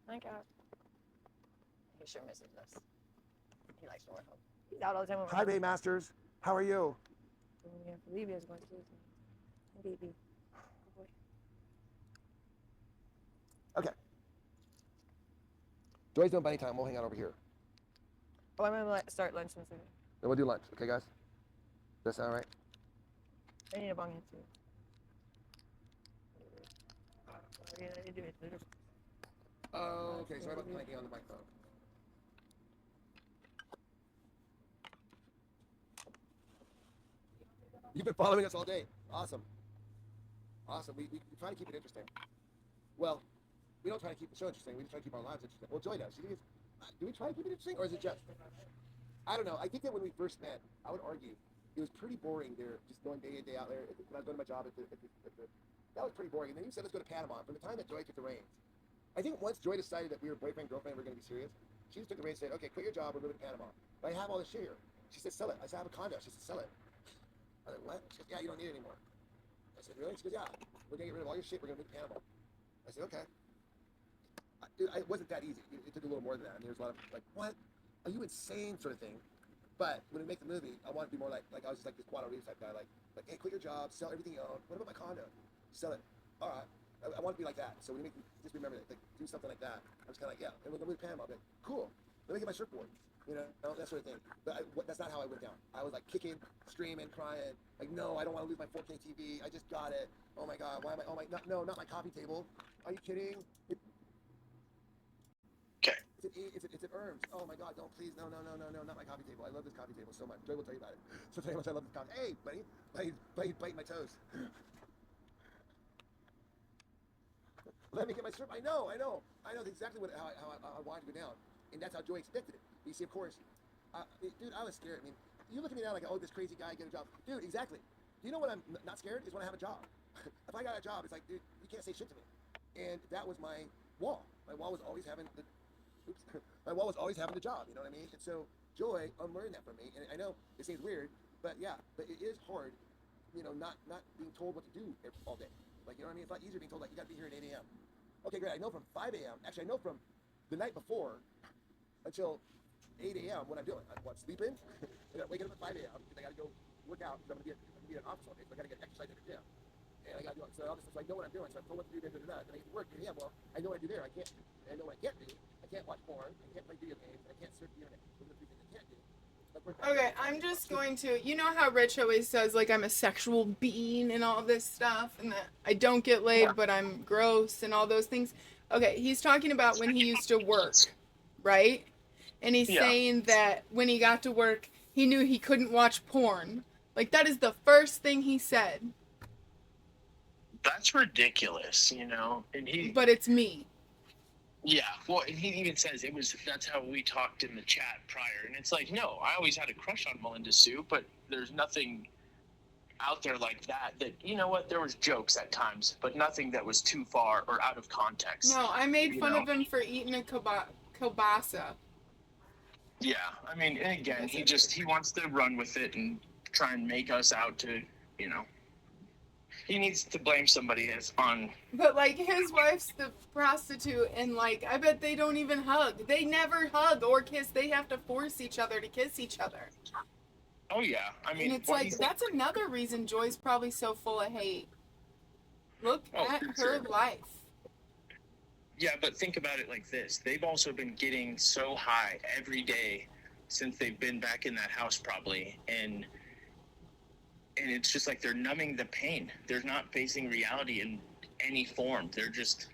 My God. He sure misses us. He likes to work home. He's out all the time. Hi, Bay Masters. How are you? Yeah, Olivia's going to do something. Baby. Good boy. Okay. Joy's doing bunny time. We'll hang out over here. Oh, I'm going to start lunch in a second. Then we'll do lunch. Okay, guys? Does that sound right? I need a bong hit too. Yeah, I do it. Oh, okay. Sorry about clanking on the microphone. You've been following us all day. Awesome. Awesome. We try to keep it interesting. Well, we don't try to keep the show interesting. We just try to keep our lives interesting. Well, Joy does. Do we try to keep it interesting, or is it just? I don't know. I think that when we first met, I would argue it was pretty boring there, just going day in, day out there. When I was going to my job that was pretty boring. And then you said, let's go to Panama. From the time that Joy took the reins, I think once Joy decided that we were boyfriend, girlfriend, we're going to be serious, she just took the reins and said, okay, quit your job, we're moving to Panama. But I have all this shit here. She said, sell it. I said, I have a condo. She said, sell it. I said, what? She said, yeah, you don't need it anymore. I said, really? She goes, yeah, we're going to get rid of all your shit. We're going to move to Panama. I said, okay. It wasn't that easy. It took a little more than that. I mean, there's a lot of, like, what? Are you insane sort of thing? But when we make the movie, I want to be more like I was just like this Quad Reeves type guy, like, hey, quit your job, sell everything you own. What about my condo? Sell it. All right. I want to be like that. So when you make, just remember that, like, do something like that. I was kind of like, yeah, and we're going to move to Panama. I'll be like, cool. Let me get my surfboard. You know, that sort of thing. But that's not how I went down. I was like kicking, screaming, crying. Like, no, I don't want to lose my 4K TV. I just got it. Oh my God, why am I? Oh my, no, not my coffee table. Are you kidding? Okay. It's an errands. Oh my God, don't please, no, not my coffee table. I love this coffee table so much. Joy will tell you about it. So tell you how much I love this coffee. Hey, buddy, biting my toes. Let me get my surf. I know exactly how I wanted to go down, and that's how Joy expected it. But you see, of course, dude, I was scared. I mean, you look at me now like, oh, this crazy guy get a job, dude. Exactly. Do you know when I'm not scared is when I have a job. If I got a job, it's like, dude, you can't say shit to me. And that was my wall. My wall was always having the. My wall was always having the job, you know what I mean? And so Joy unlearned that from me. And I know it seems weird, but yeah, but it is hard, you know, not being told what to do all day. Like, you know what I mean? It's a lot easier being told, like, you got to be here at 8 a.m. Okay, great. I know from 5 a.m. Actually, I know from the night before until 8 a.m. what I'm doing. I'm sleeping, and I'm waking up at 5 a.m. because I got to go work out because I'm going to be at an office all day. So I got to get exercise at the gym. And I got to do it. So I know what I'm doing. So I'm told what to do, then I get to work. And yeah, well, I know what I do there. I know what I can't do. I can't watch porn. I can't play video games. I can't surf the internet. Those are the three things I can't do. Okay, I'm just going to, you know how Rich always says, like, I'm a sexual being and all this stuff, and that I don't get laid, but I'm gross and all those things. Okay, he's talking about when he used to work, right? And he's saying that when he got to work, he knew he couldn't watch porn. Like, that is the first thing he said. That's ridiculous, you know? And but it's me. Yeah, well, and he even says that's how we talked in the chat prior. And it's like, no, I always had a crush on Melinda Sue, but there's nothing out there like that, you know what, there was jokes at times, but nothing that was too far or out of context. No, I made fun of him for eating a kielbasa. Yeah, I mean, and again, he wants to run with it and try and make us out to, you know, he needs to blame somebody on. But, like, his wife's the prostitute, and, like, I bet they don't even hug. They never hug or kiss. They have to force each other to kiss each other. Oh, yeah. I mean, and it's like, that's another reason Joy's probably so full of hate. Look at her life. Yeah, but think about it like this. They've also been getting so high every day since they've been back in that house, probably, and it's just like they're numbing the pain. They're not facing reality in any form. They're just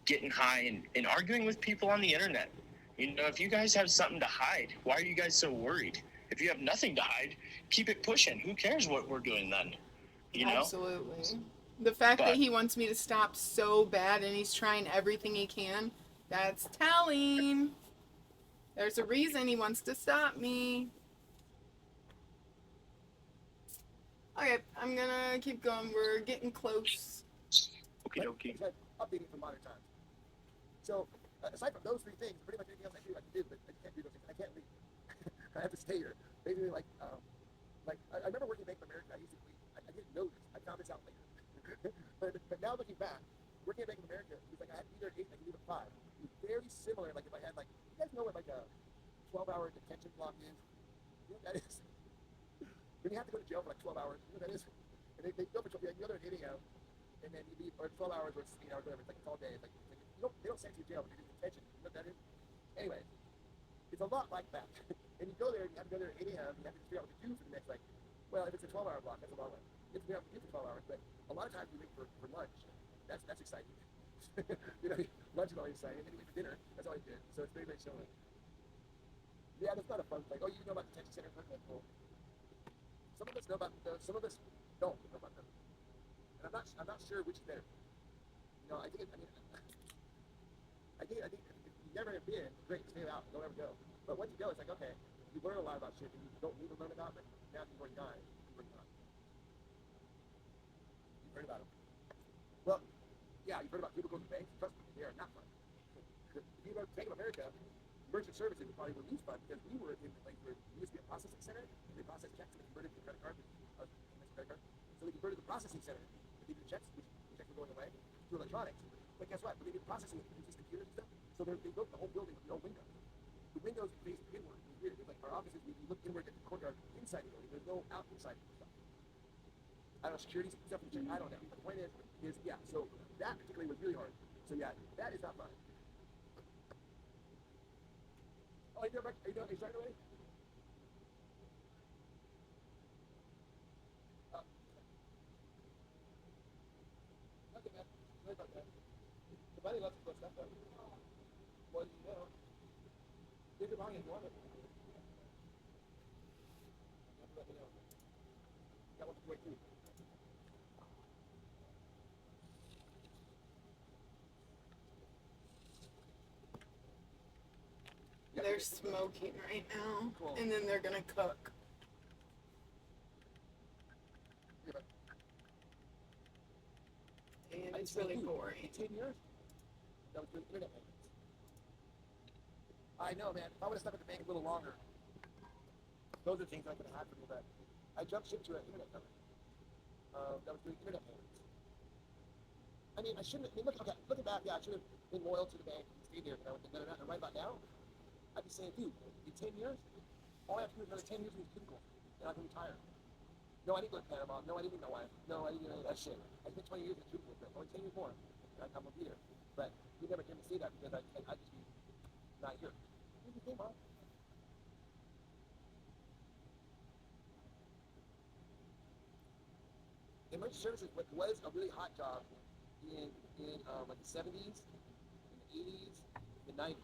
getting high and arguing with people on the internet. You know, if you guys have something to hide, why are you guys so worried? If you have nothing to hide, keep it pushing. Who cares what we're doing then? You know? Absolutely. The fact that he wants me to stop so bad and he's trying everything he can, that's telling. There's a reason he wants to stop me. Okay, I'm gonna keep going. We're getting close. Okie dokie. Like I said, updating from modern times. So, aside from those three things, pretty much anything else I do, but I can't do those things. I can't leave. I have to stay here. Basically, I remember working at Bank of America. I used to leave. I didn't know this. I found this out later. but now looking back, working at Bank of America, it was like I had to be there at 8, I could leave at 5. It was very similar. Like if I had you guys know what like a 12-hour detention block is? You know what that is? When you have to go to jail for like 12 hours, you know what that is? And they go for 12, you go there at 8 a.m. and then you leave, or 12 hours or 16 hours, whatever. It's all day. They don't send you to jail, but they just detention. You know what that is? Anyway, it's a lot like that. And you go there, you have to go there at 8 a.m. You have to figure out what to do for the next, well, if it's a 12-hour block, that's a long one. You have to figure out what to do for 12 hours, but a lot of times you wait for lunch. That's exciting. Lunch is always exciting, and then you wait for dinner. That's always good. So it's very, very similar. Yeah, that's not a fun thing. Oh, you know about detention center? Okay, cool. Some of us know about those. Some of us don't know about them. And I'm not sure which is better. I think if you've never been, great, stay out, don't ever go. But once you go, it's like, okay, you learn a lot about shit that you don't need to learn about, but now you've already done it. You've heard about them. Well, yeah, you've heard about people going to banks. Trust me, they are not fun. If you go to Bank of America, merchant services probably were least fun because we were in the place where we used to be a processing center. They process checks and they converted to credit card. So they converted the processing center. They did the checks, which checks were going away, to electronics. But guess what? When they did processing, it was just computers and stuff. So they built the whole building with no windows. The windows faced inward. It was weird. It was like our offices, we look inward at the courtyard inside the building. There's no out inside stuff. I don't know, security stuff, I don't know. But the point is, yeah, so that particularly was really hard. So yeah, that is not fun. Oh, are you starting already? Okay, man. Sorry about that. The buddy loves to put stuff up. Well, you know. If you're buying it, you want it. You have to let me know. Got one to wait too. They're smoking right now, Cool. and then they're gonna cook. And it's really boring. 10 years? That was doing internet payments. I know, man. If I would have stuck at the bank a little longer, those are things I could have had for me, but I jumped ship to an internet company that was doing internet payments. I mean, I shouldn't. I mean, looking back, yeah, I should have been loyal to the bank and stayed there. And right about now, I'd be saying, dude, in 10 years, all I have to do is another 10 years in this cubicle, and I can retire. No, I didn't go to Panama. No, I didn't meet my wife. No, I didn't do any of that shit. I spent 20 years in the cubicle, but only 10 years more, and I'm gonna be there. But you never came to see that because I'd just be not here. You came on. Emergency services was a really hot job in like the 70s, in the 80s, the 90s.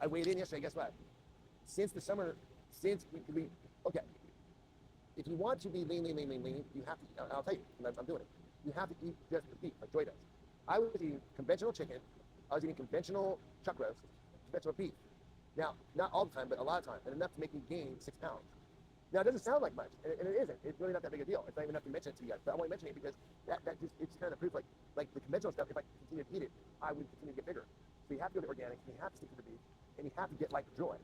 I weighed in yesterday. Guess what? Since the summer, okay. If you want to be lean, you have to. I'll tell you, I'm doing it. You have to eat just beef, like Joy does. I was eating conventional chicken. I was eating conventional chuck roast, conventional beef. Now, not all the time, but a lot of time, and enough to make me gain 6 pounds. Now, it doesn't sound like much, and it isn't. It's really not that big a deal. It's not even enough to mention it to you guys. But I want to mention it because it's kind of proof. Like the conventional stuff, if I continue to eat it, I would continue to get bigger. So you have to go to organic, and you have to stick to the beef, and you have to get like Joy.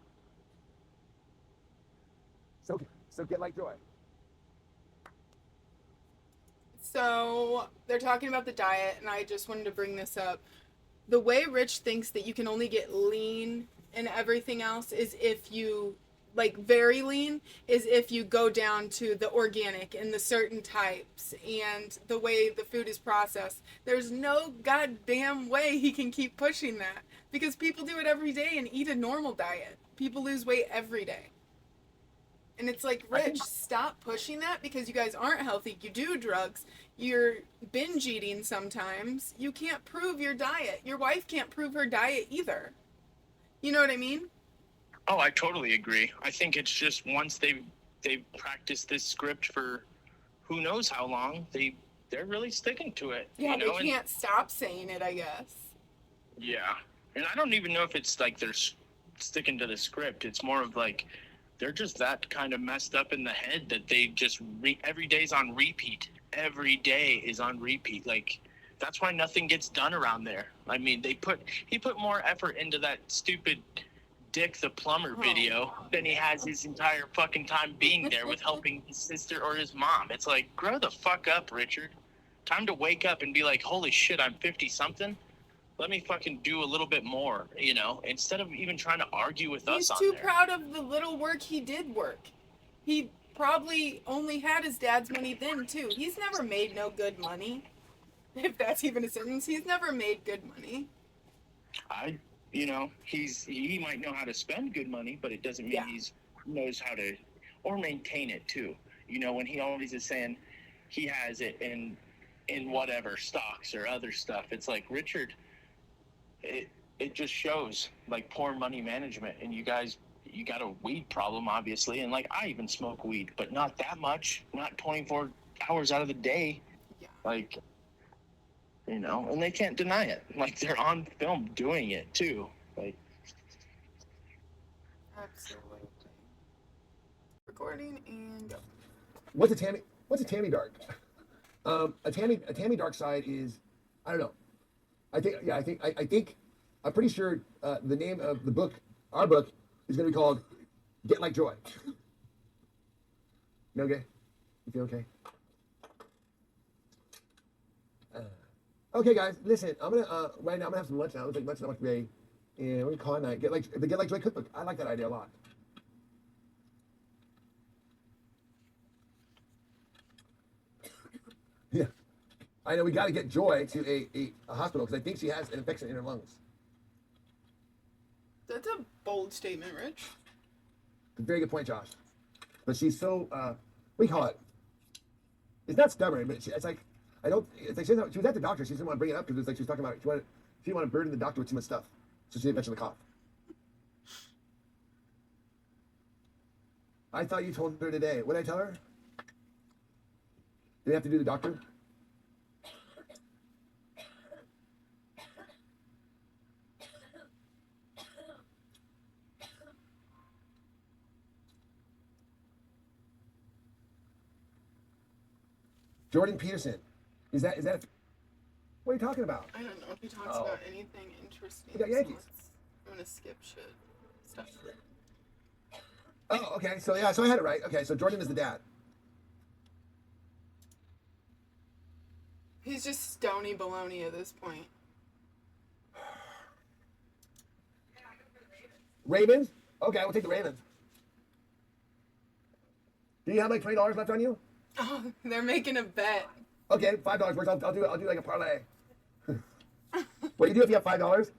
So get like Joy. So they're talking about the diet, and I just wanted to bring this up. The way Rich thinks that you can only get lean and everything else is if you, like very lean, is if you go down to the organic and the certain types and the way the food is processed. There's no goddamn way he can keep pushing that because people do it every day and eat a normal diet. People lose weight every day. And it's like, Rich, stop pushing that because you guys aren't healthy. You do drugs. You're binge eating sometimes. You can't prove your diet. Your wife can't prove her diet either. You know what I mean? Oh, I totally agree. I think it's just once they've practiced this script for who knows how long, they're really sticking to it. Yeah, you know? They can't stop saying it, I guess. Yeah. And I don't even know if it's like sticking to the script. It's more of like they're just that kind of messed up in the head that they just every day's on repeat. Every day is on repeat. Like that's why nothing gets done around there. I mean, he put more effort into that stupid Dick the plumber video than he has his entire fucking time being there with helping his sister or his mom. It's like, grow the fuck up, Richard. Time to wake up and be like, holy shit, I'm 50 something. Let me fucking do a little bit more, you know, instead of even trying to argue with us on He's too there. proud of the little work he did work. He probably only had his dad's money then, too. He's never made no good money. If that's even a sentence, he's never made good money. You know, he might know how to spend good money, but it doesn't mean he knows how to, or maintain it too. You know, when he always is saying he has it in whatever stocks or other stuff, it's like, Richard, it just shows like poor money management. And you got a weed problem, obviously, and like I even smoke weed, but not that much, not 24 hours out of the day. Like, you know, and they can't deny it. Like, they're on film doing it, too. Like, Absolutely. Recording and go. What's a Tammy dark? A Tammy dark side is, I don't know. I think I'm pretty sure the name of the book, our book, is going to be called Get Like Joy. You okay? You feel okay? Okay, guys, listen. I'm gonna right now. I'm gonna have some lunch now. I'm gonna take lunch now today, and we're gonna call it night. Get like Joy cookbook. I like that idea a lot. Yeah, I know we got to get Joy to a hospital because I think she has an infection in her lungs. That's a bold statement, Rich. Very good point, Josh. But she's so what do you call it? It's not stubborn, but it's like. I don't. It's like she was at the doctor. She didn't want to bring it up because it's like she was talking about. She didn't want to burden the doctor with too much stuff, so she didn't mention the cough. I thought you told her today. What did I tell her? Did we have to do the doctor? Jordan Peterson. Is that what are you talking about? I don't know if he talks about anything interesting. We got Yankees. I'm gonna skip shit stuff. Oh, okay. So yeah, so I had it right. Okay, so Jordan is the dad. He's just stony baloney at this point. Ravens? Okay, we'll take the Ravens. Do you have like $20 left on you? Oh, they're making a bet. Okay, $5 works. I'll do like a parlay. What you do if you have $5,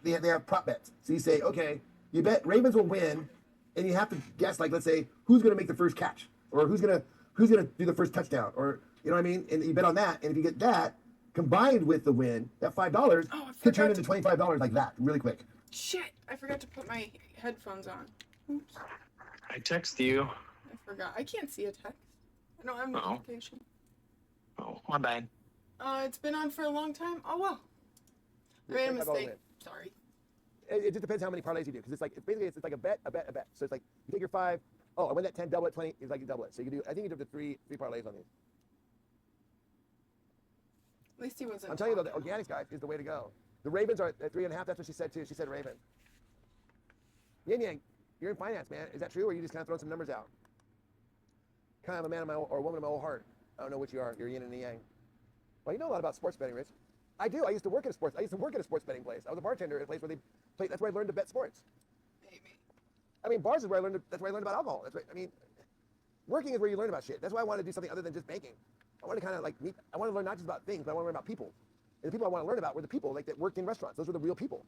they have prop bets. So you say, okay, you bet Ravens will win, and you have to guess, like, let's say who's going to make the first catch, or who's gonna do the first touchdown, or you know what I mean. And you bet on that, and if you get that combined with the win, that $5 could turn into $25 like that, really quick. Shit! I forgot to put my headphones on. Oops. I text you. I forgot. I can't see a text. I don't have notification. Oh, my bad. It's been on for a long time. Oh well. I made a mistake. Sorry. It just depends how many parlays you do, because it's like it's like a bet. So it's like you take your 5. Oh, I win that 10, double it 20. It's like you double it. So you can do. I think you do up to three parlays on these. At least he wasn't. I'm telling you though, the organics guys is the way to go. The Ravens are at 3.5. That's what she said too. She said Raven. Yin Yang, you're in finance, man. Is that true, or are you just kind of throwing some numbers out? Kind of a man of my or a woman of my old heart. I don't know what you are. You're yin and yang. Well, you know a lot about sports betting, Rich. I do. I used to work at a sports betting place. I was a bartender at a place where they played. That's where I learned to bet sports. Maybe. I mean, bars is where I learned. That's where I learned about alcohol. I mean, working is where you learn about shit. That's why I wanted to do something other than just banking. I wanted to kind of like meet. I want to learn not just about things, but I want to learn about people. And the people I want to learn about were the people like that worked in restaurants. Those were the real people.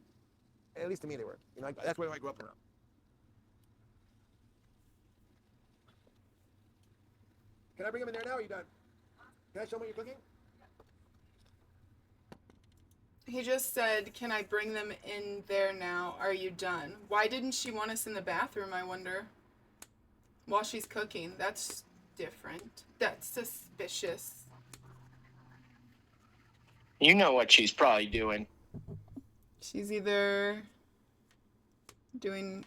And at least to me, they were. You know, that's where I grew up around. Can I bring them in there now? Or are you done? Can I show them what you're cooking? He just said, "Can I bring them in there now? Are you done?" Why didn't she want us in the bathroom, I wonder? While she's cooking. That's different. That's suspicious. You know what she's probably doing. She's either Doing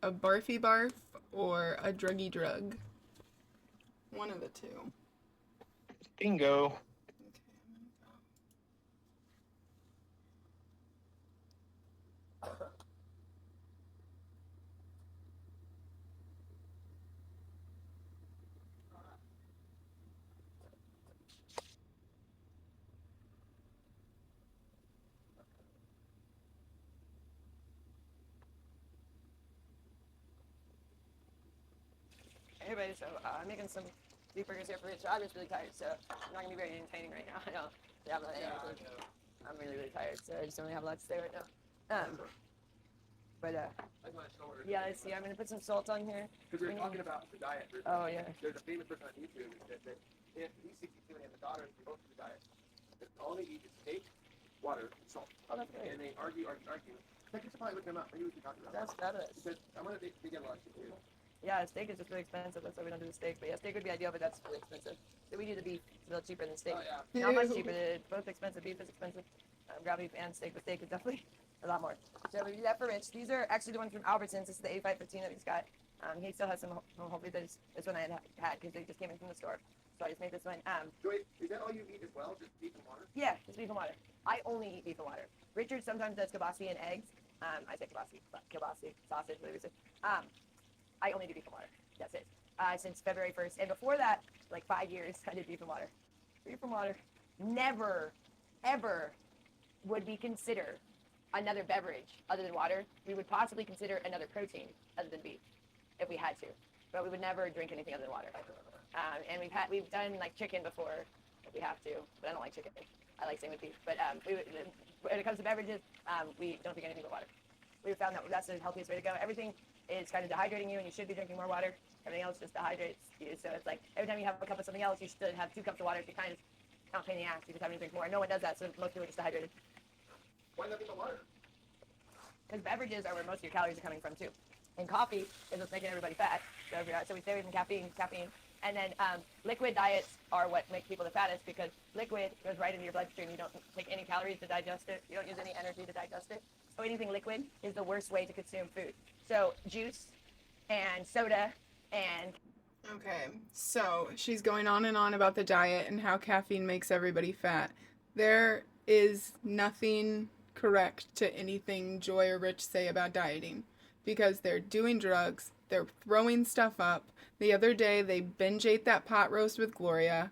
a barfy barf or a druggy drug. One of the two. Bingo. Okay, Hey everybody, so I'm making some beef burgers here for Rich. I'm just really tired, so I'm not gonna be very entertaining right now. I know. Yeah, I'm really, really tired, so I just don't really have a lot to say right now. But yeah, let's see. I'm gonna put some salt on here. Because we were talking about the diet. Oh yeah. There's a famous person on YouTube that if he's 62 and the daughter, they both do the diet. All they eat is steak, water, and salt. Oh, that's great. And they argue. Check this probably look him up. Maybe we can talk about That's fabulous. Because I'm gonna they get a lot of shit too. Yeah, steak is just really expensive. That's why we don't do the steak. But yeah, steak would be ideal, but that's really expensive. So we do the beef. It's a little cheaper than steak. Oh, yeah. Not much cheaper. They're both expensive. Beef is expensive. Ground beef and steak, but steak is definitely a lot more. So we do that for Rich. These are actually the ones from Albertsons. This is the 8515 that he's got. He still has some. Hopefully this one I had because they just came in from the store. So I just made this one. Joy, is that all you eat as well? Just beef and water? Yeah, just beef and water. I only eat beef and water. Richard sometimes does kielbasa and eggs. I say kielbasa, sausage, whatever you say. I only do beef and water. That's it. Since February 1st. And before that, like 5 years, I did beef and water. Beef and water. Never, ever would we consider another beverage other than water. We would possibly consider another protein other than beef if we had to. But we would never drink anything other than water. And we've done like chicken before if we have to, but I don't like chicken. I like same with beef. But when it comes to beverages, we don't drink anything but water. We've found that that's the healthiest way to go. Everything is kind of dehydrating you, and you should be drinking more water. Everything else just dehydrates you. So it's like every time you have a cup of something else, you should have 2 cups of water. If you kind of not pain in the ass, you just having to drink more. No one does that, so most people are just dehydrated. Why not the water? Because beverages are where most of your calories are coming from too. And coffee is what's making everybody fat. So we stay away from caffeine. And then liquid diets are what make people the fattest because liquid goes right into your bloodstream. You don't take any calories to digest it. You don't use any energy to digest it. So anything liquid is the worst way to consume food. So juice and soda and... Okay, so she's going on and on about the diet and how caffeine makes everybody fat. There is nothing correct to anything Joy or Rich say about dieting because they're doing drugs, they're throwing stuff up. The other day they binge ate that pot roast with Gloria.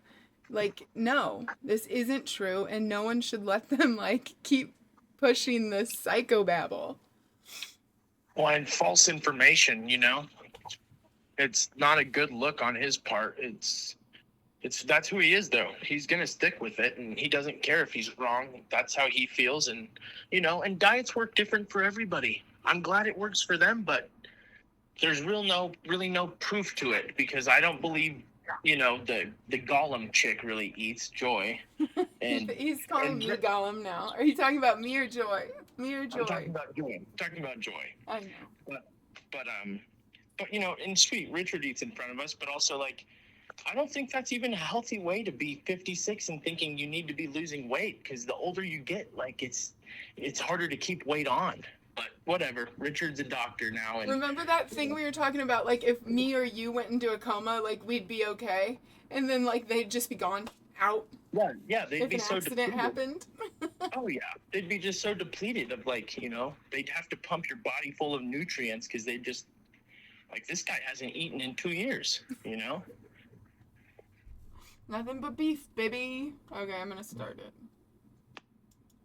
Like, no, this isn't true, and no one should let them like keep pushing this psychobabble. Well, and false information, you know, it's not a good look on his part. It's that's who he is, though. He's gonna stick with it, and he doesn't care if he's wrong. That's how he feels, and you know, and diets work different for everybody. I'm glad it works for them, but there's really no proof to it because I don't believe, you know, the Gollum chick really eats Joy. And He's calling me Gollum now. Are you talking about me or Joy? Me or Joy? I'm talking about Joy. I'm talking about Joy. I know. But you know, and sweet Richard eats in front of us, but also like, I don't think that's even a healthy way to be 56 and thinking you need to be losing weight because the older you get, like it's harder to keep weight on. But whatever, Richard's a doctor now. And remember that thing we were talking about? Like if me or you went into a coma, like we'd be okay, and then like they'd just be gone out. Yeah, they'd be so depleted. If an accident happened. Oh yeah, they'd be just so depleted of like, you know, they'd have to pump your body full of nutrients because they just like this guy hasn't eaten in 2 years, you know. Nothing but beef, baby. Okay, I'm gonna start it.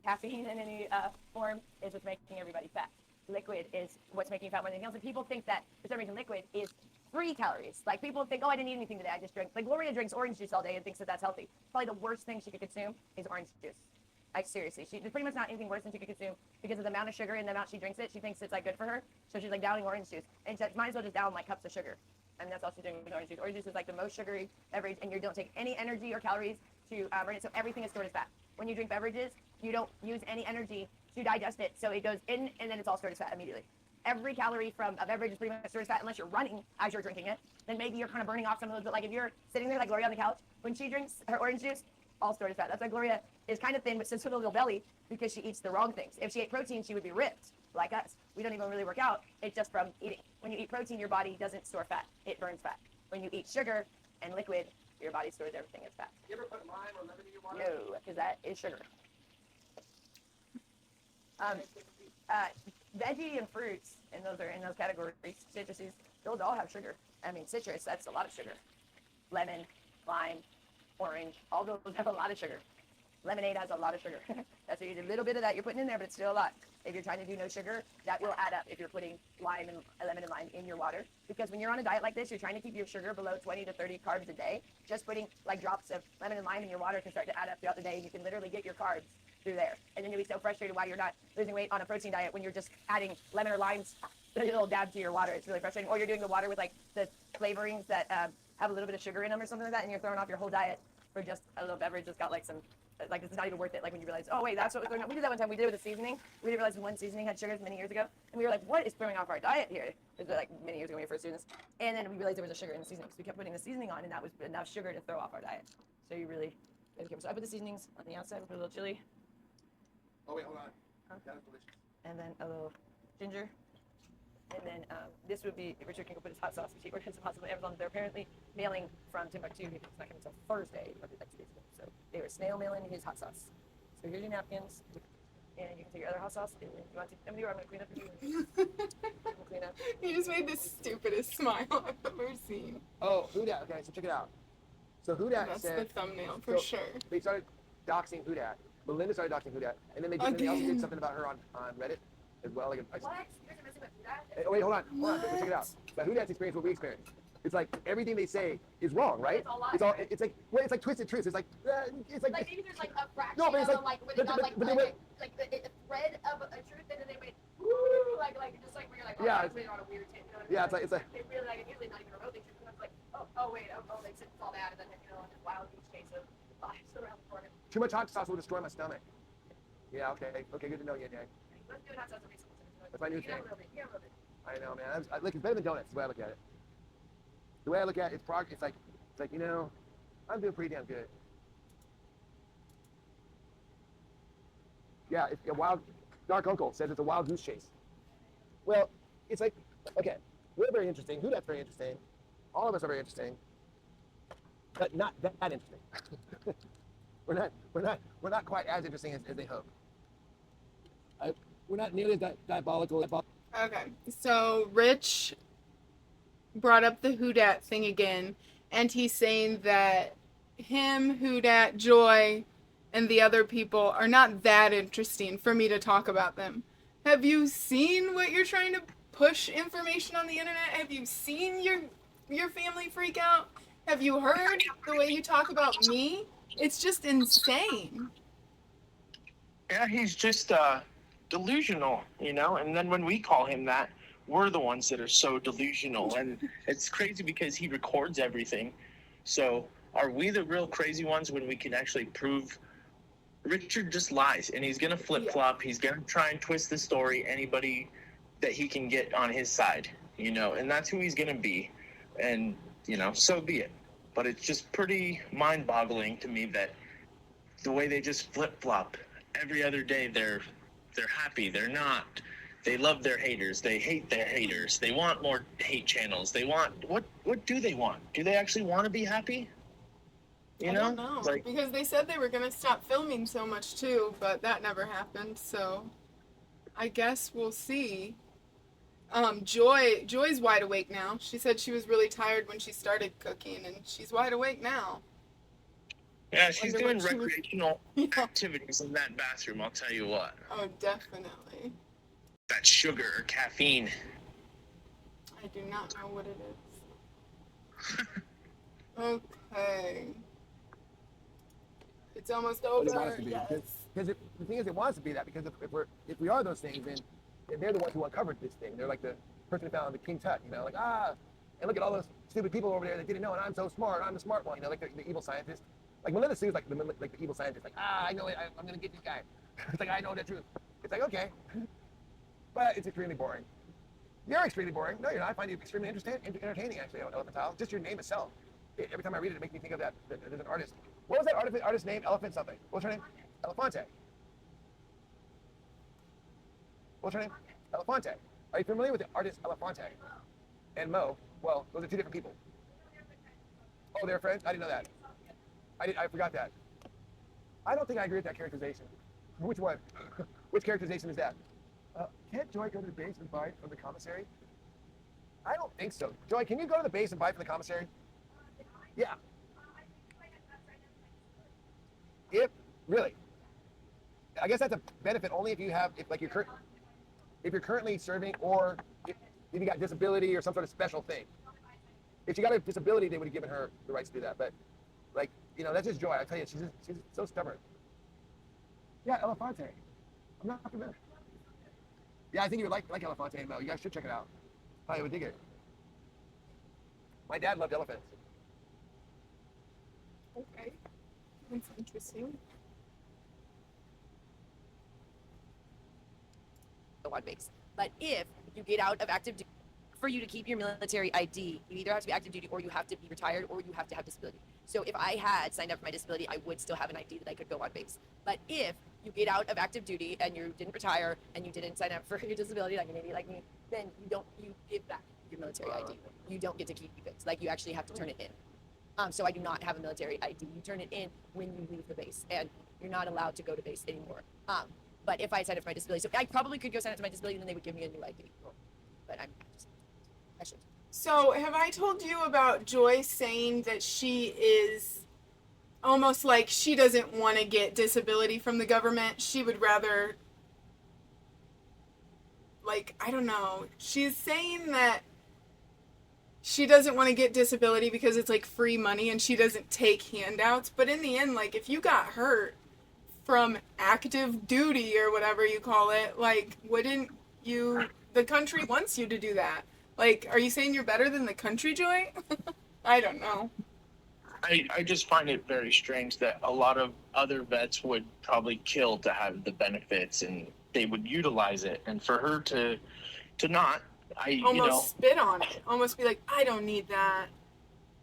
Caffeine in any form is what's making everybody fat. Liquid is what's making you fat more than anything else. And people think that for some reason liquid is free calories. Like people think, oh, I didn't eat anything today. I just drank. Like Gloria drinks orange juice all day and thinks that that's healthy. Probably the worst thing she could consume is orange juice. Like seriously, there's pretty much not anything worse than she could consume because of the amount of sugar and the amount she drinks it. She thinks it's like good for her, so she's like downing orange juice. And she might as well just down like cups of sugar. And that's all she's doing with orange juice. Orange juice is like the most sugary beverage, and you don't take any energy or calories to burn it. So everything is stored as fat. When you drink beverages, you don't use any energy to digest it. So it goes in, and then it's all stored as fat immediately. Every calorie from a beverage is pretty much stored as fat unless you're running as you're drinking it. Then maybe you're kind of burning off some of those. But like if you're sitting there like Gloria on the couch, when she drinks her orange juice, all stored as fat. That's why Gloria is kind of thin, but sits with a little belly because she eats the wrong things. If she ate protein, she would be ripped like us. we don't even really work out. It's just from eating. When you eat protein, your body doesn't store fat. It burns fat. When you eat sugar and liquid, your body stores everything as fat. You ever put lime or lemon in your water? No, because that is sugar. Veggie and fruits, and those are in those categories. Citruses, those all have sugar. I mean, citrus, that's a lot of sugar. Lemon, lime, orange, all those have a lot of sugar. Lemonade has a lot of sugar. That's a little bit of that you're putting in there, but it's still a lot. If you're trying to do no sugar, that will add up if you're putting lemon and lime in your water. Because when you're on a diet like this, you're trying to keep your sugar below 20 to 30 carbs a day. Just putting like drops of lemon and lime in your water can start to add up throughout the day, and you can literally get your carbs through there. And then you'll be so frustrated why you're not losing weight on a protein diet when you're just adding lemon or limes, a little dab to your water. It's really frustrating. Or you're doing the water with like the flavorings that have a little bit of sugar in them or something like that, and you're throwing off your whole diet for just a little beverage that's got like some, like it's not even worth it. Like when you realize, oh wait, that's what was throwing off. We did that one time. We did it with a seasoning. We didn't realize one seasoning had sugars many years ago, and we were like, what is throwing off our diet here? It was like many years ago when we were first doing this, and then we realized there was a sugar in the seasoning, so we kept putting the seasoning on, and that was enough sugar to throw off our diet. So you really gotta be careful. So I put the seasonings on the outside. We put a little chili. Oh, wait, hold on. That was delicious. And then a little ginger. And then this would be, Richard can go put his hot sauce, which he ordered some hot sauce on Amazon. They're apparently mailing from Timbuktu because it's not coming until Thursday, or like 2 days ago. So they were snail mailing his hot sauce. So here's your napkins. And you can take your other hot sauce. And you want to, I'm going to clean up for you. Clean up. You just made the stupidest smile I've ever seen. Oh, Houdat. Okay, so check it out. So Houdat That's said, the thumbnail for sure. they started doxing Houdat. Melinda started doxing Houdat, and then they also did something about her on Reddit as well. Like, What? You guys are messing with that? oh, wait, hold on, but check it out. But Houdat's experience, what we experienced. It's like everything they say is wrong, right? It's all lies. It's like, well, it's like twisted truths. It's like, Like maybe there's like a fraction No, but it's of like- them, like where they but- got like, but they like, went- like the thread of a truth, and then they went woo, like just like where you're like, oh, Yeah, that's really on a weird tip. You know what I mean? yeah, it's like, They really like it, usually not even remotely true. It's like, oh wait, they said it's all that, and then this wild goose chase of lies around the corner. too much hot sauce will destroy my stomach. Yeah, okay, good to know, yeah. Let's do it hot sauce every single time. That's my new You can have thing. a little bit. You can have a little bit. I know, man. Look, it's better than donuts. The way I look at it. The way I look at it, it's like, you know, I'm doing pretty damn good. Yeah, it's a wild. Dark Uncle says it's a wild goose chase. Well, it's like, okay, we're very interesting. Houdat's very interesting. All of us are very interesting, but not that interesting. we're not quite as interesting as they hope. We're not nearly as diabolical. Okay, so Rich brought up the Houdat thing again, and he's saying that him, Houdat, Joy, and the other people are not that interesting for me to talk about them. Have you seen what you're trying to push information on the internet? Have you seen your family freak out? Have you heard the way you talk about me? It's just insane. Yeah, he's just delusional, you know? And then when we call him that, we're the ones that are so delusional. And it's crazy because he records everything. So are we the real crazy ones when we can actually prove Richard just lies, and he's going to flip-flop. He's going to try and twist the story, anybody that he can get on his side, you know, and that's who he's going to be. And, you know, so be it. But it's just pretty mind-boggling to me that the way they just flip-flop every other day, they're happy, they're not. They love their haters. They hate their haters. They want more hate channels. They want, what do they want? Do they actually want to be happy? You know? I don't know, Like, because they said they were going to stop filming so much too, but that never happened, so I guess we'll see. Joy's wide awake now. She said she was really tired when she started cooking, and she's wide awake now. yeah, she's Wonder doing what she was- recreational Yeah. activities in that bathroom, I'll tell you what. Oh, definitely. That sugar or caffeine. I do not know what it is. Okay. It's almost What it wants over. to be. Yes. Because the thing is, it wants to be that, because if we are those things, then they're the ones who uncovered this thing. They're like the person who found the King Tut, you know, like, and look at all those stupid people over there that didn't know, and I'm so smart, I'm the smart one, you know, like the evil scientist. Like Melinda Sue's like the evil scientist, like, I know it, I'm gonna get this guy. It's like, I know the truth. It's like, okay. But it's extremely boring. You're extremely boring. No, you're not. I find you extremely entertaining, actually, Elephantile. Just your name itself. Every time I read it, it makes me think of that there's an artist. What was that artist name? Elephant something. What's her name? Elefante. What's her name? Elefante. Are you familiar with the artist Elefante? And Mo? Well, those are two different people. Oh, they're friends? I didn't know that. I forgot that. I don't think I agree with that characterization. Which one? Which characterization is that? Can't Joy go to the base and buy from the commissary? I don't think so. Joy, can you go to the base and buy from the commissary? Yeah. If really, I guess that's a benefit only if you have, if like if you're currently serving, or if you got disability or some sort of special thing. If she got a disability, they would have given her the rights to do that. But like, that's just Joy. I tell you, she's so stubborn. Yeah, Elefante. I'm not familiar. Yeah, I think you would like Elefante, Mo. You guys should check it out. I would dig it. My dad loved elephants. Okay. That's interesting. On base. But if you get out of active duty, for you to keep your military ID, you either have to be active duty or you have to be retired or you have to have disability. So if I had signed up for my disability, I would still have an ID that I could go on base. But if you get out of active duty and you didn't retire and you didn't sign up for your disability, like maybe like me, then you give back your military ID. You don't get to keep it. Like you actually have to turn it in. So I do not have a military ID. You turn it in when you leave the base, and you're not allowed to go to base anymore. But if I signed up for my disability, so I probably could go sign up to my disability, and then they would give me a new ID. But I should. So, have I told you about Joy saying that she is almost like she doesn't want to get disability from the government? She would rather, like, I don't know. She's saying that she doesn't want to get disability because it's like free money and she doesn't take handouts. But in the end, like, if you got hurt from active duty or whatever you call it, like, wouldn't you, the country wants you to do that. Like, are you saying you're better than the country, Joy? I don't know. I just find it very strange that a lot of other vets would probably kill to have the benefits and they would utilize it. And for her to not, Almost spit on it. Almost be like, I don't need that.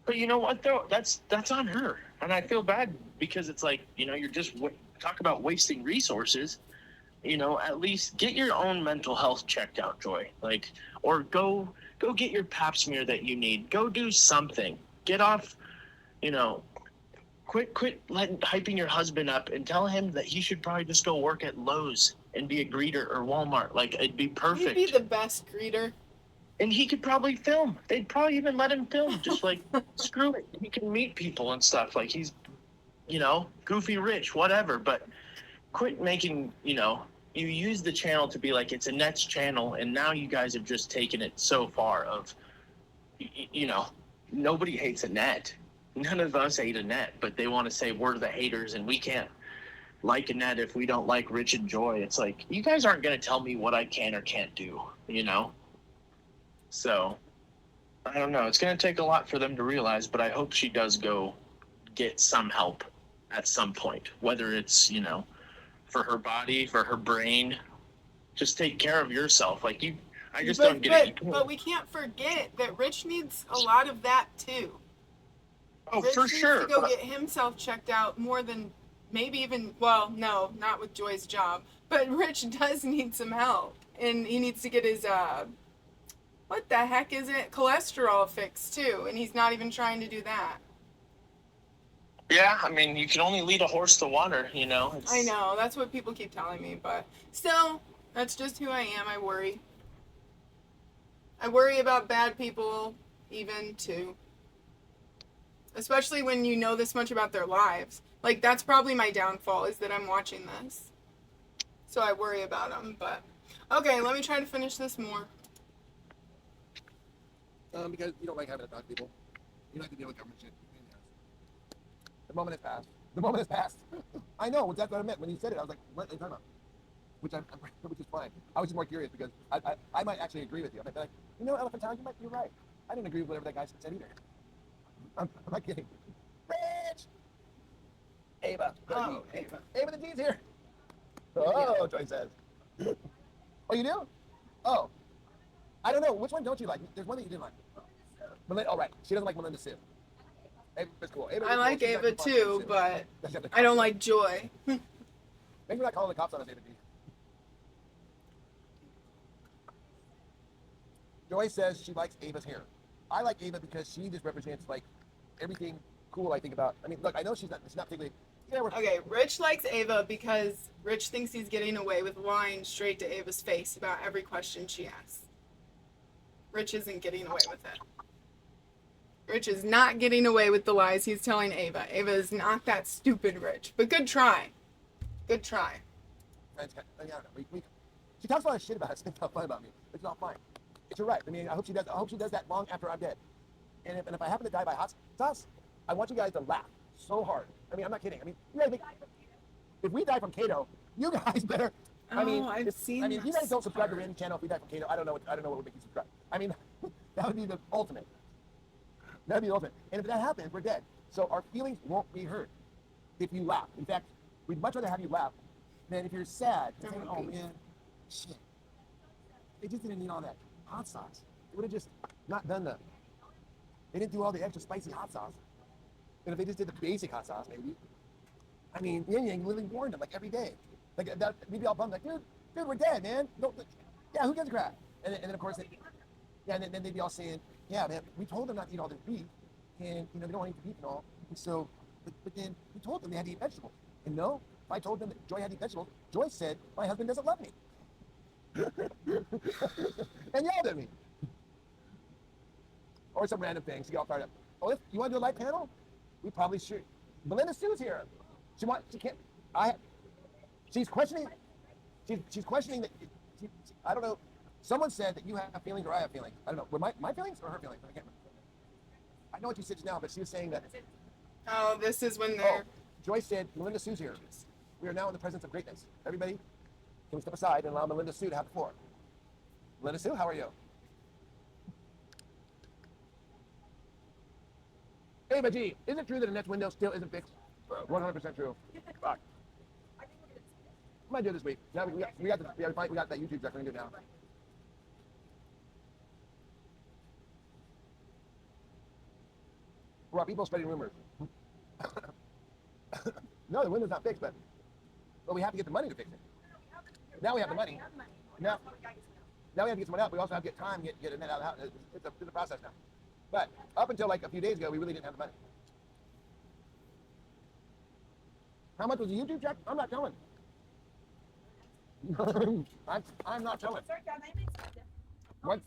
But you know what though? That's on her. And I feel bad because it's like, you're just talk about wasting resources. At least get your own mental health checked out, Joy. Like, or go get your pap smear that you need. Go do something. Get off, quit hyping your husband up and tell him that he should probably just go work at Lowe's and be a greeter or Walmart. Like, it'd be perfect. He'd be the best greeter. And he could probably film. They'd probably even let him film. Just like, screw it. He can meet people and stuff. Like, he's, goofy rich, whatever. But quit making, you use the channel to be like, it's Annette's channel, and now you guys have just taken it so far of, nobody hates Annette. None of us hate Annette, but they want to say we're the haters and we can't like Annette if we don't like Rich and Joy. It's like, you guys aren't going to tell me what I can or can't do, So, I don't know. It's going to take a lot for them to realize, but I hope she does go get some help at some point, whether it's, for her body, for her brain. Just take care of yourself. Like, I just don't get it. But we can't forget that Rich needs a lot of that too. Oh, Rich for sure. needs to go get himself checked out more than maybe even, well, no, not with Joy's job, but Rich does need some help. And he needs to get his, what the heck is it? Cholesterol fixed too. And he's not even trying to do that. Yeah, I mean, you can only lead a horse to water, I know, that's what people keep telling me, but still, that's just who I am. I worry. I worry about bad people even too. Especially when you know this much about their lives. Like, that's probably my downfall, is that I'm watching this. So I worry about them, but... Okay, let me try to finish this more. Because you don't like having to talk to people. You like to deal with government shit. The moment has passed. The moment has passed. I know, that's what I meant. When you said it, I was like, what are you talking about? Which is fine. I was just more curious because I might actually agree with you. I might be like, Elephant Town, you might be right. I didn't agree with whatever that guy said either. I'm not kidding. Rich! Ava. Oh, Ava. Ava the D's here. Oh, Joy says. Oh, you do? Oh. I don't know. Which one don't you like? There's one that you didn't like. Melinda, oh, right. She doesn't like Melinda Sue. Ava's cool. I like Ava too, but I don't like Joy. Maybe we're not calling the cops on us, Ava D. Joy says she likes Ava's hair. I like Ava because she just represents like everything cool I think about. I mean, look, I know she's not particularly. Yeah, Okay, Rich likes Ava because Rich thinks he's getting away with lying straight to Ava's face about every question she asks. Rich isn't getting away with it. Rich is not getting away with the lies he's telling Ava. Ava is not that stupid, Rich. But good try. Good try. I don't know. She talks a lot of shit about us. It's not fun about me. It's not fine. It's all right. I mean, I hope she does that long after I'm dead. And if I happen to die by hot sauce, I want you guys to laugh so hard. I mean, I'm not kidding. I mean, you guys think, if we die from Kato, you guys better. I mean, I've seen. I mean, if you guys don't subscribe to Randy's channel if we die from Kato, I don't know what would make you subscribe. I mean, that would be the ultimate. That would be the ultimate. And if that happens, we're dead. So our feelings won't be hurt if you laugh. In fact, we'd much rather have you laugh than if you're sad. Saying, oh man, shit. They just didn't need all that hot sauce. They would have just not done the. They didn't do all the extra spicy hot sauce. And if they just did the basic hot sauce, maybe. I mean, Yin Yang literally warned them like every day. Like that, we'd be all bummed, like, dude, we're dead, man. Yeah, who gives a crap? And then of course, and then they'd be all saying, yeah, man, we told them not to eat all this beef, and they don't want to eat the beef and all. And so, but then we told them they had to eat vegetables. And no, if I told them that Joy had to eat vegetables, Joy said my husband doesn't love me, and yelled at me, or some random things. She got all fired up. Oh, you want to do a light panel? We probably should. Melinda Sue's here. She can't. She's questioning. She's questioning that. I don't know. Someone said that you have feelings or I have feelings. I don't know. Were my feelings or her feelings? I can't remember. I know what you said just now, but she was saying that. Oh, this is when they're. Joyce said, Melinda Sue's here. We are now in the presence of greatness. Everybody, can we step aside and allow Melinda Sue to have the floor? Melinda Sue, how are you? Ava G, is it true that Annette's window still isn't fixed? 100% true. Fuck. I might do it this week. Now we got that YouTube stuff. We're gonna do it now. Well, people spreading rumors. No, the window's not fixed, but we have to get the money to fix it. Now we have the money. Now we have to get someone out. We also have to get time, get Annette out of the house. It's a process now. But up until like a few days ago, we really didn't have the money. How much was the YouTube check? I'm not telling. I'm not telling. What?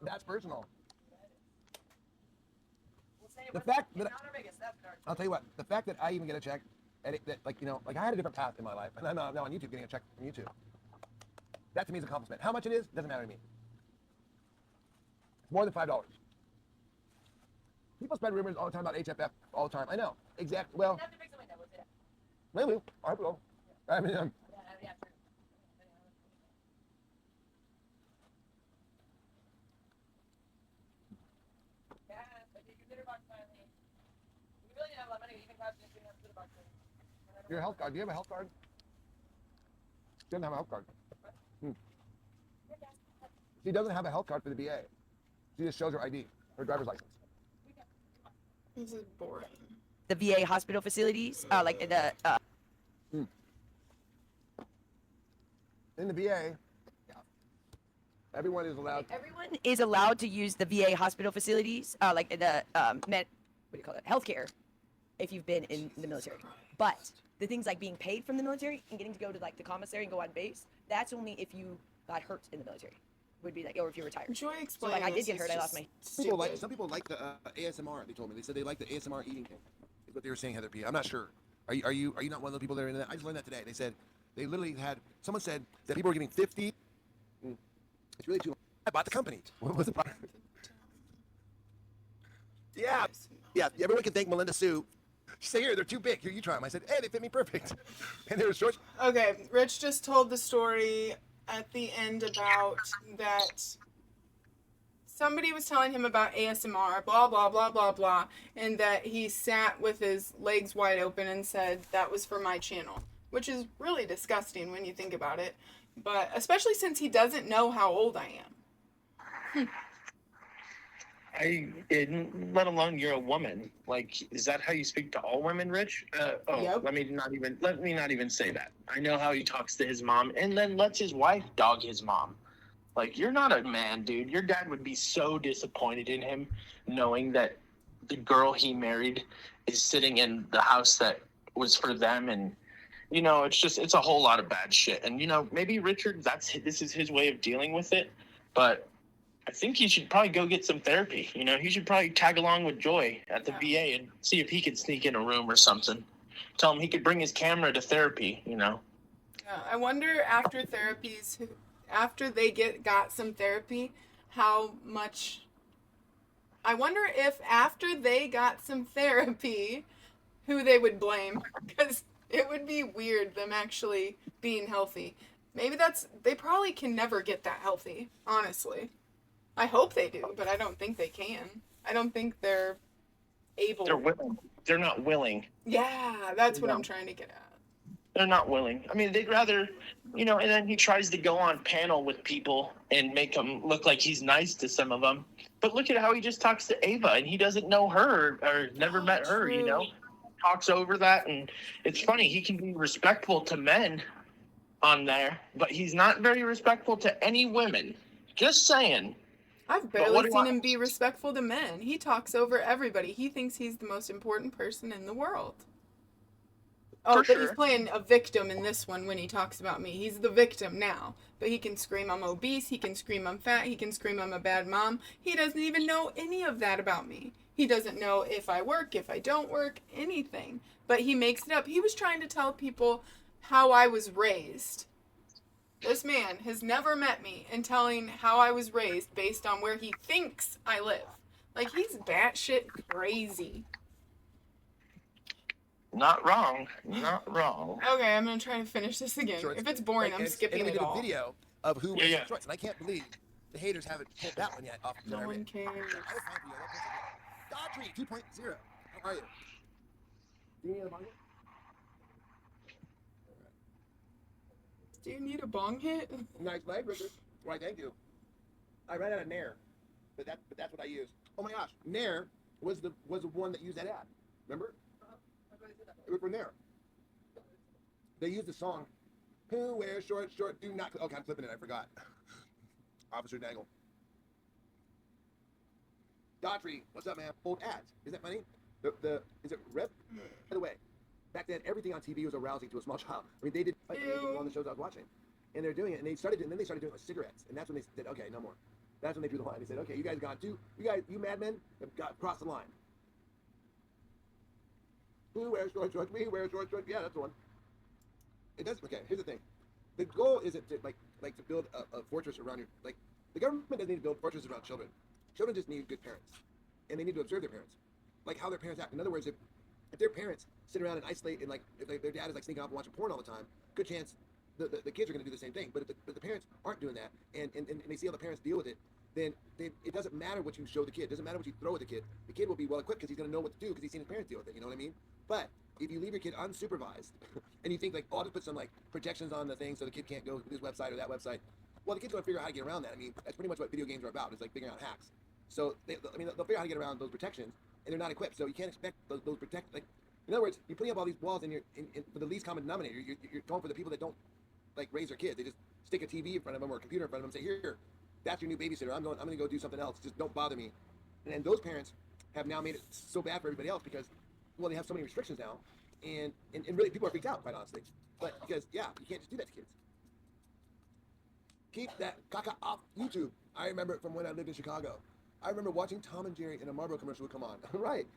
That's personal. The fact that I'll tell you what, the fact that I even get a check, and that like I had a different path in my life, and I'm now on YouTube getting a check from YouTube. That to me is an accomplishment. How much it is doesn't matter to me. It's more than $5. People spread rumors all the time about HFF all the time. I know exactly. Well, maybe I hope so. I mean. Your health card. Do you have a health card? She doesn't have a health card. She doesn't have a health card for the VA. She just shows her ID, her driver's license. This is boring. The VA hospital facilities, like the. In the VA, everyone is allowed. Everyone is allowed to use the VA hospital facilities, like the healthcare, if you've been in the military. But the things like being paid from the military and getting to go to like the commissary and go on base, that's only if you got hurt in the military. Would be like, or if you're retired. Joy So explained. like I did get hurt, I lost my. Some people like the ASMR. They told me they said they like the ASMR eating thing. Is what they were saying, Heather P. I'm not sure. Are you not one of those people that are into that? I just learned that today. They said they literally had someone said that people were getting 50. It's really too long. I bought the company. What was the product? Yeah. Everyone can thank Melinda Sue. She said, "Here, they're too big. Here, you try them." I said, "Hey, they fit me perfect." And they were short. Okay, Rich just told the story at the end about that somebody was telling him about ASMR, blah, blah, blah, blah, blah, and that he sat with his legs wide open and said that was for my channel, which is really disgusting when you think about it, but especially since he doesn't know how old I am. Let alone you're a woman. Like, is that how you speak to all women, Rich? Yep. Let me not even say that. I know how he talks to his mom, and then lets his wife dog his mom. Like, you're not a man, dude. Your dad would be so disappointed in him, knowing that the girl he married is sitting in the house that was for them, and it's a whole lot of bad shit. And maybe Richard, this is his way of dealing with it, but I think he should probably go get some therapy. He should probably tag along with Joy at the VA and see if he could sneak in a room or something. Tell him he could bring his camera to therapy. Yeah, I wonder after they got some therapy, how much. I wonder if after they got some therapy, who they would blame, because it would be weird them actually being healthy. Maybe they probably can never get that healthy, honestly. I hope they do, but I don't think they can. I don't think they're able. They're willing. They're not willing. Yeah, that's what I'm trying to get at. They're not willing. I mean, they'd rather, and then he tries to go on panel with people and make them look like he's nice to some of them. But look at how he just talks to Ava, and he doesn't know her or never met her, True. Talks over that. And it's funny, he can be respectful to men on there, but he's not very respectful to any women. Just saying. I've barely seen him be respectful to men. He talks over everybody. He thinks he's the most important person in the world. Oh, but he's playing a victim in this one when he talks about me. He's the victim now. But he can scream I'm obese, he can scream I'm fat, he can scream I'm a bad mom. He doesn't even know any of that about me. He doesn't know if I work, if I don't work, anything. But he makes it up. He was trying to tell people how I was raised. This man has never met me and telling how I was raised based on where he thinks I live. Like, he's batshit crazy. Not wrong. Not wrong. Okay, I'm going to try to finish this again. Shorts. If it's boring, I'm skipping it all. We did a video of who wears Yeah. shorts, and I can't believe the haters haven't pulled that one yet off. No one cares. Dietary 2.0. How are you? Do you need a bong hit? Do you need a bong hit? Nice leg, Richard. Why, thank you. I ran out of Nair, but that's what I used. Oh my gosh, Nair was the one that used that ad. Remember? It was from Nair. They used the song. Who wears short, do not. Okay, I'm flipping it. I forgot. Officer Dangle. Daughtry, what's up, man? Old ads. Isn't that funny? Is it Rip? By the way, back then everything on TV was arousing to a small child. I mean, they did one of the shows I was watching, and they're doing it, and then they started doing it with cigarettes, and that's when they said, okay, no more. That's when they drew the line. They said, okay, you madmen have got crossed the line. Who wears short? Me wears short. Yeah, that's the one. It does. Okay, here's the thing. The goal isn't to like to build a fortress around your the government doesn't need to build fortresses around children. Children just need good parents, and they need to observe their parents, like how their parents act. In other words, if their parents sit around and isolate and if their dad is sneaking off and watching porn all the time, good chance the kids are going to do the same thing. But if the parents aren't doing that, and they see how the parents deal with it, then it doesn't matter what you show the kid. It doesn't matter what you throw at the kid. The kid will be well equipped because he's going to know what to do because he's seen his parents deal with it. You know what I mean? But if you leave your kid unsupervised and you think I'll just put some protections on the thing so the kid can't go to this website or that website, well, the kid's going to figure out how to get around that. I mean, that's pretty much what video games are about. It's like figuring out hacks. So they'll figure out how to get around those protections, and they're not equipped. So you can't expect those in other words, you're putting up all these walls for the least common denominator. You're going for the people that don't raise their kids. They just stick a TV in front of them or a computer in front of them and say, here, that's your new babysitter. I'm going to go do something else. Just don't bother me. And those parents have now made it so bad for everybody else because, well, they have so many restrictions now, and really people are freaked out, quite honestly. But because, yeah, you can't just do that to kids. Keep that caca off YouTube. I remember it from when I lived in Chicago. I remember watching Tom and Jerry in a Marlboro commercial would come on. Right.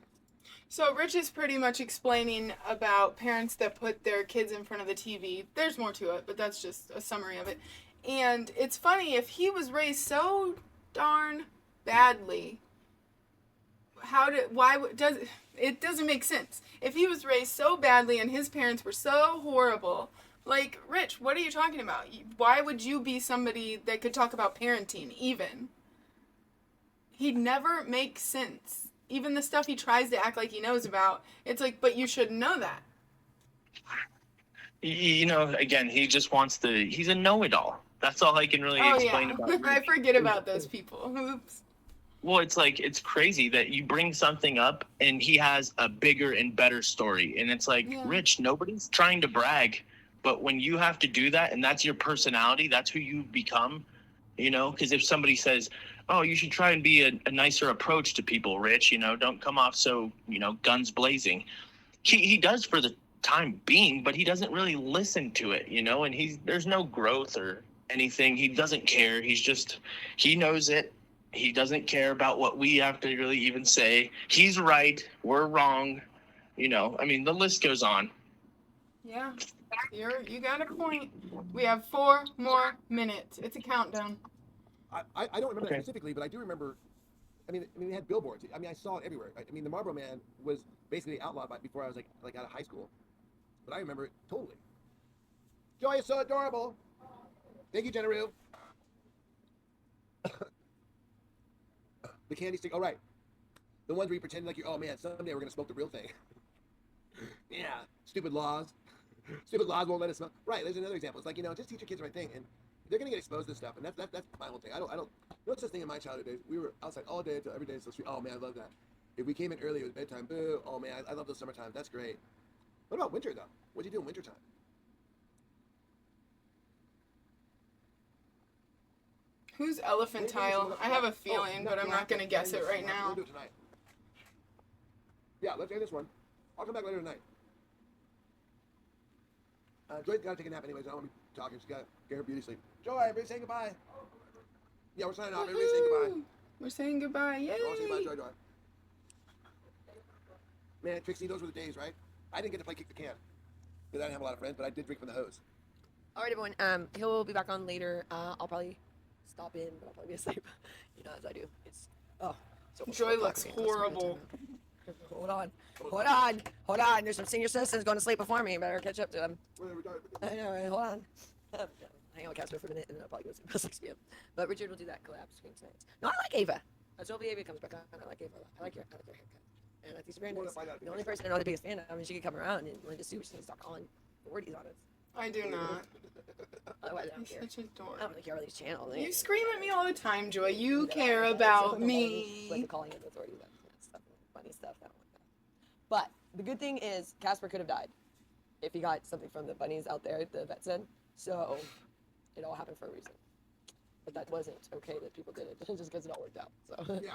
So Rich is pretty much explaining about parents that put their kids in front of the TV. There's more to it, but that's just a summary of it. And it's funny, if he was raised so darn badly, it doesn't make sense. If he was raised so badly and his parents were so horrible, Rich, what are you talking about? Why would you be somebody that could talk about parenting even? He'd never make sense. Even the stuff he tries to act like he knows about, it's but you should know that. Again, he just wants he's a know-it-all. That's all I can really explain about him. I forget about those people. Oops. Well, it's like, it's crazy that you bring something up and he has a bigger and better story. And it's like, Yeah. Rich, nobody's trying to brag. But when you have to do that and that's your personality, that's who you become, you know? Because if somebody says, oh, you should try and be a nicer approach to people, Rich, you know, don't come off so, you know, guns blazing. He does for the time being, but he doesn't really listen to it, you know? And there's no growth or anything. He doesn't care. He knows it. He doesn't care about what we have to really even say. He's right. We're wrong. You know, I mean, the list goes on. Yeah. You got a point. We have 4 more minutes. It's a countdown. I don't remember Okay. that specifically, but I do remember. I mean, we had billboards. I mean, I saw it everywhere. I mean, the Marlboro Man was basically outlawed before I was like out of high school, but I remember it totally. Joy is so adorable. Thank you, Jenna Rue. The candy stick. Oh, right. The ones where you pretend like you're, oh man, someday we're gonna smoke the real thing. Yeah, stupid laws. Stupid laws won't let us smoke. Right. There's another example. It's like, you know, just teach your kids the right thing, and they're gonna get exposed to this stuff, and that's my whole thing. I don't. No such thing in my childhood days. We were outside all day until every day until 3. Oh man, I love that. If we came in early, it was bedtime. Boo. Oh man, I love those summertime. That's great. What about winter though? What do you do in wintertime? Who's Elephantile? I have a feeling, but I'm not going to guess it right now. We'll do it tonight. Yeah, let's end this one. I'll come back later tonight. Joy's got to take a nap anyways. I don't want to be talking. She's got to get her beauty sleep. Joy, everybody say goodbye. Yeah, we're signing off. Everybody say goodbye. Woohoo! We're saying goodbye. Yay! I'll say goodbye, Joy. Man, Trixie, those were the days, right? I didn't get to play kick the can because I didn't have a lot of friends, but I did drink from the hose. All right, everyone. He'll be back on later. I'll probably stop in, but I'll probably be asleep. You know, as I do. It's so much Joy fun looks talking to me. horrible. Hold on. There's some senior citizens going to sleep before me. Better catch up to them. I know, right? Hold on. Hang out with Casper for a minute, and then I'll probably go sleep at 6 p.m. But Richard will do that collab screen tonight. No, I like Ava. Let's hope Ava comes back on. I like Ava a lot. I like your haircut. And I think she's very nice. The only person I know the biggest fan of, I mean, she could come around and Melinda Sue, she can start calling 40s on us. I do not. Otherwise, I don't He's care. such a I dork. don't really care about these channels. You scream at me all the time, Joy. You care about Like me. the calling of the authorities, that stuff, funny stuff. I don't like that. But the good thing is, Casper could have died if he got something from the bunnies out there, the vet said. So it all happened for a reason. But that wasn't okay that people did it just because it all worked out. So Yeah.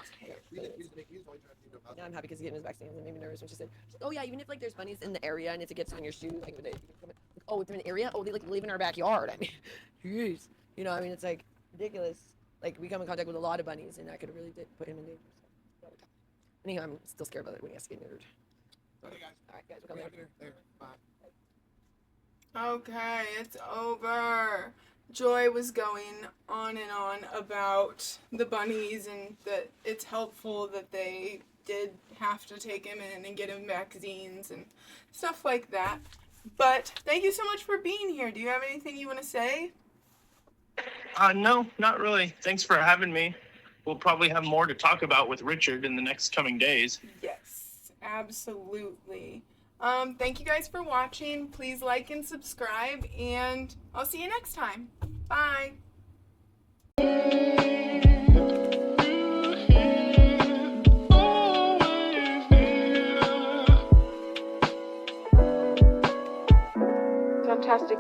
now I'm happy because he's getting his vaccine and it made me nervous when she said, oh yeah, even if like there's bunnies in the area and if it gets in your shoes, like they come in, oh, if they're in the area, oh, they like live in our backyard. I mean, jeez. You know, I mean, it's like ridiculous. Like we come in contact with a lot of bunnies and that could have really did put him in danger. So, anyhow, I'm still scared about it when he has to get neutered. Okay, guys. All right, guys, we'll come back. There. Bye. Okay, it's over. Joy was going on and on about the bunnies and that it's helpful that they did have to take him in and get him vaccines and stuff like that. But thank you so much for being here. Do you have anything you want to say? No, not really. Thanks for having me. We'll probably have more to talk about with Richard in the next coming days. Yes, absolutely. Thank you guys for watching. Please like and subscribe, and I'll see you next time. Bye. Fantastic.